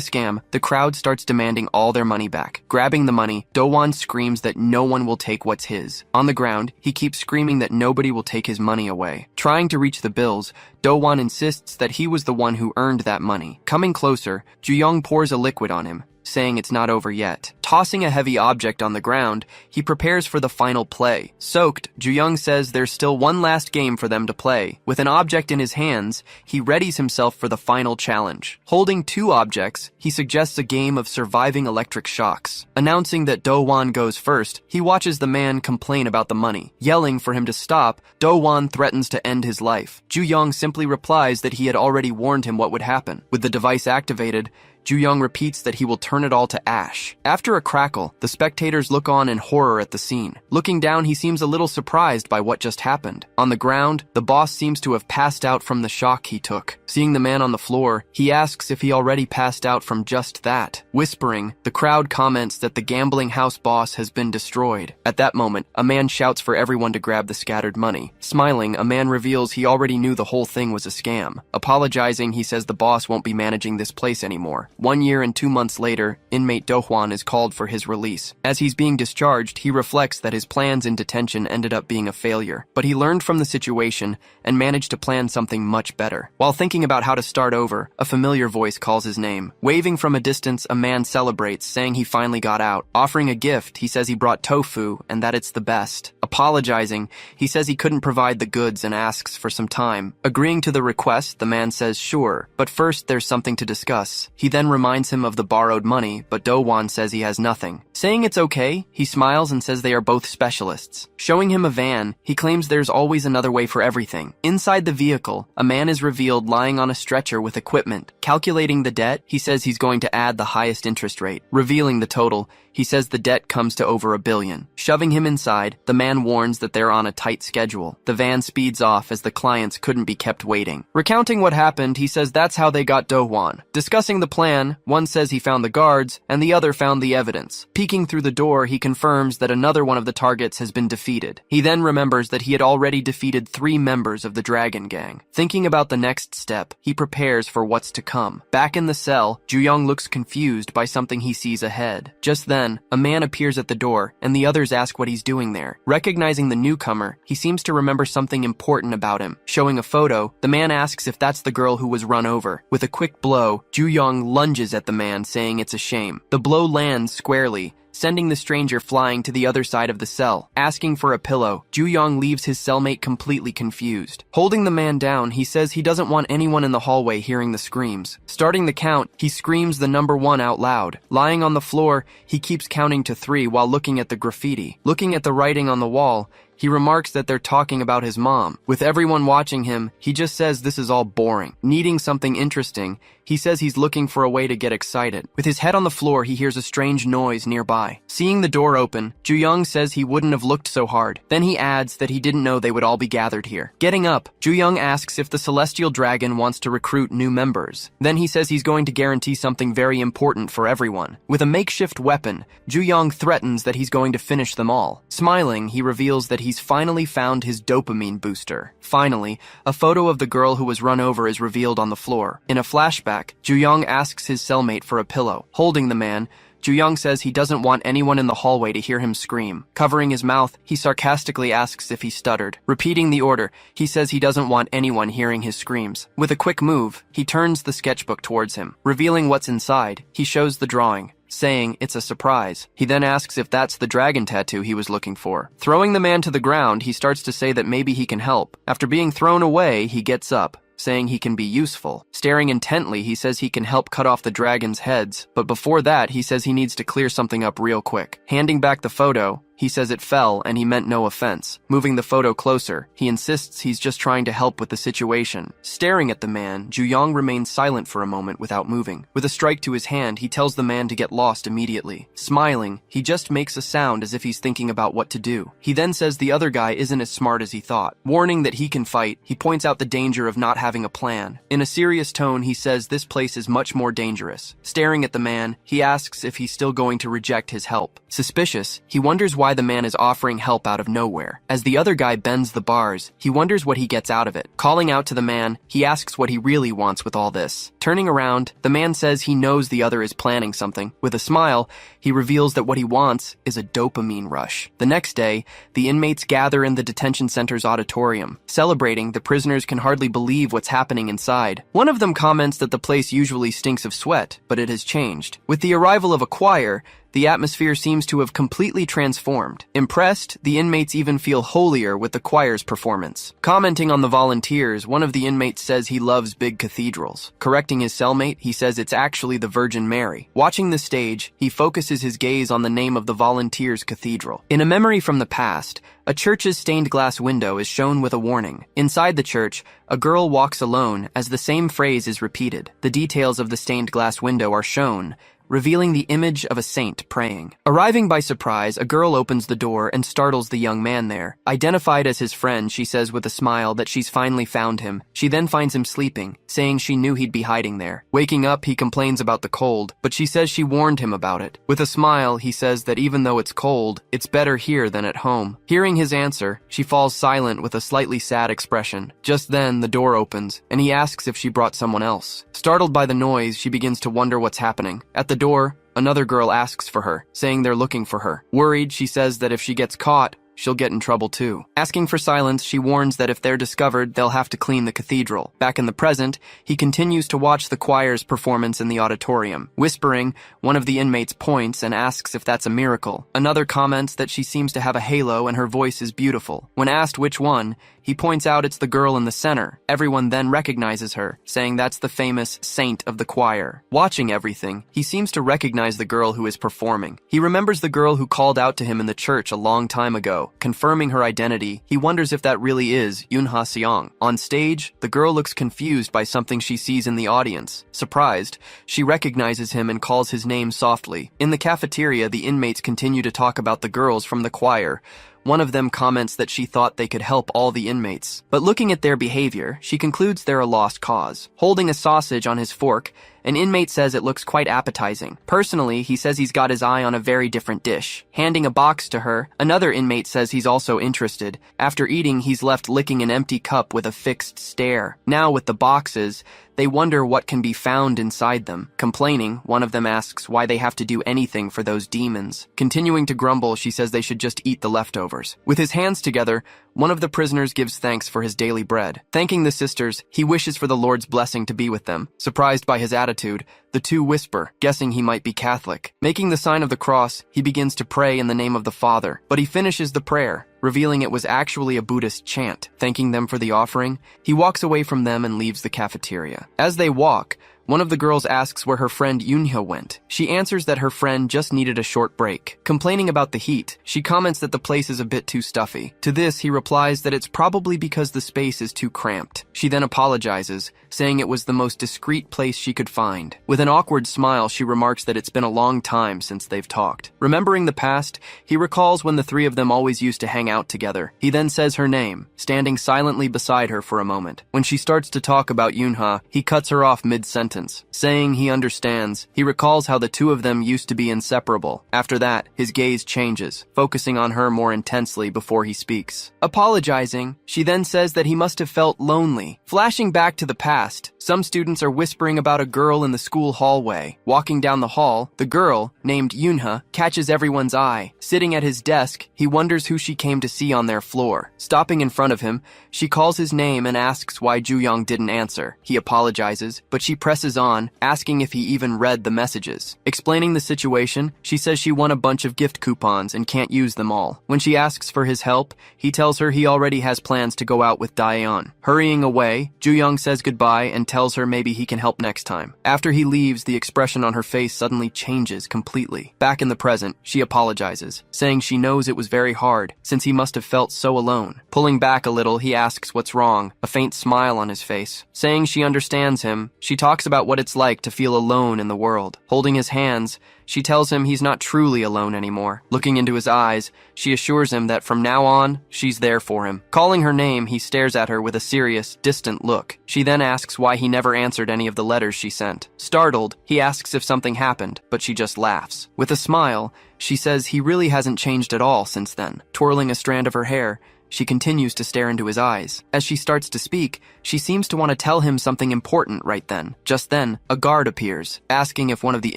scam, the crowd starts demanding all their money back. Grabbing the money, Do-won screams that no one will take what's his. On the ground, he keeps screaming that nobody will take his money away. Trying to reach the bills, Do-won insists that he was the one who earned that money. Coming closer, Ju-young pours a liquid on him, saying it's not over yet. Tossing a heavy object on the ground, he prepares for the final play. Soaked, Ju-young says there's still one last game for them to play. With an object in his hands, he readies himself for the final challenge. Holding 2 objects, he suggests a game of surviving electric shocks. Announcing that Do-won goes first, he watches the man complain about the money. Yelling for him to stop, Do-won threatens to end his life. Ju-young simply replies that he had already warned him what would happen. With the device activated, Ju-young repeats that he will turn it all to ash. After a crackle, the spectators look on in horror at the scene. Looking down, he seems a little surprised by what just happened. On the ground, the boss seems to have passed out from the shock he took. Seeing the man on the floor, he asks if he already passed out from just that. Whispering, the crowd comments that the gambling house boss has been destroyed. At that moment, a man shouts for everyone to grab the scattered money. Smiling, a man reveals he already knew the whole thing was a scam. Apologizing, he says the boss won't be managing this place anymore. 1 year and 2 months later, inmate Do-hwan is called for his release. As he's being discharged, he reflects that his plans in detention ended up being a failure, but he learned from the situation and managed to plan something much better. While thinking about how to start over, a familiar voice calls his name. Waving from a distance, a man celebrates, saying he finally got out. Offering a gift, he says he brought tofu and that it's the best. Apologizing, he says he couldn't provide the goods and asks for some time. Agreeing to the request, the man says sure, but first there's something to discuss. He then reminds him of the borrowed money, but Do-hwan says he has nothing. Saying it's okay, he smiles and says they are both specialists. Showing him a van, he claims there's always another way for everything. Inside the vehicle, a man is revealed lying on a stretcher with equipment. Calculating the debt, he says he's going to add the highest interest rate. Revealing the total, he says the debt comes to over $1 billion. Shoving him inside, the man warns that they're on a tight schedule. The van speeds off as the clients couldn't be kept waiting. Recounting what happened, he says that's how they got Do-hwan. Discussing the plan, one says he found the guards, and the other found the evidence. Peeking through the door, he confirms that another one of the targets has been defeated. He then remembers that he had already defeated 3 members of the Dragon Gang. Thinking about the next step, he prepares for what's to come. Back in the cell, Ju-young looks confused by something he sees ahead. Just then, a man appears at the door, and the others ask what he's doing there. Recognizing the newcomer, he seems to remember something important about him. Showing a photo, the man asks if that's the girl who was run over. With a quick blow, Ju-young lunges at the man, saying it's a shame. The blow lands squarely, sending the stranger flying to the other side of the cell. Asking for a pillow, Ju-young leaves his cellmate completely confused. Holding the man down, he says he doesn't want anyone in the hallway hearing the screams. Starting the count, he screams the number 1 out loud. Lying on the floor, he keeps counting to 3 while looking at the graffiti. Looking at the writing on the wall, he remarks that they're talking about his mom. With everyone watching him, he just says this is all boring. Needing something interesting, he says he's looking for a way to get excited. With his head on the floor, he hears a strange noise nearby. Seeing the door open, Ju-young says he wouldn't have looked so hard. Then he adds that he didn't know they would all be gathered here. Getting up, Ju-young asks if the Celestial Dragon wants to recruit new members. Then he says he's going to guarantee something very important for everyone. With a makeshift weapon, Ju-young threatens that he's going to finish them all. Smiling, he reveals that he's finally found his dopamine booster. Finally, a photo of the girl who was run over is revealed on the floor. In a flashback, Ju-young asks his cellmate for a pillow. Holding the man, Ju-young says he doesn't want anyone in the hallway to hear him scream. Covering his mouth, he sarcastically asks if he stuttered. Repeating the order, he says he doesn't want anyone hearing his screams. With a quick move, he turns the sketchbook towards him. Revealing what's inside, he shows the drawing, saying it's a surprise. He then asks if that's the dragon tattoo he was looking for. Throwing the man to the ground, he starts to say that maybe he can help. After being thrown away, he gets up, saying he can be useful. Staring intently, he says he can help cut off the dragon's heads, but before that, he says he needs to clear something up real quick. Handing back the photo, he says it fell and he meant no offense. Moving the photo closer, he insists he's just trying to help with the situation. Staring at the man, Ju-young remains silent for a moment without moving. With a strike to his hand, he tells the man to get lost immediately. Smiling, he just makes a sound as if he's thinking about what to do. He then says the other guy isn't as smart as he thought. Warning that he can fight, he points out the danger of not having a plan. In a serious tone, he says this place is much more dangerous. Staring at the man, he asks if he's still going to reject his help. Suspicious, he wonders why the man is offering help out of nowhere. As the other guy bends the bars, he wonders what he gets out of it. Calling out to the man, he asks what he really wants with all this. Turning around, the man says he knows the other is planning something. With a smile, he reveals that what he wants is a dopamine rush. The next day, the inmates gather in the detention center's auditorium. Celebrating, the prisoners can hardly believe what's happening inside. One of them comments that the place usually stinks of sweat, but it has changed. With the arrival of a choir, the atmosphere seems to have completely transformed. Impressed, the inmates even feel holier with the choir's performance. Commenting on the volunteers, one of the inmates says he loves big cathedrals. Correcting his cellmate, he says it's actually the Virgin Mary. Watching the stage, he focuses his gaze on the name of the volunteers' cathedral. In a memory from the past, a church's stained glass window is shown with a warning. Inside the church, a girl walks alone as the same phrase is repeated. The details of the stained glass window are shown, revealing the image of a saint praying. Arriving by surprise, a girl opens the door and startles the young man there. Identified as his friend, she says with a smile that she's finally found him. She then finds him sleeping, saying she knew he'd be hiding there. Waking up, he complains about the cold, but she says she warned him about it. With a smile, he says that even though it's cold, it's better here than at home. Hearing his answer, she falls silent with a slightly sad expression. Just then, the door opens, and he asks if she brought someone else. Startled by the noise, she begins to wonder what's happening. At the door, another girl asks for her, saying they're looking for her. Worried, she says that if she gets caught, she'll get in trouble too. Asking for silence, she warns that if they're discovered, they'll have to clean the cathedral. Back in the present, he continues to watch the choir's performance in the auditorium. Whispering, one of the inmates points and asks if that's a miracle. Another comments that she seems to have a halo and her voice is beautiful. When asked which one, he points out it's the girl in the center. Everyone then recognizes her, saying that's the famous saint of the choir. Watching everything, he seems to recognize the girl who is performing. He remembers the girl who called out to him in the church a long time ago. Confirming her identity, he wonders if that really is Yoonha Seong. On stage, the girl looks confused by something she sees in the audience. Surprised, she recognizes him and calls his name softly. In the cafeteria, the inmates continue to talk about the girls from the choir. One of them comments that she thought they could help all the inmates. But looking at their behavior, she concludes they're a lost cause. Holding a sausage on his fork, an inmate says it looks quite appetizing. Personally, he says he's got his eye on a very different dish. Handing a box to her, another inmate says he's also interested. After eating, he's left licking an empty cup with a fixed stare. Now with the boxes, they wonder what can be found inside them. Complaining, one of them asks why they have to do anything for those demons. Continuing to grumble, she says they should just eat the leftovers. With his hands together, one of the prisoners gives thanks for his daily bread. Thanking the sisters, he wishes for the Lord's blessing to be with them. Surprised by his attitude, the two whisper, guessing he might be Catholic. Making the sign of the cross, he begins to pray in the name of the Father, but he finishes the prayer, revealing it was actually a Buddhist chant. Thanking them for the offering, he walks away from them and leaves the cafeteria. As they walk, one of the girls asks where her friend Yoonha went. She answers that her friend just needed a short break. Complaining about the heat, she comments that the place is a bit too stuffy. To this, he replies that it's probably because the space is too cramped. She then apologizes, saying it was the most discreet place she could find. With an awkward smile, she remarks that it's been a long time since they've talked. Remembering the past, he recalls when the three of them always used to hang out together. He then says her name, standing silently beside her for a moment. When she starts to talk about Yoonha, he cuts her off mid-sentence. Saying he understands, he recalls how the two of them used to be inseparable. After that, his gaze changes, focusing on her more intensely before he speaks. Apologizing, she then says that he must have felt lonely. Flashing back to the past, some students are whispering about a girl in the school hallway. Walking down the hall, the girl, named Yoonha, catches everyone's eye. Sitting at his desk, he wonders who she came to see on their floor. Stopping in front of him, she calls his name and asks why Ju-young didn't answer. He apologizes, but she presses on, asking if he even read the messages. Explaining the situation, she says she won a bunch of gift coupons and can't use them all. When she asks for his help, he tells her he already has plans to go out with Daeon. Hurrying away, Ju-young says goodbye and tells her maybe he can help next time. After he leaves, the expression on her face suddenly changes completely. Back in the present, she apologizes, saying she knows it was very hard, since he must have felt so alone. Pulling back a little, he asks what's wrong, a faint smile on his face. Saying she understands him, she talks about what it's like to feel alone in the world. Holding his hands, she tells him he's not truly alone anymore. Looking into his eyes, she assures him that from now on, she's there for him. Calling her name, he stares at her with a serious, distant look. She then asks why he never answered any of the letters she sent. Startled, he asks if something happened, but she just laughs. With a smile, she says he really hasn't changed at all since then. Twirling a strand of her hair, she continues to stare into his eyes. As she starts to speak, she seems to want to tell him something important right then. Just then, a guard appears, asking if one of the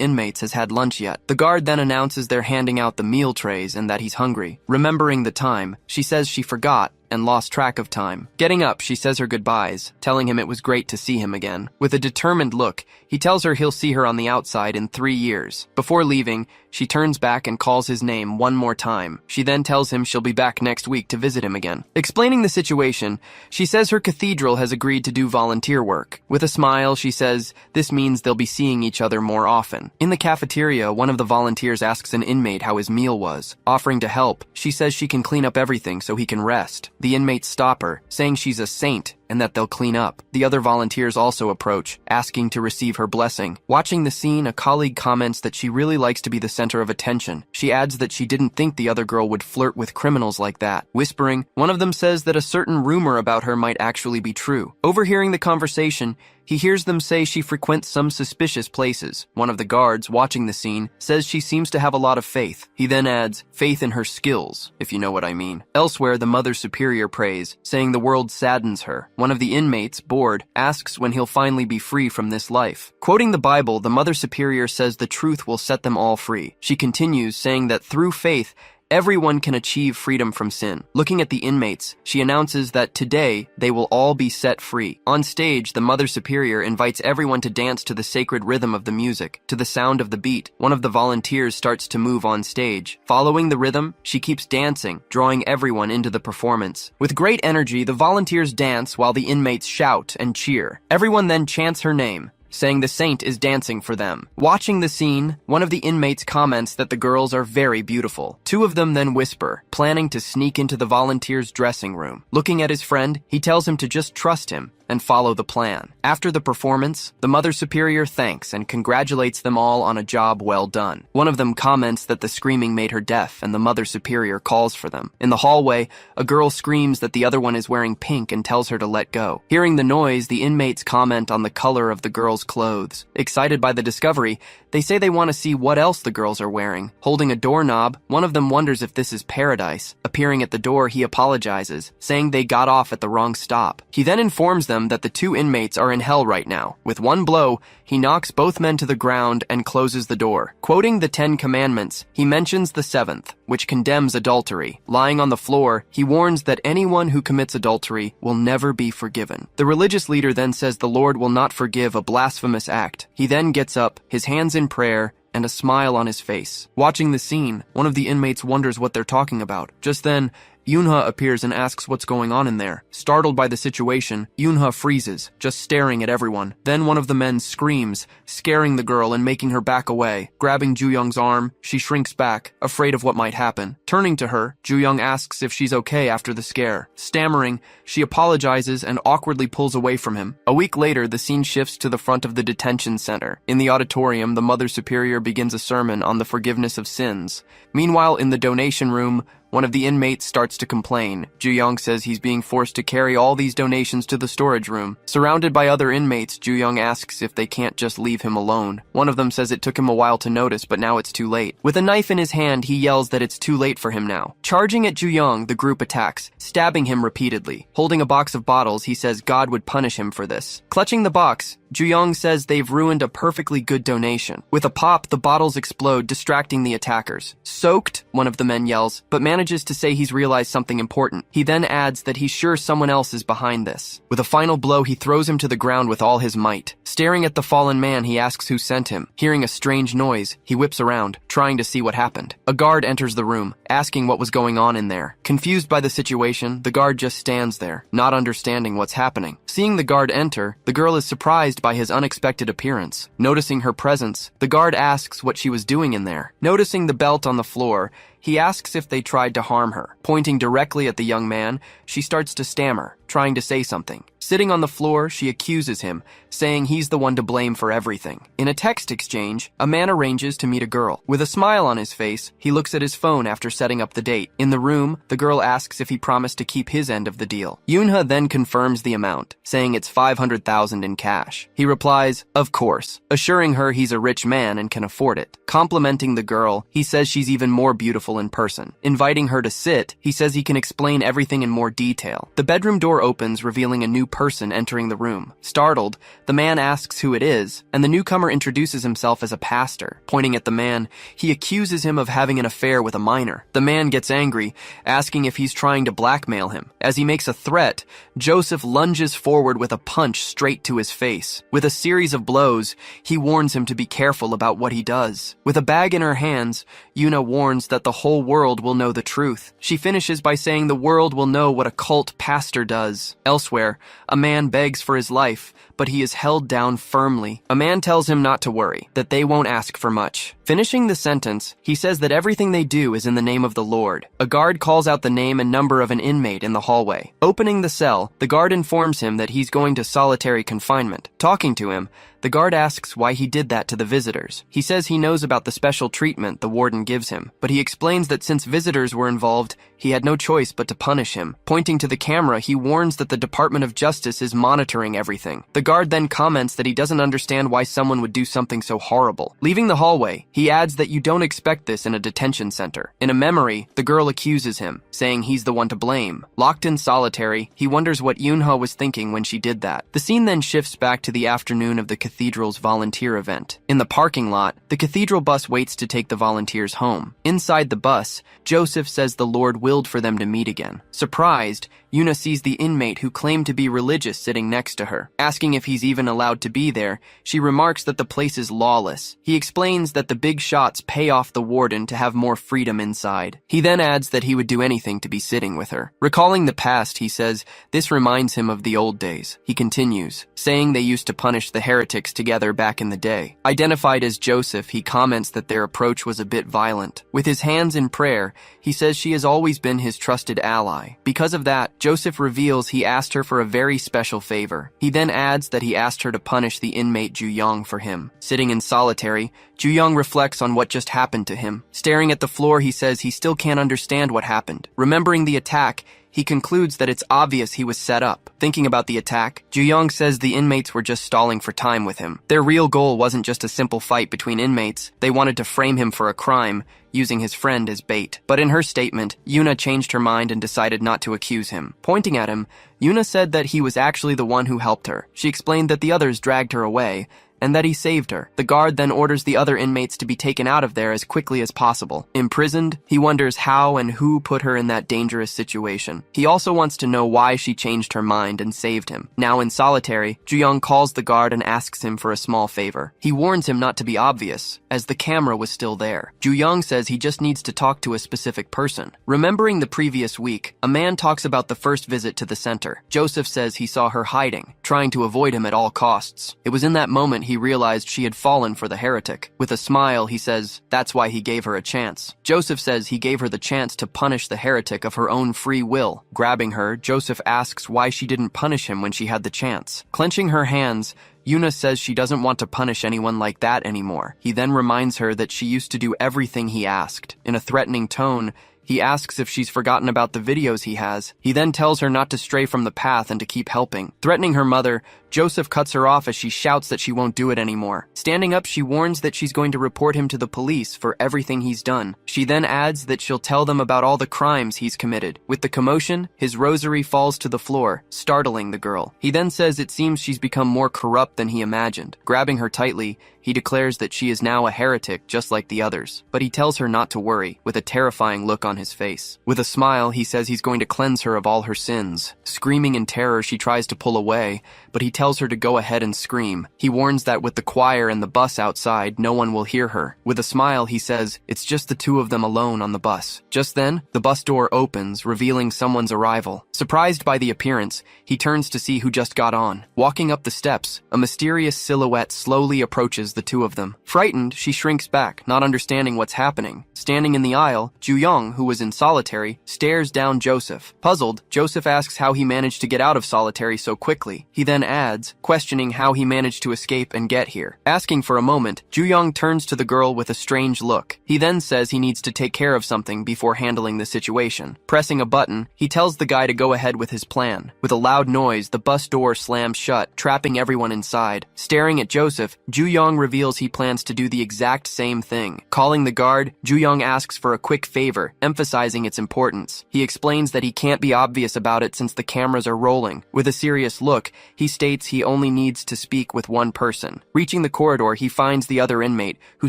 inmates has had lunch yet. The guard then announces they're handing out the meal trays and that he's hungry. Remembering the time, she says she forgot and lost track of time. Getting up, she says her goodbyes, telling him it was great to see him again. With a determined look, he tells her he'll see her on the outside in 3 years. Before leaving, she turns back and calls his name one more time. She then tells him she'll be back next week to visit him again. Explaining the situation, she says her cathedral has agreed to do volunteer work. With a smile, she says this means they'll be seeing each other more often. In the cafeteria, one of the volunteers asks an inmate how his meal was. Offering to help, she says she can clean up everything so he can rest. The inmates stop her, saying she's a saint and that they'll clean up. The other volunteers also approach, asking to receive her blessing. Watching the scene, a colleague comments that she really likes to be the center of attention. She adds that she didn't think the other girl would flirt with criminals like that. Whispering, one of them says that a certain rumor about her might actually be true. Overhearing the conversation, he hears them say she frequents some suspicious places. One of the guards, watching the scene, says she seems to have a lot of faith. He then adds, faith in her skills, if you know what I mean. Elsewhere, the Mother Superior prays, saying the world saddens her. One of the inmates, bored, asks when he'll finally be free from this life. Quoting the Bible, the Mother Superior says the truth will set them all free. She continues, saying that through faith, everyone can achieve freedom from sin. Looking at the inmates, she announces that today they will all be set free. On stage, the Mother Superior invites everyone to dance to the sacred rhythm of the music. To the sound of the beat, one of the volunteers starts to move on stage. Following the rhythm, she keeps dancing, drawing everyone into the performance. With great energy, the volunteers dance while the inmates shout and cheer. Everyone then chants her name, saying the saint is dancing for them. Watching the scene, one of the inmates comments that the girls are very beautiful. Two of them then whisper, planning to sneak into the volunteer's dressing room. Looking at his friend, he tells him to just trust him and follow the plan. After the performance, the Mother Superior thanks and congratulates them all on a job well done. One of them comments that the screaming made her deaf, and the Mother Superior calls for them. In the hallway, a girl screams that the other one is wearing pink and tells her to let go. Hearing the noise, the inmates comment on the color of the girl's clothes. Excited by the discovery, they say they want to see what else the girls are wearing. Holding a doorknob, one of them wonders if this is paradise. Appearing at the door, he apologizes, saying they got off at the wrong stop. He then informs them that the two inmates are in hell right now. With one blow, he knocks both men to the ground and closes the door. Quoting the 10 Commandments, he mentions the 7th, which condemns adultery. Lying on the floor, he warns that anyone who commits adultery will never be forgiven. The religious leader then says the Lord will not forgive a blasphemous act. He then gets up, his hands in prayer, and a smile on his face. Watching the scene, one of the inmates wonders what they're talking about. Just then, Yoonha appears and asks what's going on in there. Startled by the situation, Yoonha freezes, just staring at everyone. Then one of the men screams, scaring the girl and making her back away. Grabbing Ju-young's arm, she shrinks back, afraid of what might happen. Turning to her, Ju-young asks if she's okay after the scare. Stammering, she apologizes and awkwardly pulls away from him. A week later, the scene shifts to the front of the detention center. In the auditorium, the Mother Superior begins a sermon on the forgiveness of sins. Meanwhile, in the donation room, one of the inmates starts to complain. Ju-young says he's being forced to carry all these donations to the storage room. Surrounded by other inmates, Ju-young asks if they can't just leave him alone. One of them says it took him a while to notice, but now it's too late. With a knife in his hand, he yells that it's too late for him now. Charging at Ju-young, the group attacks, stabbing him repeatedly. Holding a box of bottles, he says God would punish him for this. Clutching the box, Ju-young says they've ruined a perfectly good donation. With a pop, the bottles explode, distracting the attackers. Soaked, one of the men yells, but manages to say he's realized something important. He then adds that he's sure someone else is behind this. With a final blow, he throws him to the ground with all his might. Staring at the fallen man, he asks who sent him. Hearing a strange noise, he whips around, trying to see what happened. A guard enters the room, asking what was going on in there. Confused by the situation, the guard just stands there, not understanding what's happening. Seeing the guard enter, the girl is surprised by his unexpected appearance. Noticing her presence, the guard asks what she was doing in there. Noticing the belt on the floor, he asks if they tried to harm her. Pointing directly at the young man, she starts to stammer, trying to say something. Sitting on the floor, she accuses him, saying he's the one to blame for everything. In a text exchange, a man arranges to meet a girl. With a smile on his face, he looks at his phone after setting up the date. In the room, the girl asks if he promised to keep his end of the deal. Yoonha then confirms the amount, saying it's 500,000 in cash. He replies, of course, assuring her he's a rich man and can afford it. Complimenting the girl, he says she's even more beautiful in person. Inviting her to sit, he says he can explain everything in more detail. The bedroom door opens, revealing a new person entering the room. Startled, the man asks who it is, and the newcomer introduces himself as a pastor. Pointing at the man, he accuses him of having an affair with a minor. The man gets angry, asking if he's trying to blackmail him. As he makes a threat, Joseph lunges forward with a punch straight to his face. With a series of blows, he warns him to be careful about what he does. With a bag in her hands, Yuna warns that the whole world will know the truth. She finishes by saying the world will know what a cult pastor does. Elsewhere, A man begs for his life, but he is held down firmly. A man tells him not to worry, that they won't ask for much. Finishing the sentence, he says that everything they do is in the name of the Lord. A guard calls out the name and number of an inmate in the hallway. Opening the cell, the guard informs him that he's going to solitary confinement. Talking to him, the guard asks why he did that to the visitors. He says he knows about the special treatment the warden gives him, but he explains that since visitors were involved, he had no choice but to punish him. Pointing to the camera, he warns that the Department of Justice is monitoring everything. The guard then comments that he doesn't understand why someone would do something so horrible. Leaving the hallway, he adds that you don't expect this in a detention center. In a memory, the girl accuses him, saying he's the one to blame. Locked in solitary, he wonders what Yoonho was thinking when she did that. The scene then shifts back to the afternoon of the cathedral's volunteer event. In the parking lot, the cathedral bus waits to take the volunteers home. Inside the bus, Joseph says the Lord willed for them to meet again. Surprised, Yuna sees the inmate who claimed to be religious sitting next to her. Asking if he's even allowed to be there, she remarks that the place is lawless. He explains that the big shots pay off the warden to have more freedom inside. He then adds that he would do anything to be sitting with her. Recalling the past, he says this reminds him of the old days. He continues, saying they used to punish the heretics together back in the day. Identified as Joseph, he comments that their approach was a bit violent. With his hands in prayer, he says she has always been his trusted ally. Because of that, Joseph reveals he asked her for a very special favor. He then adds that he asked her to punish the inmate Ju-young for him. Sitting in solitary, Ju-young reflects on what just happened to him. Staring at the floor, he says he still can't understand what happened. Remembering the attack, he concludes that it's obvious he was set up. Thinking about the attack, Ju-young says the inmates were just stalling for time with him. Their real goal wasn't just a simple fight between inmates. They wanted to frame him for a crime, using his friend as bait. But in her statement, Yuna changed her mind and decided not to accuse him. Pointing at him, Yuna said that he was actually the one who helped her. She explained that the others dragged her away, and that he saved her. The guard then orders the other inmates to be taken out of there as quickly as possible. Imprisoned, he wonders how and who put her in that dangerous situation. He also wants to know why she changed her mind and saved him. Now in solitary, Ju-young calls the guard and asks him for a small favor. He warns him not to be obvious, as the camera was still there. Ju-young says he just needs to talk to a specific person. Remembering the previous week, a man talks about the first visit to the center. Joseph says he saw her hiding, trying to avoid him at all costs. It was in that moment he realized she had fallen for the heretic. With a smile, he says that's why he gave her a chance. Joseph says he gave her the chance to punish the heretic of her own free will. Grabbing her, Joseph asks why she didn't punish him when she had the chance. Clenching her hands, Yuna says she doesn't want to punish anyone like that anymore. He then reminds her that she used to do everything he asked. In a threatening tone, he asks if she's forgotten about the videos he has. He then tells her not to stray from the path and to keep helping. Threatening her mother, Joseph cuts her off as she shouts that she won't do it anymore. Standing up, she warns that she's going to report him to the police for everything he's done. She then adds that she'll tell them about all the crimes he's committed. With the commotion, his rosary falls to the floor, startling the girl. He then says it seems she's become more corrupt than he imagined. Grabbing her tightly, he declares that she is now a heretic just like the others. But he tells her not to worry, with a terrifying look on his face. With a smile, he says he's going to cleanse her of all her sins. Screaming in terror, she tries to pull away, but he tells her to go ahead and scream. He warns that with the choir and the bus outside, no one will hear her. With a smile, he says it's just the two of them alone on the bus. Just then, the bus door opens, revealing someone's arrival. Surprised by the appearance, he turns to see who just got on. Walking up the steps, a mysterious silhouette slowly approaches the two of them. Frightened, she shrinks back, not understanding what's happening. Standing in the aisle, Ju-young, who was in solitary, stares down Joseph. Puzzled, Joseph asks how he managed to get out of solitary so quickly. He then adds, questioning how he managed to escape and get here. Asking for a moment, Ju-young turns to the girl with a strange look. He then says he needs to take care of something before handling the situation. Pressing a button, he tells the guy to go ahead with his plan. With a loud noise, the bus door slams shut, trapping everyone inside. Staring at Joseph, Ju-young reveals he plans to do the exact same thing. Calling the guard, Ju-young asks for a quick favor, emphasizing its importance. He explains that he can't be obvious about it since the cameras are rolling. With a serious look, he states he only needs to speak with one person. Reaching the corridor, he finds the other inmate, who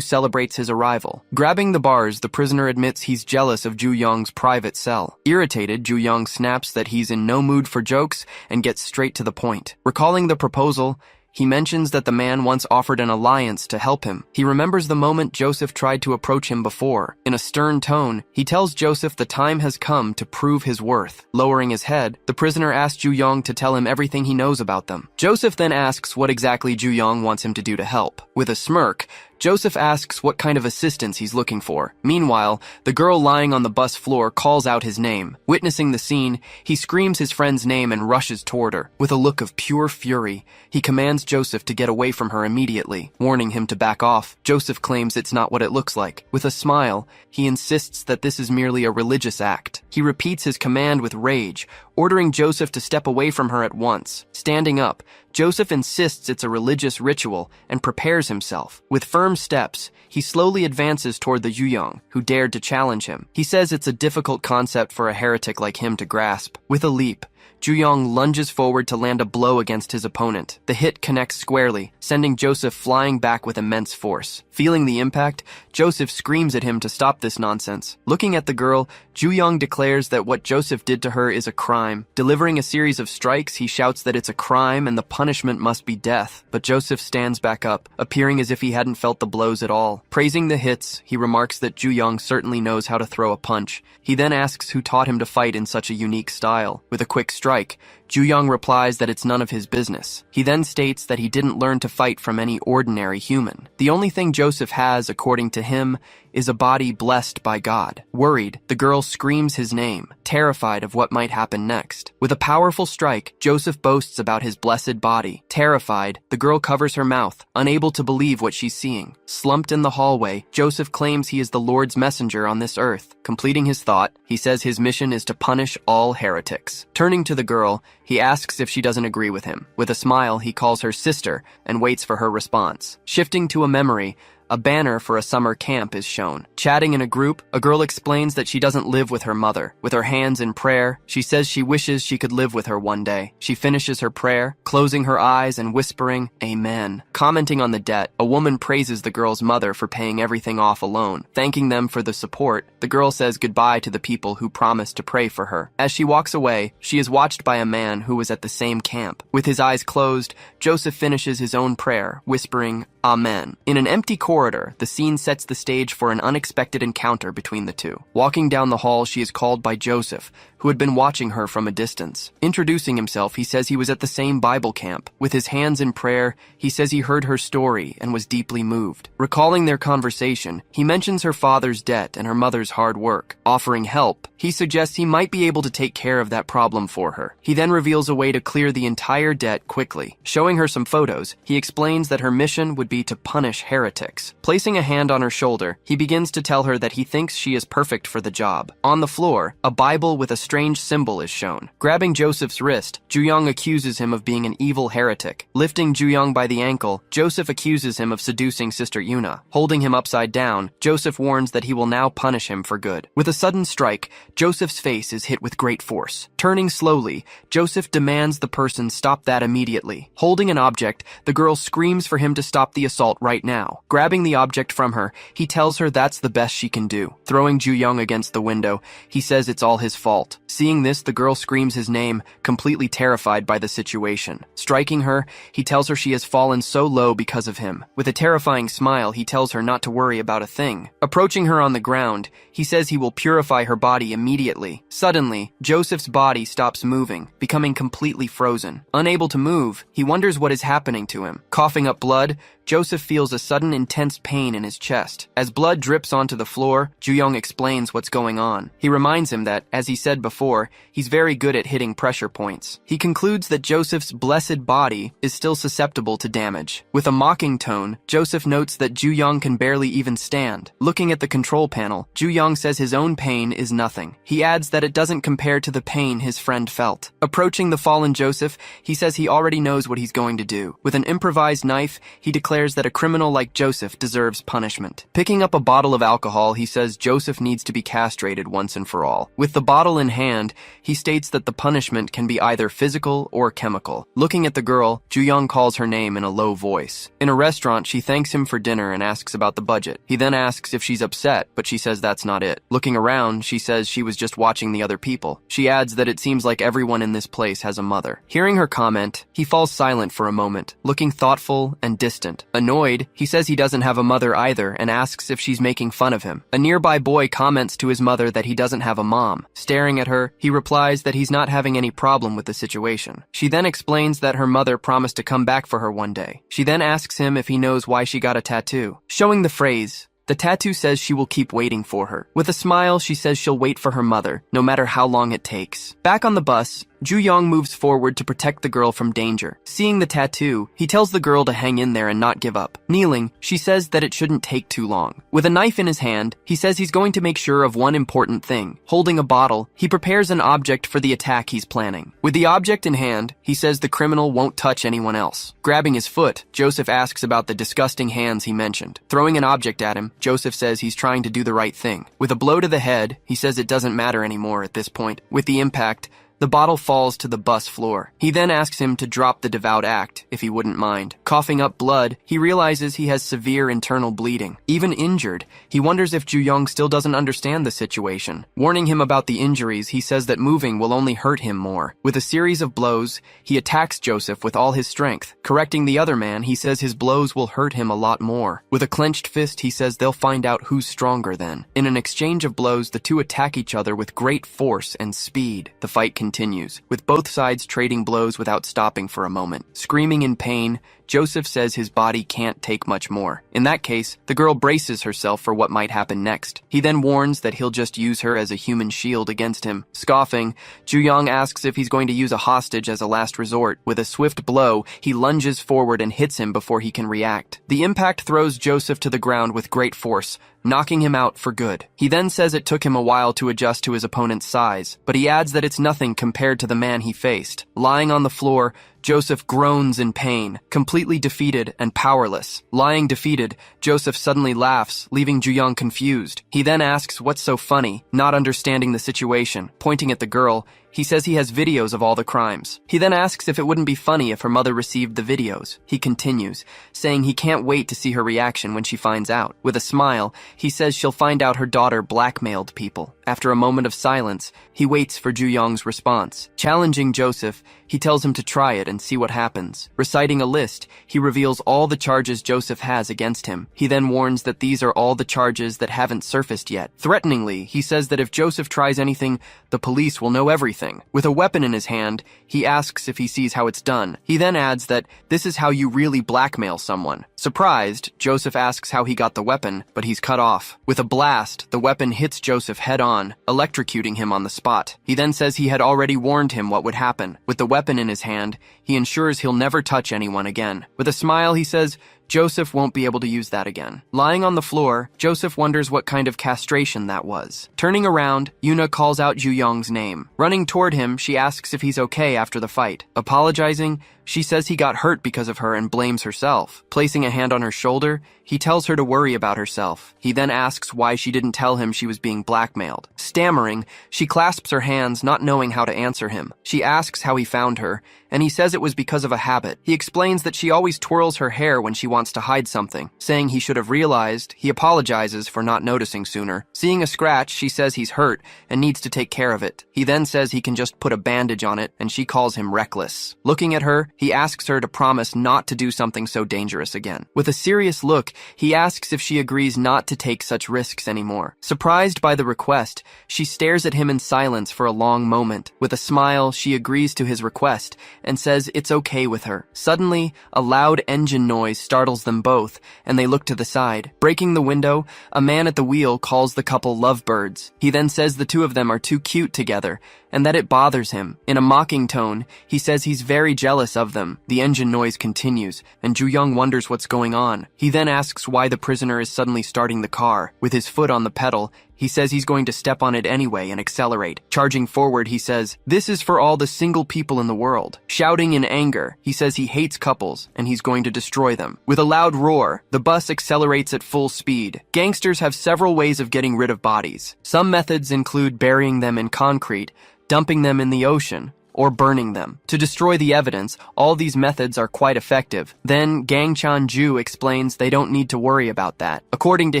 celebrates his arrival. Grabbing the bars, the prisoner admits he's jealous of Ju-young's private cell. Irritated, Ju-young snaps that he's in no mood for jokes and gets straight to the point. Recalling the proposal, He mentions that the man once offered an alliance to help him. He remembers the moment Joseph tried to approach him before. In a stern tone, he tells Joseph the time has come to prove his worth. Lowering his head, the prisoner asks Ju-young to tell him everything he knows about them. Joseph then asks what exactly Ju-young wants him to do to help. With a smirk, Joseph asks what kind of assistance he's looking for. Meanwhile, the girl lying on the bus floor calls out his name. Witnessing the scene, he screams his friend's name and rushes toward her. With a look of pure fury, he commands Joseph to get away from her immediately, warning him to back off. Joseph claims it's not what it looks like. With a smile, he insists that this is merely a religious act. He repeats his command with rage, ordering Joseph to step away from her at once. Standing up, Joseph insists it's a religious ritual and prepares himself. With firm steps, he slowly advances toward the Ju-young, who dared to challenge him. He says it's a difficult concept for a heretic like him to grasp. With a leap, Ju-young lunges forward to land a blow against his opponent. The hit connects squarely, sending Joseph flying back with immense force. Feeling the impact, Joseph screams at him to stop this nonsense. Looking at the girl, Ju-young declares that what Joseph did to her is a crime. Delivering a series of strikes, he shouts that it's a crime and the punishment must be death. But Joseph stands back up, appearing as if he hadn't felt the blows at all. Praising the hits, he remarks that Ju-young certainly knows how to throw a punch. He then asks who taught him to fight in such a unique style. With a quick strike, Ju-young replies that it's none of his business. He then states that he didn't learn to fight from any ordinary human. The only thing Joseph has, according to him, is a body blessed by God. Worried, the girl screams his name, terrified of what might happen next. With a powerful strike, Joseph boasts about his blessed body. Terrified, the girl covers her mouth, unable to believe what she's seeing. Slumped in the hallway, Joseph claims he is the Lord's messenger on this earth. Completing his thought, he says his mission is to punish all heretics. Turning to the girl, he asks if she doesn't agree with him. With a smile, he calls her sister and waits for her response. Shifting to a memory, a banner for a summer camp is shown. Chatting in a group, a girl explains that she doesn't live with her mother. With her hands in prayer, she says she wishes she could live with her one day. She finishes her prayer, closing her eyes and whispering, "Amen." Commenting on the debt, a woman praises the girl's mother for paying everything off alone. Thanking them for the support, the girl says goodbye to the people who promised to pray for her. As she walks away, she is watched by a man who was at the same camp. With his eyes closed, Joseph finishes his own prayer, whispering, "Amen." In an empty corridor, the scene sets the stage for an unexpected encounter between the two. Walking down the hall, she is called by Joseph, who had been watching her from a distance. Introducing himself, he says he was at the same Bible camp. With his hands in prayer, he says he heard her story and was deeply moved. Recalling their conversation, he mentions her father's debt and her mother's hard work. Offering help, he suggests he might be able to take care of that problem for her. He then reveals a way to clear the entire debt quickly. Showing her some photos, he explains that her mission would be to punish heretics. Placing a hand on her shoulder, he begins to tell her that he thinks she is perfect for the job. On the floor, a Bible with a strange symbol is shown. Grabbing Joseph's wrist, Ju-young accuses him of being an evil heretic. Lifting Ju-young by the ankle, Joseph accuses him of seducing Sister Yuna. Holding him upside down, Joseph warns that he will now punish him for good. With a sudden strike, Joseph's face is hit with great force. Turning slowly, Joseph demands the person stop that immediately. Holding an object, the girl screams for him to stop the assault right now. Grabbing the object from her, he tells her that's the best she can do. Throwing Ju-young against the window, he says it's all his fault. Seeing this, the girl screams his name, completely terrified by the situation. Striking her, he tells her she has fallen so low because of him. With a terrifying smile, he tells her not to worry about a thing. Approaching her on the ground, he says he will purify her body immediately. Suddenly, Joseph's body stops moving, becoming completely frozen. Unable to move, he wonders what is happening to him. Coughing up blood, Joseph feels a sudden intense pain in his chest. As blood drips onto the floor, Ju-young explains what's going on. He reminds him that, as he said before, he's very good at hitting pressure points. He concludes that Joseph's blessed body is still susceptible to damage. With a mocking tone, Joseph notes that Ju-young can barely even stand. Looking at the control panel, Ju-young says his own pain is nothing. He adds that it doesn't compare to the pain his friend felt. Approaching the fallen Joseph, he says he already knows what he's going to do. With an improvised knife, he declares that a criminal like Joseph Joseph deserves punishment. Picking up a bottle of alcohol, he says Joseph needs to be castrated once and for all. With the bottle in hand, he states that the punishment can be either physical or chemical. Looking at the girl, Ju-young calls her name in a low voice. In a restaurant, she thanks him for dinner and asks about the budget. He then asks if she's upset, but she says that's not it. Looking around, she says she was just watching the other people. She adds that it seems like everyone in this place has a mother. Hearing her comment, he falls silent for a moment, looking thoughtful and distant. Annoyed, he says he doesn't have a mother either and asks if she's making fun of him. A nearby boy comments to his mother that he doesn't have a mom. Staring at her, he replies that he's not having any problem with the situation. She then explains that her mother promised to come back for her one day. She then asks him if he knows why she got a tattoo. Showing the phrase, the tattoo says she will keep waiting for her. With a smile, she says she'll wait for her mother, no matter how long it takes. Back on the bus, Ju-young moves forward to protect the girl from danger. Seeing the tattoo, he tells the girl to hang in there and not give up. Kneeling, she says that it shouldn't take too long. With a knife in his hand, he says he's going to make sure of one important thing. Holding a bottle, he prepares an object for the attack he's planning. With the object in hand, he says the criminal won't touch anyone else. Grabbing his foot, Joseph asks about the disgusting hands he mentioned. Throwing an object at him, Joseph says he's trying to do the right thing. With a blow to the head, he says it doesn't matter anymore at this point. With the impact, the bottle falls to the bus floor. He then asks him to drop the devout act, if he wouldn't mind. Coughing up blood, he realizes he has severe internal bleeding. Even injured, he wonders if Ju-young still doesn't understand the situation. Warning him about the injuries, he says that moving will only hurt him more. With a series of blows, he attacks Joseph with all his strength. Correcting the other man, he says his blows will hurt him a lot more. With a clenched fist, he says they'll find out who's stronger then. In an exchange of blows, the two attack each other with great force and speed. The fight continues, with both sides trading blows without stopping for a moment. Screaming in pain, Joseph says his body can't take much more. In that case, the girl braces herself for what might happen next. He then warns that he'll just use her as a human shield against him. Scoffing, Ju-young asks if he's going to use a hostage as a last resort. With a swift blow, he lunges forward and hits him before he can react. The impact throws Joseph to the ground with great force, knocking him out for good. He then says it took him a while to adjust to his opponent's size, but he adds that it's nothing compared to the man he faced. Lying on the floor, Joseph groans in pain, completely defeated and powerless. Lying defeated, Joseph suddenly laughs, leaving Ju-young confused. He then asks what's so funny, not understanding the situation. Pointing at the girl, he says he has videos of all the crimes. He then asks if it wouldn't be funny if her mother received the videos. He continues, saying he can't wait to see her reaction when she finds out. With a smile, he says she'll find out her daughter blackmailed people. After a moment of silence, he waits for Ju-young's response. Challenging Joseph, he tells him to try it and see what happens. Reciting a list, he reveals all the charges Joseph has against him. He then warns that these are all the charges that haven't surfaced yet. Threateningly, he says that if Joseph tries anything, the police will know everything. With a weapon in his hand, he asks if he sees how it's done. He then adds that this is how you really blackmail someone. Surprised, Joseph asks how he got the weapon, but he's cut off. With a blast, the weapon hits Joseph head-on, electrocuting him on the spot. He then says he had already warned him what would happen. With the weapon in his hand, he ensures he'll never touch anyone again. With a smile, he says Joseph won't be able to use that again. Lying on the floor, Joseph wonders what kind of castration that was. Turning around, Yuna calls out Ju-young's name. Running toward him, she asks if he's okay after the fight. Apologizing, she says he got hurt because of her and blames herself. Placing a hand on her shoulder, he tells her to worry about herself. He then asks why she didn't tell him she was being blackmailed. Stammering, she clasps her hands, not knowing how to answer him. She asks how he found her, and he says it was because of a habit. He explains that she always twirls her hair when she wants to hide something. Saying he should have realized, he apologizes for not noticing sooner. Seeing a scratch, she says he's hurt and needs to take care of it. He then says he can just put a bandage on it, and she calls him reckless. Looking at her, he asks her to promise not to do something so dangerous again. With a serious look, he asks if she agrees not to take such risks anymore. Surprised by the request, she stares at him in silence for a long moment. With a smile, she agrees to his request and says it's okay with her. Suddenly, a loud engine noise startles them both, and they look to the side. Breaking the window, a man at the wheel calls the couple lovebirds. He then says the two of them are too cute together, and that it bothers him. In a mocking tone, he says he's very jealous of them. The engine noise continues, and Ju-young wonders what's going on. He then asks why the prisoner is suddenly starting the car. With his foot on the pedal, He says he's going to step on it anyway and accelerate. Charging forward, he says, "This is for all the single people in the world." Shouting in anger, he says he hates couples and he's going to destroy them. With a loud roar, the bus accelerates at full speed. Gangsters have several ways of getting rid of bodies. Some methods include burying them in concrete, dumping them in the ocean, or burning them. To destroy the evidence, all these methods are quite effective. Then Gang Chan-ju explains they don't need to worry about that. According to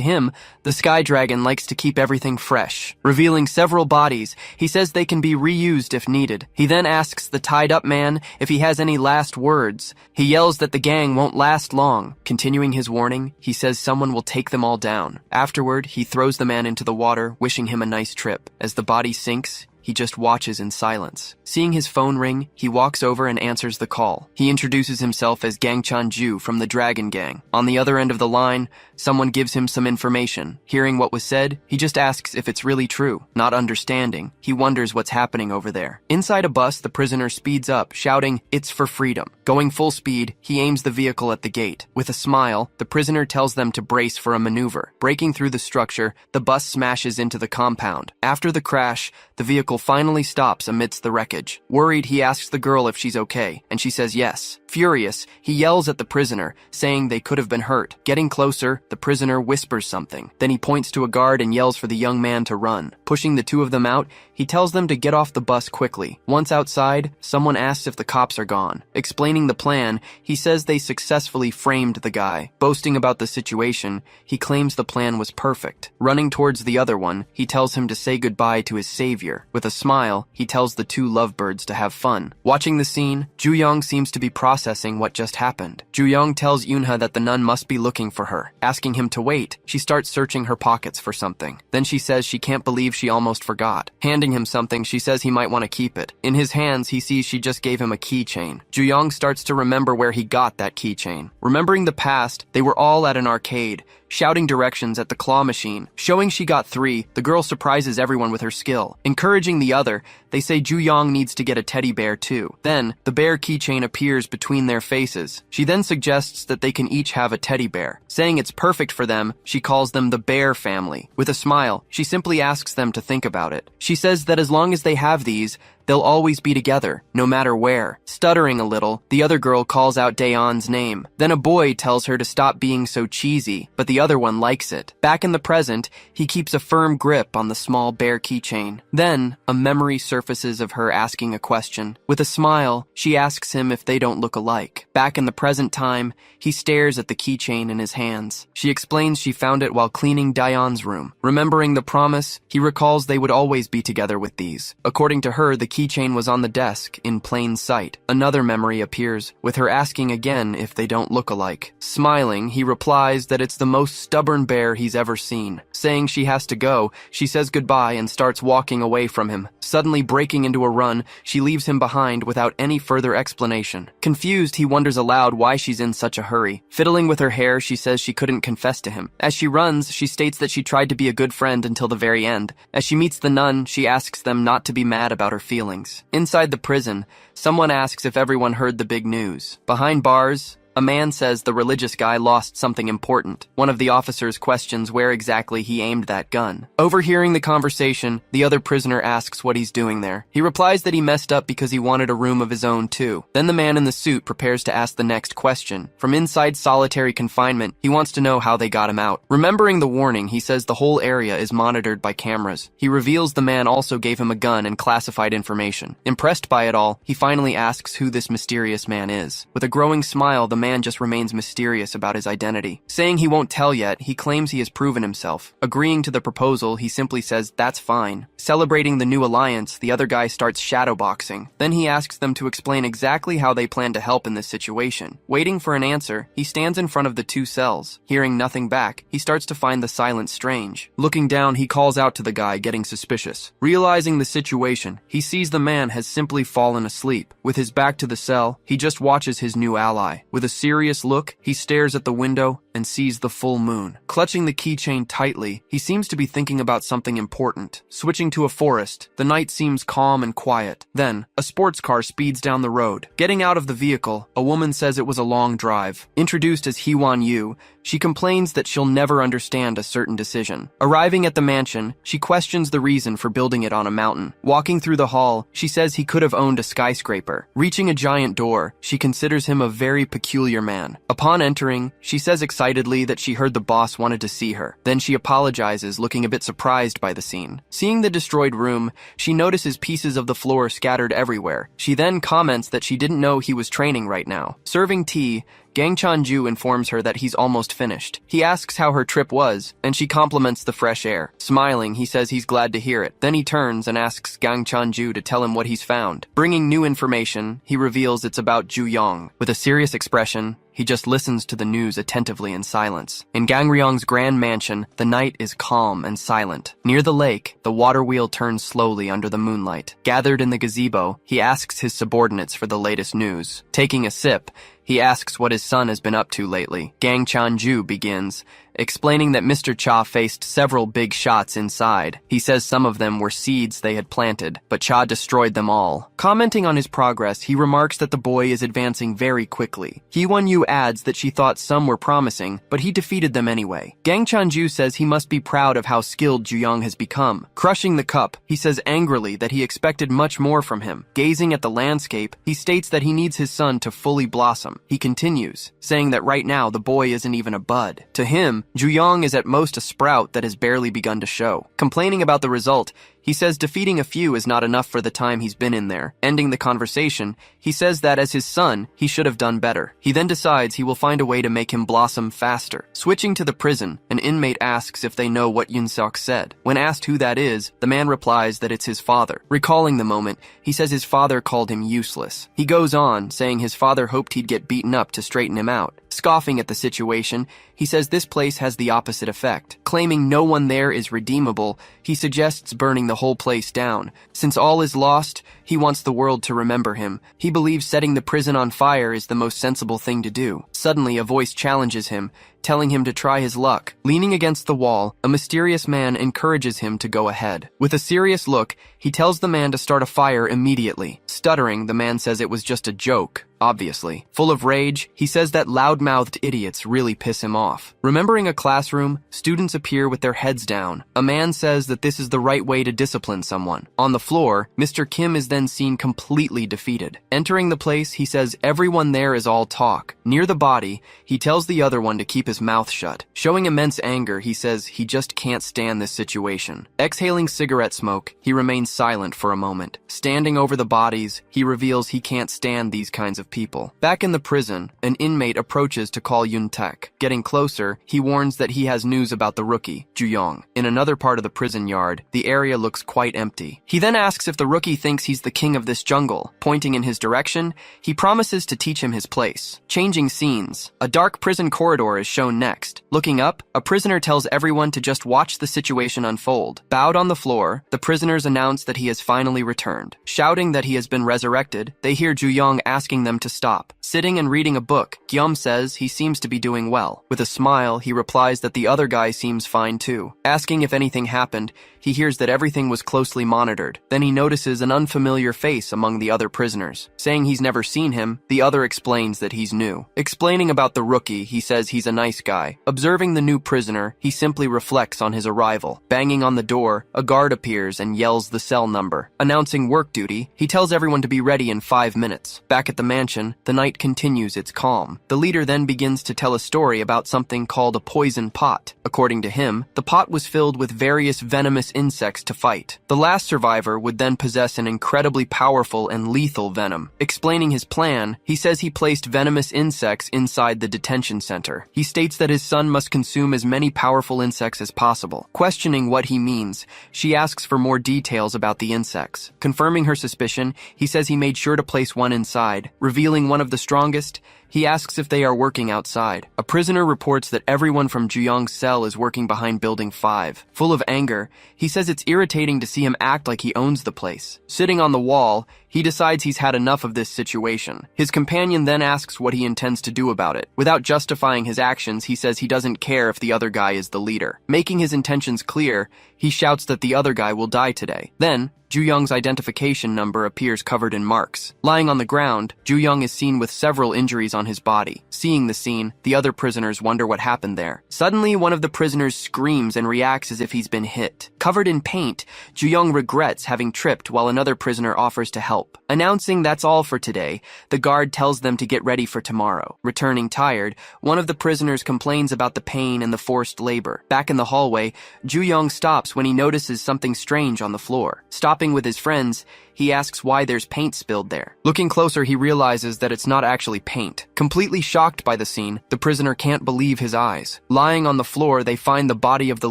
him, the Sky Dragon likes to keep everything fresh. Revealing several bodies, he says they can be reused if needed. He then asks the tied-up man if he has any last words. He yells that the gang won't last long. Continuing his warning, he says someone will take them all down. Afterward, he throws the man into the water, wishing him a nice trip. As the body sinks, he just watches in silence. Seeing his phone ring, he walks over and answers the call. He introduces himself as Gang Chan-ju from the Dragon Gang. On the other end of the line, someone gives him some information. Hearing what was said, he just asks if it's really true. Not understanding, he wonders what's happening over there. Inside a bus, the prisoner speeds up, shouting, "It's for freedom." Going full speed, he aims the vehicle at the gate. With a smile, the prisoner tells them to brace for a maneuver. Breaking through the structure, the bus smashes into the compound. After the crash, the vehicle finally stops amidst the wreckage. Worried, he asks the girl if she's okay, and she says yes. Furious, he yells at the prisoner, saying they could have been hurt. Getting closer, the prisoner whispers something. Then he points to a guard and yells for the young man to run. Pushing the two of them out, he tells them to get off the bus quickly. Once outside, someone asks if the cops are gone. Explaining the plan, he says they successfully framed the guy. Boasting about the situation, he claims the plan was perfect. Running towards the other one, he tells him to say goodbye to his savior. With a smile, he tells the two lovebirds to have fun. Watching the scene, Ju-young seems to be processing what just happened. Ju-young tells Yoon-ha that the nun must be looking for her. Asking him to wait, she starts searching her pockets for something. Then she says she can't believe she almost forgot. Handing him something, she says he might want to keep it. In his hands, he sees she just gave him a keychain. Ju-young starts to remember where he got that keychain. Remembering the past, they were all at an arcade, shouting directions at the claw machine. Showing she got 3, the girl surprises everyone with her skill. Encouraging the other, they say Ju-young needs to get a teddy bear too. Then, the bear keychain appears between their faces. She then suggests that they can each have a teddy bear. Saying it's perfect for them, she calls them the Bear Family. With a smile, she simply asks them to think about it. She says that as long as they have these, they'll always be together, no matter where. Stuttering a little, the other girl calls out Daeon's name. Then a boy tells her to stop being so cheesy, but the other one likes it. Back in the present, he keeps a firm grip on the small bear keychain. Then, a memory surfaces of her asking a question. With a smile, she asks him if they don't look alike. Back in the present time, he stares at the keychain in his hands. She explains she found it while cleaning Daeon's room. Remembering the promise, he recalls they would always be together with these. According to her, the keychain was on the desk, in plain sight. Another memory appears, with her asking again if they don't look alike. Smiling, he replies that it's the most stubborn bear he's ever seen. Saying she has to go, she says goodbye and starts walking away from him. Suddenly breaking into a run, she leaves him behind without any further explanation. Confused, he wonders aloud why she's in such a hurry. Fiddling with her hair, she says she couldn't confess to him. As she runs, she states that she tried to be a good friend until the very end. As she meets the nun, she asks them not to be mad about her feelings. Inside the prison, someone asks if everyone heard the big news. Behind bars, a man says the religious guy lost something important. One of the officers questions where exactly he aimed that gun. Overhearing the conversation, the other prisoner asks what he's doing there. He replies that he messed up because he wanted a room of his own too. Then the man in the suit prepares to ask the next question. From inside solitary confinement, he wants to know how they got him out. Remembering the warning, he says the whole area is monitored by cameras. He reveals the man also gave him a gun and classified information. Impressed by it all, he finally asks who this mysterious man is. With a growing smile, the man just remains mysterious about his identity. Saying he won't tell yet, he claims he has proven himself. Agreeing to the proposal, he simply says that's fine. Celebrating the new alliance, the other guy starts shadowboxing. Then he asks them to explain exactly how they plan to help in this situation. Waiting for an answer, he stands in front of the 2 cells. Hearing nothing back, he starts to find the silence strange. Looking down, he calls out to the guy, getting suspicious. Realizing the situation, he sees the man has simply fallen asleep. With his back to the cell, he just watches his new ally. With a serious look, he stares at the window, and sees the full moon. Clutching the keychain tightly, he seems to be thinking about something important. Switching to a forest, the night seems calm and quiet. Then, a sports car speeds down the road. Getting out of the vehicle, a woman says it was a long drive. Introduced as Hee-Won Yu, she complains that she'll never understand a certain decision. Arriving at the mansion, she questions the reason for building it on a mountain. Walking through the hall, she says he could have owned a skyscraper. Reaching a giant door, she considers him a very peculiar man. Upon entering, she says excitedly that she heard the boss wanted to see her. Then she apologizes, looking a bit surprised by the scene. Seeing the destroyed room, she notices pieces of the floor scattered everywhere. She then comments that she didn't know he was training right now. Serving tea, Gang Chan-ju informs her that he's almost finished. He asks how her trip was, and she compliments the fresh air. Smiling, he says he's glad to hear it. Then he turns and asks Gang Chan-ju to tell him what he's found. Bringing new information, he reveals it's about Ju Yong. With a serious expression, he just listens to the news attentively in silence. In Gang Ryong's grand mansion, the night is calm and silent. Near the lake, the water wheel turns slowly under the moonlight. Gathered in the gazebo, he asks his subordinates for the latest news. Taking a sip, he asks what his son has been up to lately. Gang Chan-ju begins, explaining that Mr. Cha faced several big shots inside. He says some of them were seeds they had planted, but Cha destroyed them all. Commenting on his progress, he remarks that the boy is advancing very quickly. Hee-Won Yu adds that she thought some were promising, but he defeated them anyway. Gang Chan-ju says he must be proud of how skilled Ju Yong has become. Crushing the cup, he says angrily that he expected much more from him. Gazing at the landscape, he states that he needs his son to fully blossom. He continues, saying that right now the boy isn't even a bud. To him, Ju Yong is at most a sprout that has barely begun to show. Complaining about the result, he says defeating a few is not enough for the time he's been in there. Ending the conversation, he says that as his son, he should have done better. He then decides he will find a way to make him blossom faster. Switching to the prison, an inmate asks if they know what Yun-seok said. When asked who that is, the man replies that it's his father. Recalling the moment, he says his father called him useless. He goes on, saying his father hoped he'd get beaten up to straighten him out. Scoffing at the situation, he says this place has the opposite effect. Claiming no one there is redeemable, he suggests burning the whole place down. Since all is lost, he wants the world to remember him. He believes setting the prison on fire is the most sensible thing to do. Suddenly, a voice challenges him, telling him to try his luck. Leaning against the wall, a mysterious man encourages him to go ahead. With a serious look, he tells the man to start a fire immediately. Stuttering, the man says it was just a joke. Obviously. Full of rage, he says that loud-mouthed idiots really piss him off. Remembering a classroom, students appear with their heads down. A man says that this is the right way to discipline someone. On the floor, Mr. Kim is then seen completely defeated. Entering the place, he says everyone there is all talk. Near the body, he tells the other one to keep his mouth shut. Showing immense anger, he says he just can't stand this situation. Exhaling cigarette smoke, he remains silent for a moment. Standing over the bodies, he reveals he can't stand these kinds of people. Back in the prison, an inmate approaches to call Yun-taek. Getting closer, he warns that he has news about the rookie, Ju Yong. In another part of the prison yard, the area looks quite empty. He then asks if the rookie thinks he's the king of this jungle. Pointing in his direction, he promises to teach him his place. Changing scenes, a dark prison corridor is shown next. Looking up, a prisoner tells everyone to just watch the situation unfold. Bowed on the floor, the prisoners announce that he has finally returned. Shouting that he has been resurrected, they hear Ju Yong asking them to stop. Sitting and reading a book, Gyum says he seems to be doing well. With a smile, he replies that the other guy seems fine too. Asking if anything happened, he hears that everything was closely monitored. Then he notices an unfamiliar face among the other prisoners. Saying he's never seen him, the other explains that he's new. Explaining about the rookie, he says he's a nice guy. Observing the new prisoner, he simply reflects on his arrival. Banging on the door, a guard appears and yells the cell number. Announcing work duty, he tells everyone to be ready in 5 minutes. Back at the mansion, the night continues its calm. The leader then begins to tell a story about something called a poison pot. According to him, the pot was filled with various venomous insects to fight. The last survivor would then possess an incredibly powerful and lethal venom. Explaining his plan, he says he placed venomous insects inside the detention center. He states that his son must consume as many powerful insects as possible. Questioning what he means, she asks for more details about the insects. Confirming her suspicion, he says he made sure to place one inside. Revealing one of the strongest, He asks if they are working outside. A prisoner reports that everyone from Ju-young's cell is working behind Building 5. Full of anger, he says it's irritating to see him act like he owns the place. Sitting on the wall, he decides he's had enough of this situation. His companion then asks what he intends to do about it. Without justifying his actions, he says he doesn't care if the other guy is the leader. Making his intentions clear, he shouts that the other guy will die today. Then, Ju-young's identification number appears covered in marks. Lying on the ground, Ju-young is seen with several injuries on his body. Seeing the scene, the other prisoners wonder what happened there. Suddenly, one of the prisoners screams and reacts as if he's been hit. Covered in paint, Ju-young regrets having tripped while another prisoner offers to help. Announcing that's all for today, the guard tells them to get ready for tomorrow. Returning tired, one of the prisoners complains about the pain and the forced labor. Back in the hallway, Ju-young stops when he notices something strange on the floor. Stopping with his friends, he asks why there's paint spilled there. Looking closer, he realizes that it's not actually paint. Completely shocked by the scene, the prisoner can't believe his eyes. Lying on the floor, they find the body of the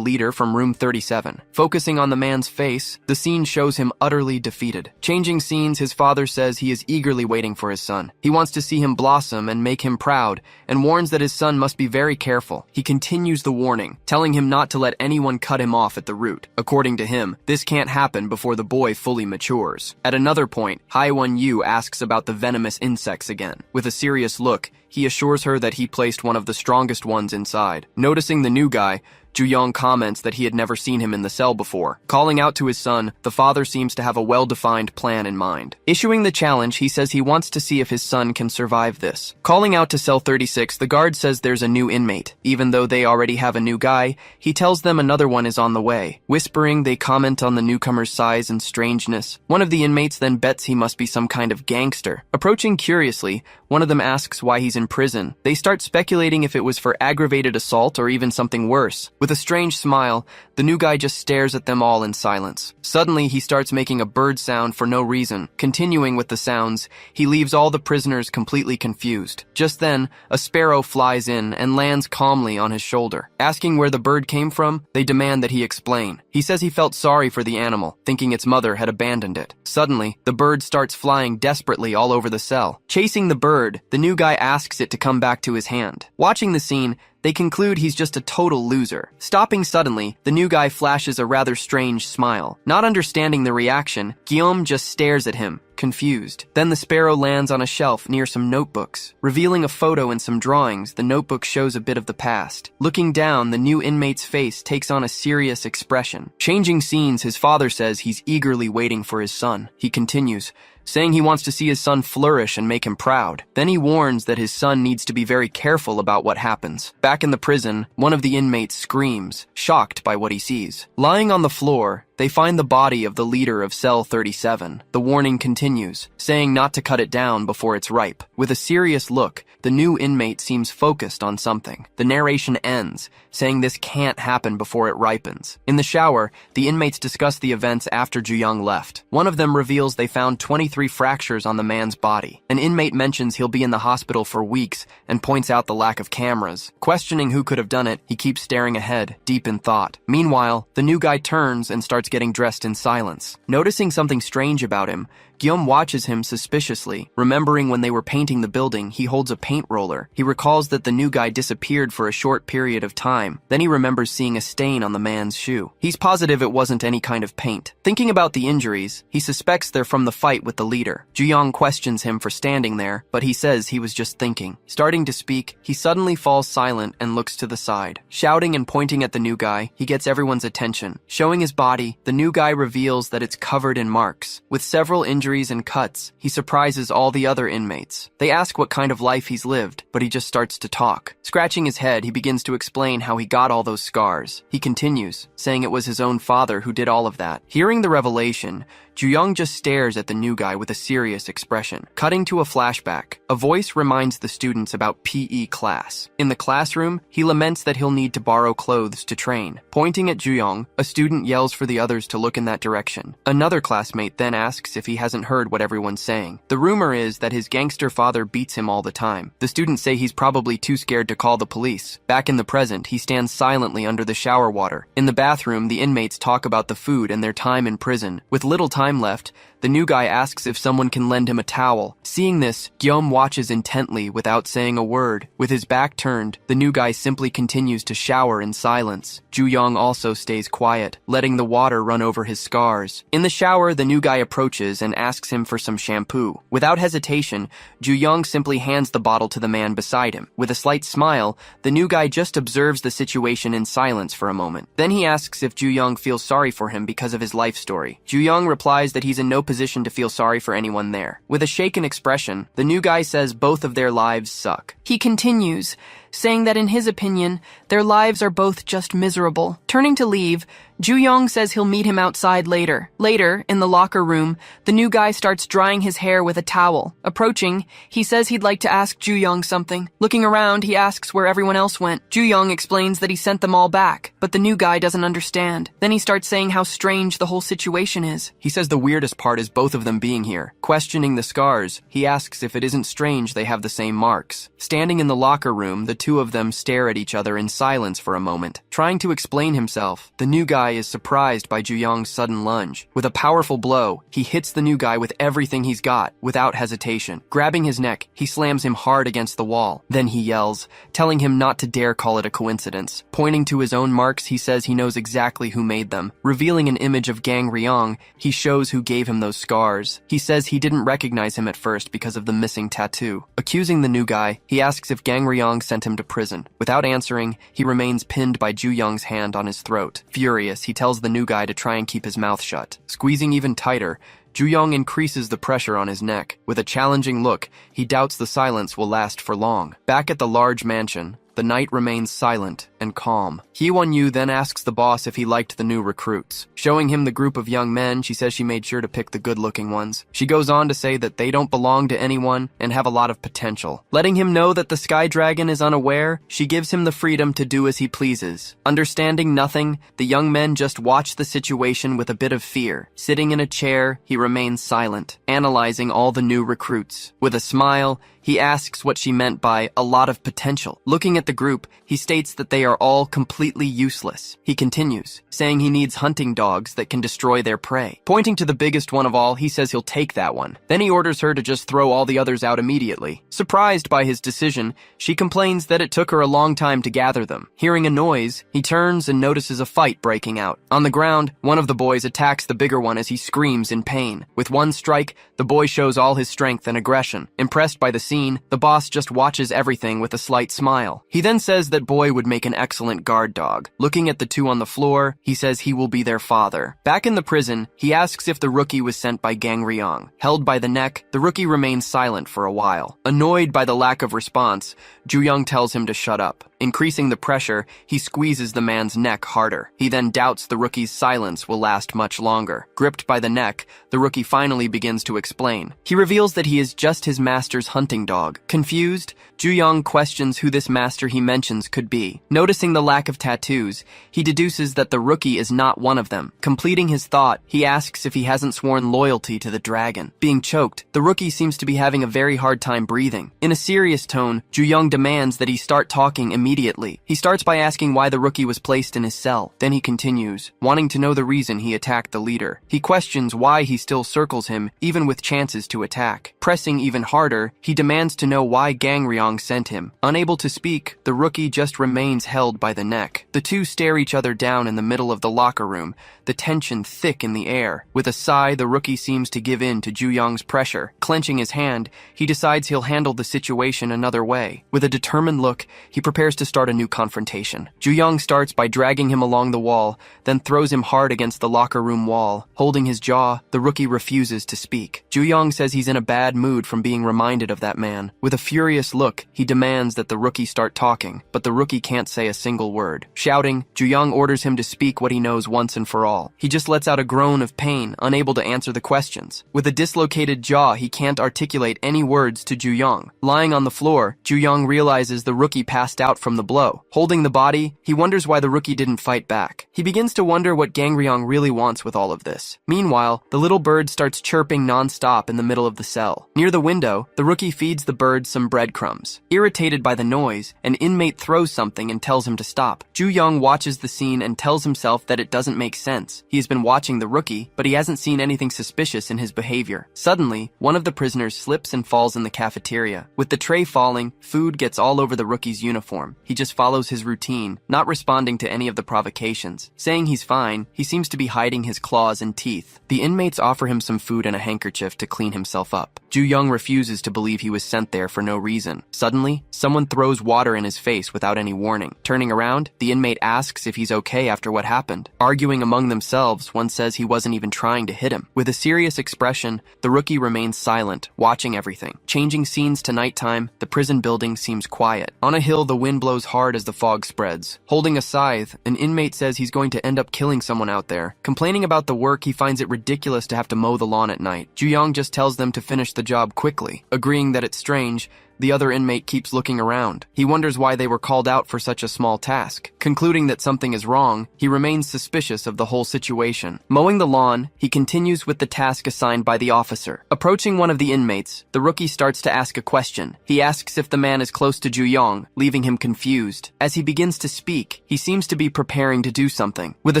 leader from room 37. Focusing on the man's face, the scene shows him utterly defeated. Changing scenes, his father says he is eagerly waiting for his son. He wants to see him blossom and make him proud, and warns that his son must be very careful. He continues the warning, telling him not to let anyone cut him off at the root. According to him, this can't happen before the boy fully matures. At another point, Hae-won-yu asks about the venomous insects again. With a serious look, he assures her that he placed one of the strongest ones inside. Noticing the new guy, Ju-young comments that he had never seen him in the cell before. Calling out to his son, the father seems to have a well-defined plan in mind. Issuing the challenge, he says he wants to see if his son can survive this. Calling out to cell 36, the guard says there's a new inmate. Even though they already have a new guy, he tells them another one is on the way. Whispering, they comment on the newcomer's size and strangeness. One of the inmates then bets he must be some kind of gangster. Approaching curiously, one of them asks why he's in prison. They start speculating if it was for aggravated assault or even something worse. With a strange smile, the new guy just stares at them all in silence. Suddenly, he starts making a bird sound for no reason. Continuing with the sounds, he leaves all the prisoners completely confused. Just then, a sparrow flies in and lands calmly on his shoulder. Asking where the bird came from, they demand that he explain. He says he felt sorry for the animal, thinking its mother had abandoned it. Suddenly, the bird starts flying desperately all over the cell. Chasing the bird, the new guy asks it to come back to his hand. Watching the scene, they conclude he's just a total loser. Stopping suddenly, the new guy flashes a rather strange smile. Not understanding the reaction, Guillaume just stares at him, confused. Then the sparrow lands on a shelf near some notebooks. Revealing a photo and some drawings, the notebook shows a bit of the past. Looking down, the new inmate's face takes on a serious expression. Changing scenes, his father says he's eagerly waiting for his son. He continues, saying he wants to see his son flourish and make him proud. Then he warns that his son needs to be very careful about what happens. Back in the prison, one of the inmates screams, shocked by what he sees. Lying on the floor, they find the body of the leader of cell 37. The warning continues, saying not to cut it down before it's ripe. With a serious look, the new inmate seems focused on something. The narration ends, saying this can't happen before it ripens. In the shower, the inmates discuss the events after Ju-young left. One of them reveals they found 23 fractures on the man's body. An inmate mentions he'll be in the hospital for weeks and points out the lack of cameras. Questioning who could have done it, he keeps staring ahead, deep in thought. Meanwhile, the new guy turns and starts getting dressed in silence. Noticing something strange about him, Guillaume watches him suspiciously. Remembering when they were painting the building, he holds a paint roller. He recalls that the new guy disappeared for a short period of time. Then he remembers seeing a stain on the man's shoe. He's positive it wasn't any kind of paint. Thinking about the injuries, he suspects they're from the fight with the leader. Ju-young questions him for standing there, but he says he was just thinking. Starting to speak, he suddenly falls silent and looks to the side. Shouting and pointing at the new guy, he gets everyone's attention. Showing his body, the new guy reveals that it's covered in marks. With several injuries and cuts, he surprises all the other inmates. They ask what kind of life he's lived, but he just starts to talk. Scratching his head, he begins to explain how he got all those scars. He continues, saying it was his own father who did all of that. Hearing the revelation, Ju-young just stares at the new guy with a serious expression. Cutting to a flashback, a voice reminds the students about PE class. In the classroom, he laments that he'll need to borrow clothes to train. Pointing at Ju-young, a student yells for the others to look in that direction. Another classmate then asks if he hasn't heard what everyone's saying. The rumor is that his gangster father beats him all the time. The students say he's probably too scared to call the police. Back in the present, he stands silently under the shower water. In the bathroom, the inmates talk about the food and their time in prison. With little time left, The new guy asks if someone can lend him a towel. Seeing this, Gyum watches intently without saying a word. With his back turned, the new guy simply continues to shower in silence. Ju-young also stays quiet, letting the water run over his scars. In the shower, the new guy approaches and asks him for some shampoo. Without hesitation, Ju-young simply hands the bottle to the man beside him. With a slight smile, the new guy just observes the situation in silence for a moment. Then he asks if Ju-young feels sorry for him because of his life story. Ju-young replies that he's in no position to feel sorry for anyone there. With a shaken expression, the new guy says both of their lives suck. He continues, saying that in his opinion, their lives are both just miserable. Turning to leave, Ju-young says he'll meet him outside later. Later, in the locker room, the new guy starts drying his hair with a towel. Approaching, he says he'd like to ask Ju-young something. Looking around, he asks where everyone else went. Ju-young explains that he sent them all back, but the new guy doesn't understand. Then he starts saying how strange the whole situation is. He says the weirdest part is both of them being here. Questioning the scars, he asks if it isn't strange they have the same marks. Standing in the locker room, the two of them stare at each other in silence for a moment. Trying to explain himself, the new guy is surprised by Ju-young's sudden lunge. With a powerful blow, he hits the new guy with everything he's got, without hesitation. Grabbing his neck, he slams him hard against the wall. Then he yells, telling him not to dare call it a coincidence. Pointing to his own marks, he says he knows exactly who made them. Revealing an image of Gang Ryong, he shows who gave him those scars. He says he didn't recognize him at first because of the missing tattoo. Accusing the new guy, he asks if Gang Ryong sent him to prison. Without answering, he remains pinned by Ju-young's hand on his throat. Furious, he tells the new guy to try and keep his mouth shut. Squeezing even tighter, Ju-young increases the pressure on his neck. With a challenging look, he doubts the silence will last for long. Back at the large mansion, the night remains silent and calm. Hee-won-yu then asks the boss if he liked the new recruits. Showing him the group of young men, she says she made sure to pick the good-looking ones. She goes on to say that they don't belong to anyone and have a lot of potential. Letting him know that the Sky Dragon is unaware, she gives him the freedom to do as he pleases. Understanding nothing, the young men just watch the situation with a bit of fear. Sitting in a chair, he remains silent, analyzing all the new recruits. With a smile, he asks what she meant by a lot of potential. Looking at the group, he states that they are all completely useless. He continues, saying he needs hunting dogs that can destroy their prey. Pointing to the biggest one of all, he says he'll take that one. Then he orders her to just throw all the others out immediately. Surprised by his decision, she complains that it took her a long time to gather them. Hearing a noise, he turns and notices a fight breaking out. On the ground, one of the boys attacks the bigger one as he screams in pain. With one strike, the boy shows all his strength and aggression. Impressed by the scene, the boss just watches everything with a slight smile. He then says that boy would make an excellent guard dog. Looking at the two on the floor, he says he will be their father. Back in the prison, he asks if the rookie was sent by Gang Ryong. Held by the neck, the rookie remains silent for a while. Annoyed by the lack of response, Ju-young tells him to shut up. Increasing the pressure, he squeezes the man's neck harder. He then doubts the rookie's silence will last much longer. Gripped by the neck, the rookie finally begins to explain. He reveals that he is just his master's hunting dog. Confused, Ju-young questions who this master he mentions could be. Noticing the lack of tattoos, he deduces that the rookie is not one of them. Completing his thought, he asks if he hasn't sworn loyalty to the dragon. Being choked, the rookie seems to be having a very hard time breathing. In a serious tone, Ju-young demands that he start talking immediately. He starts by asking why the rookie was placed in his cell. Then he continues, wanting to know the reason he attacked the leader. He questions why he still circles him, even with chances to attack. Pressing even harder, he demands to know why Gang Ryong sent him. Unable to speak, the rookie just remains held by the neck. The two stare each other down in the middle of the locker room, the tension thick in the air. With a sigh, the rookie seems to give in to Ju-young's pressure. Clenching his hand, he decides he'll handle the situation another way. With a determined look, he prepares to start a new confrontation. Ju-young starts by dragging him along the wall, then throws him hard against the locker room wall. Holding his jaw, the rookie refuses to speak. Ju-young says he's in a bad mood from being reminded of that man. With a furious look, he demands that the rookie start talking, but the rookie can't say a single word. Shouting, Ju-young orders him to speak what he knows once and for all. He just lets out a groan of pain, unable to answer the questions. With a dislocated jaw, he can't articulate any words to Ju-young. Lying on the floor, Ju-young realizes the rookie passed out from the blow. Holding the body, he wonders why the rookie didn't fight back. He begins to wonder what Gang Ryong really wants with all of this. Meanwhile, the little bird starts chirping non-stop in the middle of the cell. Near the window, the rookie feeds feeds the birds some breadcrumbs. Irritated by the noise, an inmate throws something and tells him to stop. Ju-young watches the scene and tells himself that it doesn't make sense. He has been watching the rookie, but he hasn't seen anything suspicious in his behavior. Suddenly, one of the prisoners slips and falls in the cafeteria. With the tray falling, food gets all over the rookie's uniform. He just follows his routine, not responding to any of the provocations. Saying he's fine, he seems to be hiding his claws and teeth. The inmates offer him some food and a handkerchief to clean himself up. Ju-young refuses to believe he was sent there for no reason. Suddenly, someone throws water in his face without any warning. Turning around, the inmate asks if he's okay after what happened. Arguing among themselves, one says he wasn't even trying to hit him. With a serious expression, the rookie remains silent, watching everything. Changing scenes to nighttime, the prison building seems quiet. On a hill, the wind blows hard as the fog spreads. Holding a scythe, an inmate says he's going to end up killing someone out there. Complaining about the work, he finds it ridiculous to have to mow the lawn at night. Ju-young just tells them to finish the job quickly. Agreeing that it's strange, the other inmate keeps looking around. He wonders why they were called out for such a small task. Concluding that something is wrong, he remains suspicious of the whole situation. Mowing the lawn, he continues with the task assigned by the officer. Approaching one of the inmates, the rookie starts to ask a question. He asks if the man is close to Ju-young, leaving him confused. As he begins to speak, he seems to be preparing to do something. With a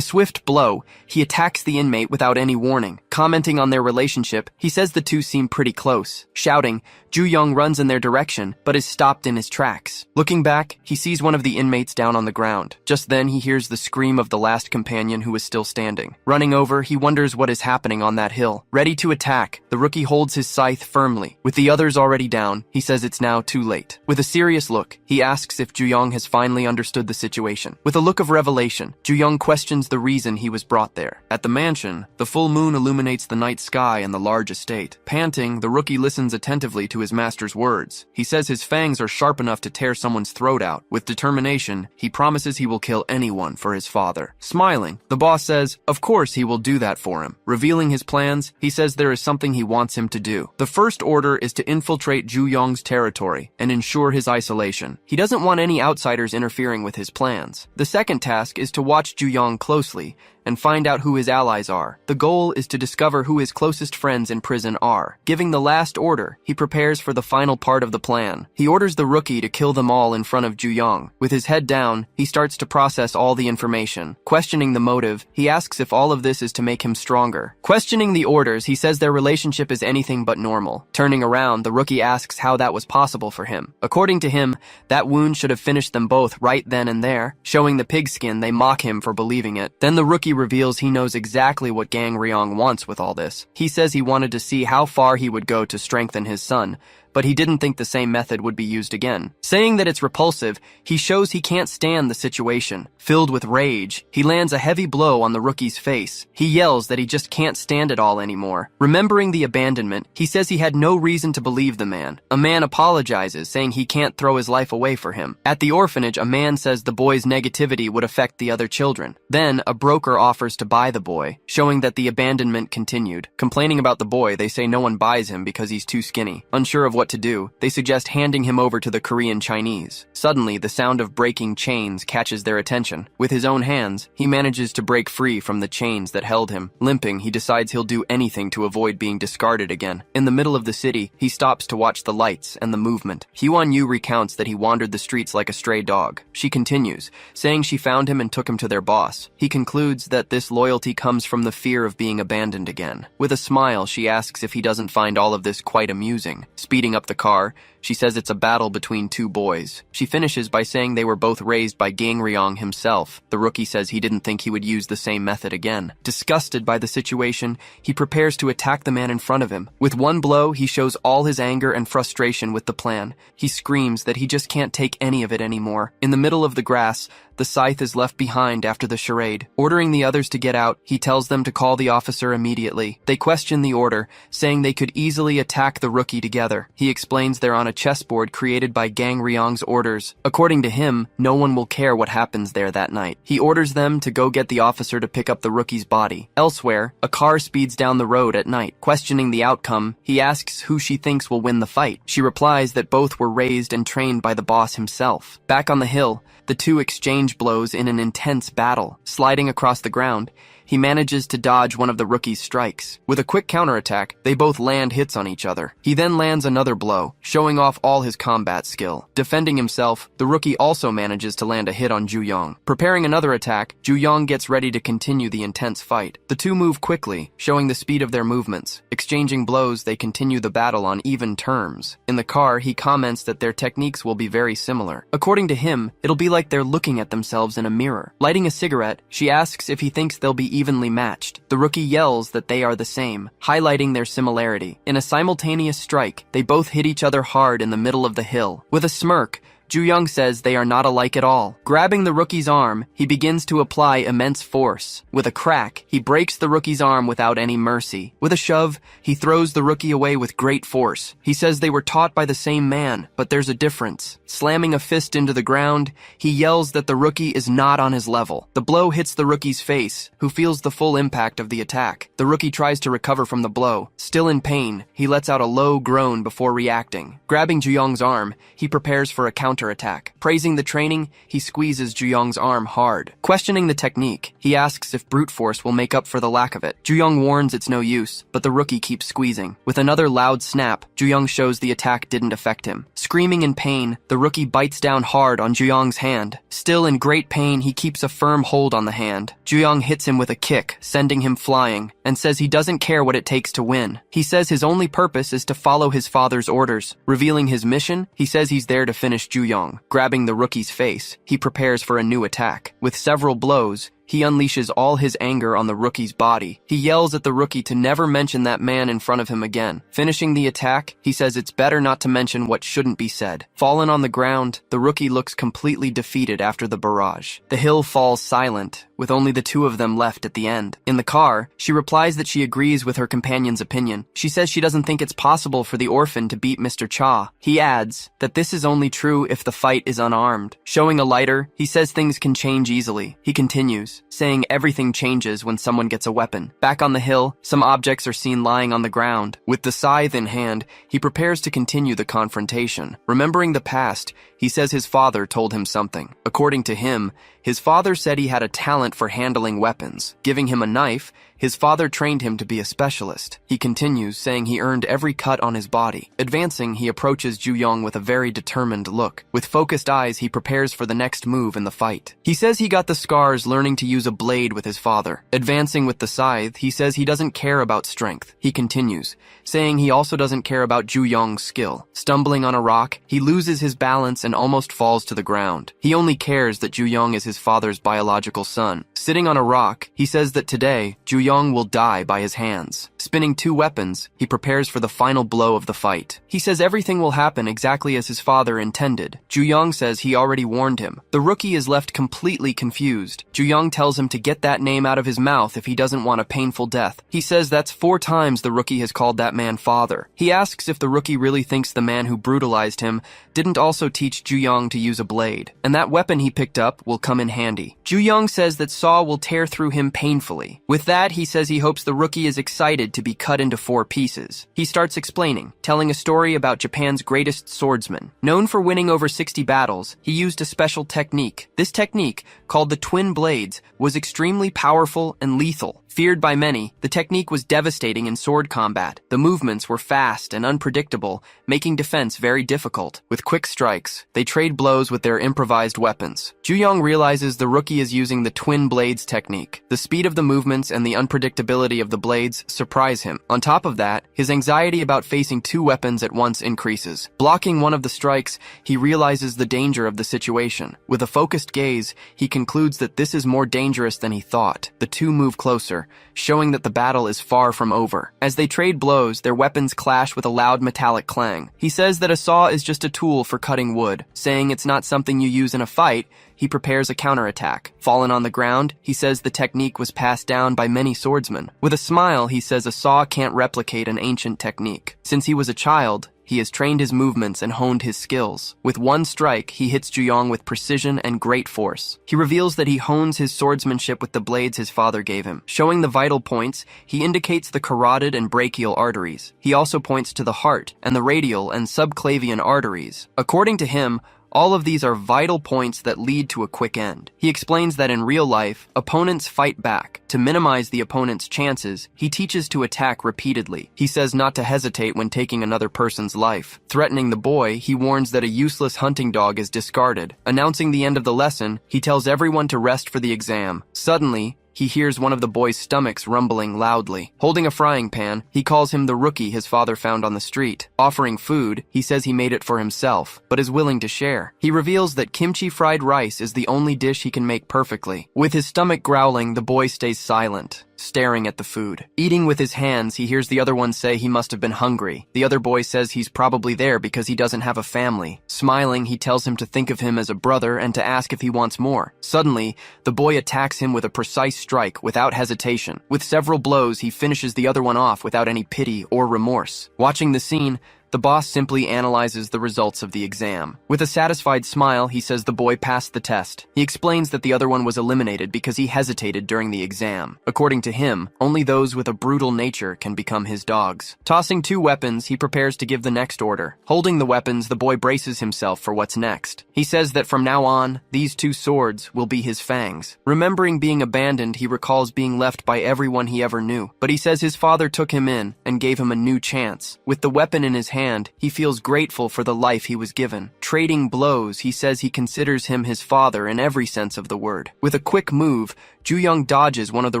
swift blow, he attacks the inmate without any warning. Commenting on their relationship, he says the two seem pretty close. Shouting, Ju-young runs in their direction, but is stopped in his tracks. Looking back, he sees one of the inmates down on the ground. Just then, he hears the scream of the last companion who is still standing. Running over, he wonders what is happening on that hill. Ready to attack, the rookie holds his scythe firmly. With the others already down, he says it's now too late. With a serious look, he asks if Ju-young has finally understood the situation. With a look of revelation, Ju-young questions the reason he was brought there. At the mansion, the full moon illuminates the night sky and the large estate. Panting, the rookie listens attentively to his master's words. He says his fangs are sharp enough to tear someone's throat out. With determination, he promises he will kill anyone for his father. Smiling, the boss says, of course he will do that for him. Revealing his plans, he says there is something he wants him to do. The first order is to infiltrate Ju-young's territory and ensure his isolation. He doesn't want any outsiders interfering with his plans. The second task is to watch Ju-young closely and find out who his allies are. The goal is to discover who his closest friends in prison are. Giving the last order, he prepares for the final part of the plan. He orders the rookie to kill them all in front of Ju-young. With his head down, he starts to process all the information. Questioning the motive, he asks if all of this is to make him stronger. Questioning the orders, he says their relationship is anything but normal. Turning around, the rookie asks how that was possible for him. According to him, that wound should have finished them both right then and there. Showing the pigskin, they mock him for believing it. Then the rookie reveals he knows exactly what Gang Ryong wants with all this. He says he wanted to see how far he would go to strengthen his son, but he didn't think the same method would be used again. Saying that it's repulsive, he shows he can't stand the situation. Filled with rage, he lands a heavy blow on the rookie's face. He yells that he just can't stand it all anymore. Remembering the abandonment, he says he had no reason to believe the man. A man apologizes, saying he can't throw his life away for him. At the orphanage, a man says the boy's negativity would affect the other children. Then, a broker offers to buy the boy, showing that the abandonment continued. Complaining about the boy, they say no one buys him because he's too skinny. Unsure of what to do, they suggest handing him over to the Korean Chinese. Suddenly, the sound of breaking chains catches their attention. With his own hands, he manages to break free from the chains that held him. Limping, he decides he'll do anything to avoid being discarded again. In the middle of the city, he stops to watch the lights and the movement. Hwon-yu recounts that he wandered the streets like a stray dog. She continues, saying she found him and took him to their boss. He concludes that this loyalty comes from the fear of being abandoned again. With a smile, she asks if he doesn't find all of this quite amusing. Speeding up the car, she says it's a battle between two boys. She finishes by saying they were both raised by Gang Ryong himself. The rookie says he didn't think he would use the same method again. Disgusted by the situation, he prepares to attack the man in front of him. With one blow, he shows all his anger and frustration with the plan. He screams that he just can't take any of it anymore. In the middle of the grass, the scythe is left behind after the charade. Ordering the others to get out, he tells them to call the officer immediately. They question the order, saying they could easily attack the rookie together. He explains they're on a chessboard created by Gang Ryong's orders. According to him, no one will care what happens there that night. He orders them to go get the officer to pick up the rookie's body. Elsewhere, a car speeds down the road at night. Questioning the outcome, he asks who she thinks will win the fight. She replies that both were raised and trained by the boss himself. Back on the hill, the two exchange blows in an intense battle. Sliding across the ground, he manages to dodge one of the rookie's strikes. With a quick counterattack, they both land hits on each other. He then lands another blow, showing off all his combat skill. Defending himself, the rookie also manages to land a hit on Ju Yong. Preparing another attack, Ju Yong gets ready to continue the intense fight. The two move quickly, showing the speed of their movements. Exchanging blows, they continue the battle on even terms. In the car, he comments that their techniques will be very similar. According to him, it'll be like they're looking at themselves in a mirror. Lighting a cigarette, she asks if he thinks they'll be evenly matched. The rookie yells that they are the same, highlighting their similarity. In a simultaneous strike, they both hit each other hard in the middle of the hill. With a smirk, Ju Yong says they are not alike at all. Grabbing the rookie's arm, he begins to apply immense force. With a crack, he breaks the rookie's arm without any mercy. With a shove, he throws the rookie away with great force. He says they were taught by the same man, but there's a difference. Slamming a fist into the ground, he yells that the rookie is not on his level. The blow hits the rookie's face, who feels the full impact of the attack. The rookie tries to recover from the blow. Still in pain, he lets out a low groan before reacting. Grabbing Ju Yong's arm, he prepares for a counterattack. Praising the training, he squeezes Ju Yong's arm hard. Questioning the technique, he asks if brute force will make up for the lack of it. Ju Yong warns it's no use, but the rookie keeps squeezing. With another loud snap, Ju Yong shows the attack didn't affect him. Screaming in pain, the rookie bites down hard on Ju Yong's hand. Still in great pain, he keeps a firm hold on the hand. Ju Yong hits him with a kick, sending him flying, and says he doesn't care what it takes to win. He says his only purpose is to follow his father's orders. Revealing his mission, he says he's there to finish Ju Yong. Grabbing the rookie's face, he prepares for a new attack. With several blows, he unleashes all his anger on the rookie's body. He yells at the rookie to never mention that man in front of him again. Finishing the attack, he says it's better not to mention what shouldn't be said. Fallen on the ground, the rookie looks completely defeated after the barrage. The hill falls silent, with only the two of them left at the end. In the car, she replies that she agrees with her companion's opinion. She says she doesn't think it's possible for the orphan to beat Mr. Cha. He adds that this is only true if the fight is unarmed. Showing a lighter, he says things can change easily. He continues, saying everything changes when someone gets a weapon. Back on the hill, some objects are seen lying on the ground. With the scythe in hand, he prepares to continue the confrontation. Remembering the past, he says his father told him something. According to him, his father said he had a talent for handling weapons. Giving him a knife, his father trained him to be a specialist. He continues, saying he earned every cut on his body. Advancing, he approaches Ju Yong with a very determined look. With focused eyes, he prepares for the next move in the fight. He says he got the scars learning to use a blade with his father. Advancing with the scythe, he says he doesn't care about strength. He continues, saying he also doesn't care about Ju Yong's skill. Stumbling on a rock, he loses his balance and almost falls to the ground. He only cares that Ju Yong is his father's biological son. Sitting on a rock, he says that today, Ju Yong will die by his hands. Spinning two weapons, he prepares for the final blow of the fight. He says everything will happen exactly as his father intended. Ju Yong says he already warned him. The rookie is left completely confused. Ju Yong tells him to get that name out of his mouth if he doesn't want a painful death. He says that's 4 times the rookie has called that man father. He asks if the rookie really thinks the man who brutalized him didn't also teach Ju Yong to use a blade, and that weapon he picked up will come in handy. Ju Yong says that Saw will tear through him painfully. With that, he says he hopes the rookie is excited to be cut into 4 pieces. He starts explaining, telling a story about Japan's greatest swordsman. Known for winning over 60 battles, he used a special technique. This technique, called the twin blades, was extremely powerful and lethal. Feared by many, the technique was devastating in sword combat. The movements were fast and unpredictable, making defense very difficult. With quick strikes, they trade blows with their improvised weapons. Ju Yong realizes the rookie is using the twin blades technique. The speed of the movements and the unpredictability of the blades surprise him. On top of that, his anxiety about facing 2 weapons at once increases. Blocking one of the strikes, he realizes the danger of the situation. With a focused gaze, he concludes that this is more dangerous than he thought. The two move closer, showing that the battle is far from over. As they trade blows, their weapons clash with a loud metallic clang. He says that a saw is just a tool for cutting wood. Saying it's not something you use in a fight, he prepares a counterattack. Fallen on the ground, he says the technique was passed down by many swordsmen. With a smile, he says a saw can't replicate an ancient technique. Since he was a child, he has trained his movements and honed his skills. With one strike, he hits Ju Yong with precision and great force. He reveals that he hones his swordsmanship with the blades his father gave him. Showing the vital points, he indicates the carotid and brachial arteries. He also points to the heart and the radial and subclavian arteries. According to him, All of these are vital points that lead to a quick end. He explains that in real life, opponents fight back. To minimize the opponent's chances, he teaches to attack repeatedly. He says not to hesitate when taking another person's life. Threatening the boy, he warns that a useless hunting dog is discarded. Announcing the end of the lesson, he tells everyone to rest for the exam. Suddenly, he hears one of the boy's stomachs rumbling loudly. Holding a frying pan, he calls him the rookie his father found on the street. Offering food, he says he made it for himself, but is willing to share. He reveals that kimchi fried rice is the only dish he can make perfectly. With his stomach growling, the boy stays silent, staring at the food. Eating with his hands, he hears the other one say he must have been hungry. The other boy says he's probably there because he doesn't have a family. Smiling, he tells him to think of him as a brother and to ask if he wants more. Suddenly, the boy attacks him with a precise strike without hesitation. With several blows, he finishes the other one off without any pity or remorse. Watching the scene, the boss simply analyzes the results of the exam. With a satisfied smile, he says the boy passed the test. He explains that the other one was eliminated because he hesitated during the exam. According to him, only those with a brutal nature can become his dogs. Tossing 2 weapons, he prepares to give the next order. Holding the weapons, the boy braces himself for what's next. He says that from now on, these 2 swords will be his fangs. Remembering being abandoned, he recalls being left by everyone he ever knew. But he says his father took him in and gave him a new chance. With the weapon in his hand, he feels grateful for the life he was given. Trading blows, he says he considers him his father in every sense of the word. With a quick move, Ju-young dodges one of the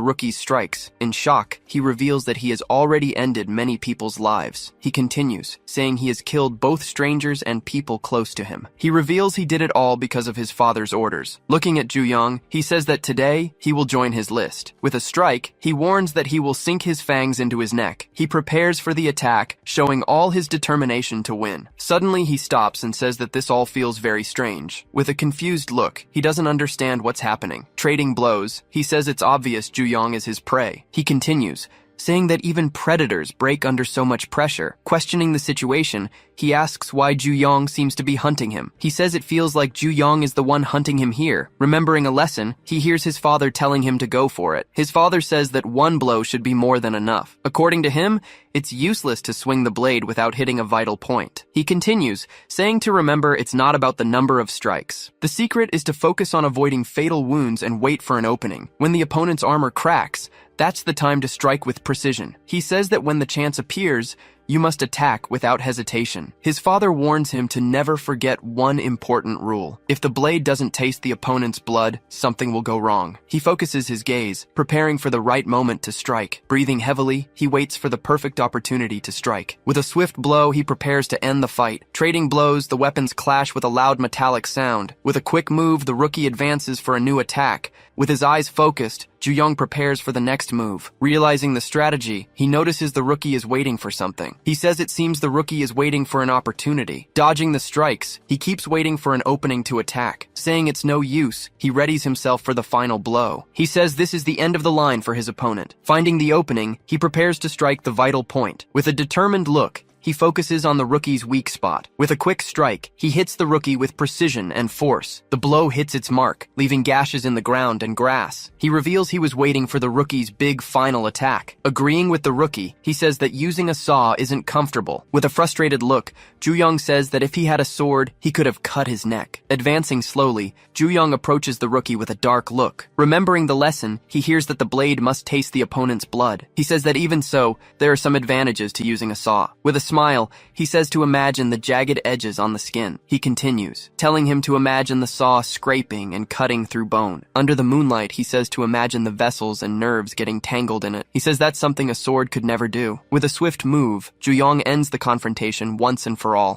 rookie's strikes. In shock, he reveals that he has already ended many people's lives. He continues, saying he has killed both strangers and people close to him. He reveals he did it all because of his father's orders. Looking at Ju-young, he says that today, he will join his list. With a strike, he warns that he will sink his fangs into his neck. He prepares for the attack, showing all his determination to win. Suddenly, he stops and says that this all feels very strange. With a confused look, he doesn't understand what's happening. Trading blows, he says it's obvious Ju-young is his prey. He continues, saying that even predators break under so much pressure. Questioning the situation, he asks why Ju-young seems to be hunting him. He says it feels like Ju-young is the one hunting him here. Remembering a lesson, he hears his father telling him to go for it. His father says that 1 blow should be more than enough. According to him, it's useless to swing the blade without hitting a vital point. He continues, saying to remember it's not about the number of strikes. The secret is to focus on avoiding fatal wounds and wait for an opening. When the opponent's armor cracks, that's the time to strike with precision. He says that when the chance appears, you must attack without hesitation. His father warns him to never forget one important rule. If the blade doesn't taste the opponent's blood, something will go wrong. He focuses his gaze, preparing for the right moment to strike. Breathing heavily, he waits for the perfect opportunity to strike. With a swift blow, he prepares to end the fight. Trading blows, the weapons clash with a loud metallic sound. With a quick move, the rookie advances for a new attack. With his eyes focused, Ju-young prepares for the next move. Realizing the strategy, he notices the rookie is waiting for something. He says it seems the rookie is waiting for an opportunity. Dodging the strikes, he keeps waiting for an opening to attack. Saying it's no use, he readies himself for the final blow. He says this is the end of the line for his opponent. Finding the opening, he prepares to strike the vital point. With a determined look, he focuses on the rookie's weak spot. With a quick strike, he hits the rookie with precision and force. The blow hits its mark, leaving gashes in the ground and grass. He reveals he was waiting for the rookie's big final attack. Agreeing with the rookie, he says that using a saw isn't comfortable. With a frustrated look, Ju-young says that if he had a sword, he could have cut his neck. Advancing slowly, Ju-young approaches the rookie with a dark look. Remembering the lesson, he hears that the blade must taste the opponent's blood. He says that even so, there are some advantages to using a saw. With a smile, he says to imagine the jagged edges on the skin. He continues, telling him to imagine the saw scraping and cutting through bone. Under the moonlight, he says to imagine the vessels and nerves getting tangled in it. He says that's something a sword could never do. With a swift move, Ju-young ends the confrontation once and for all.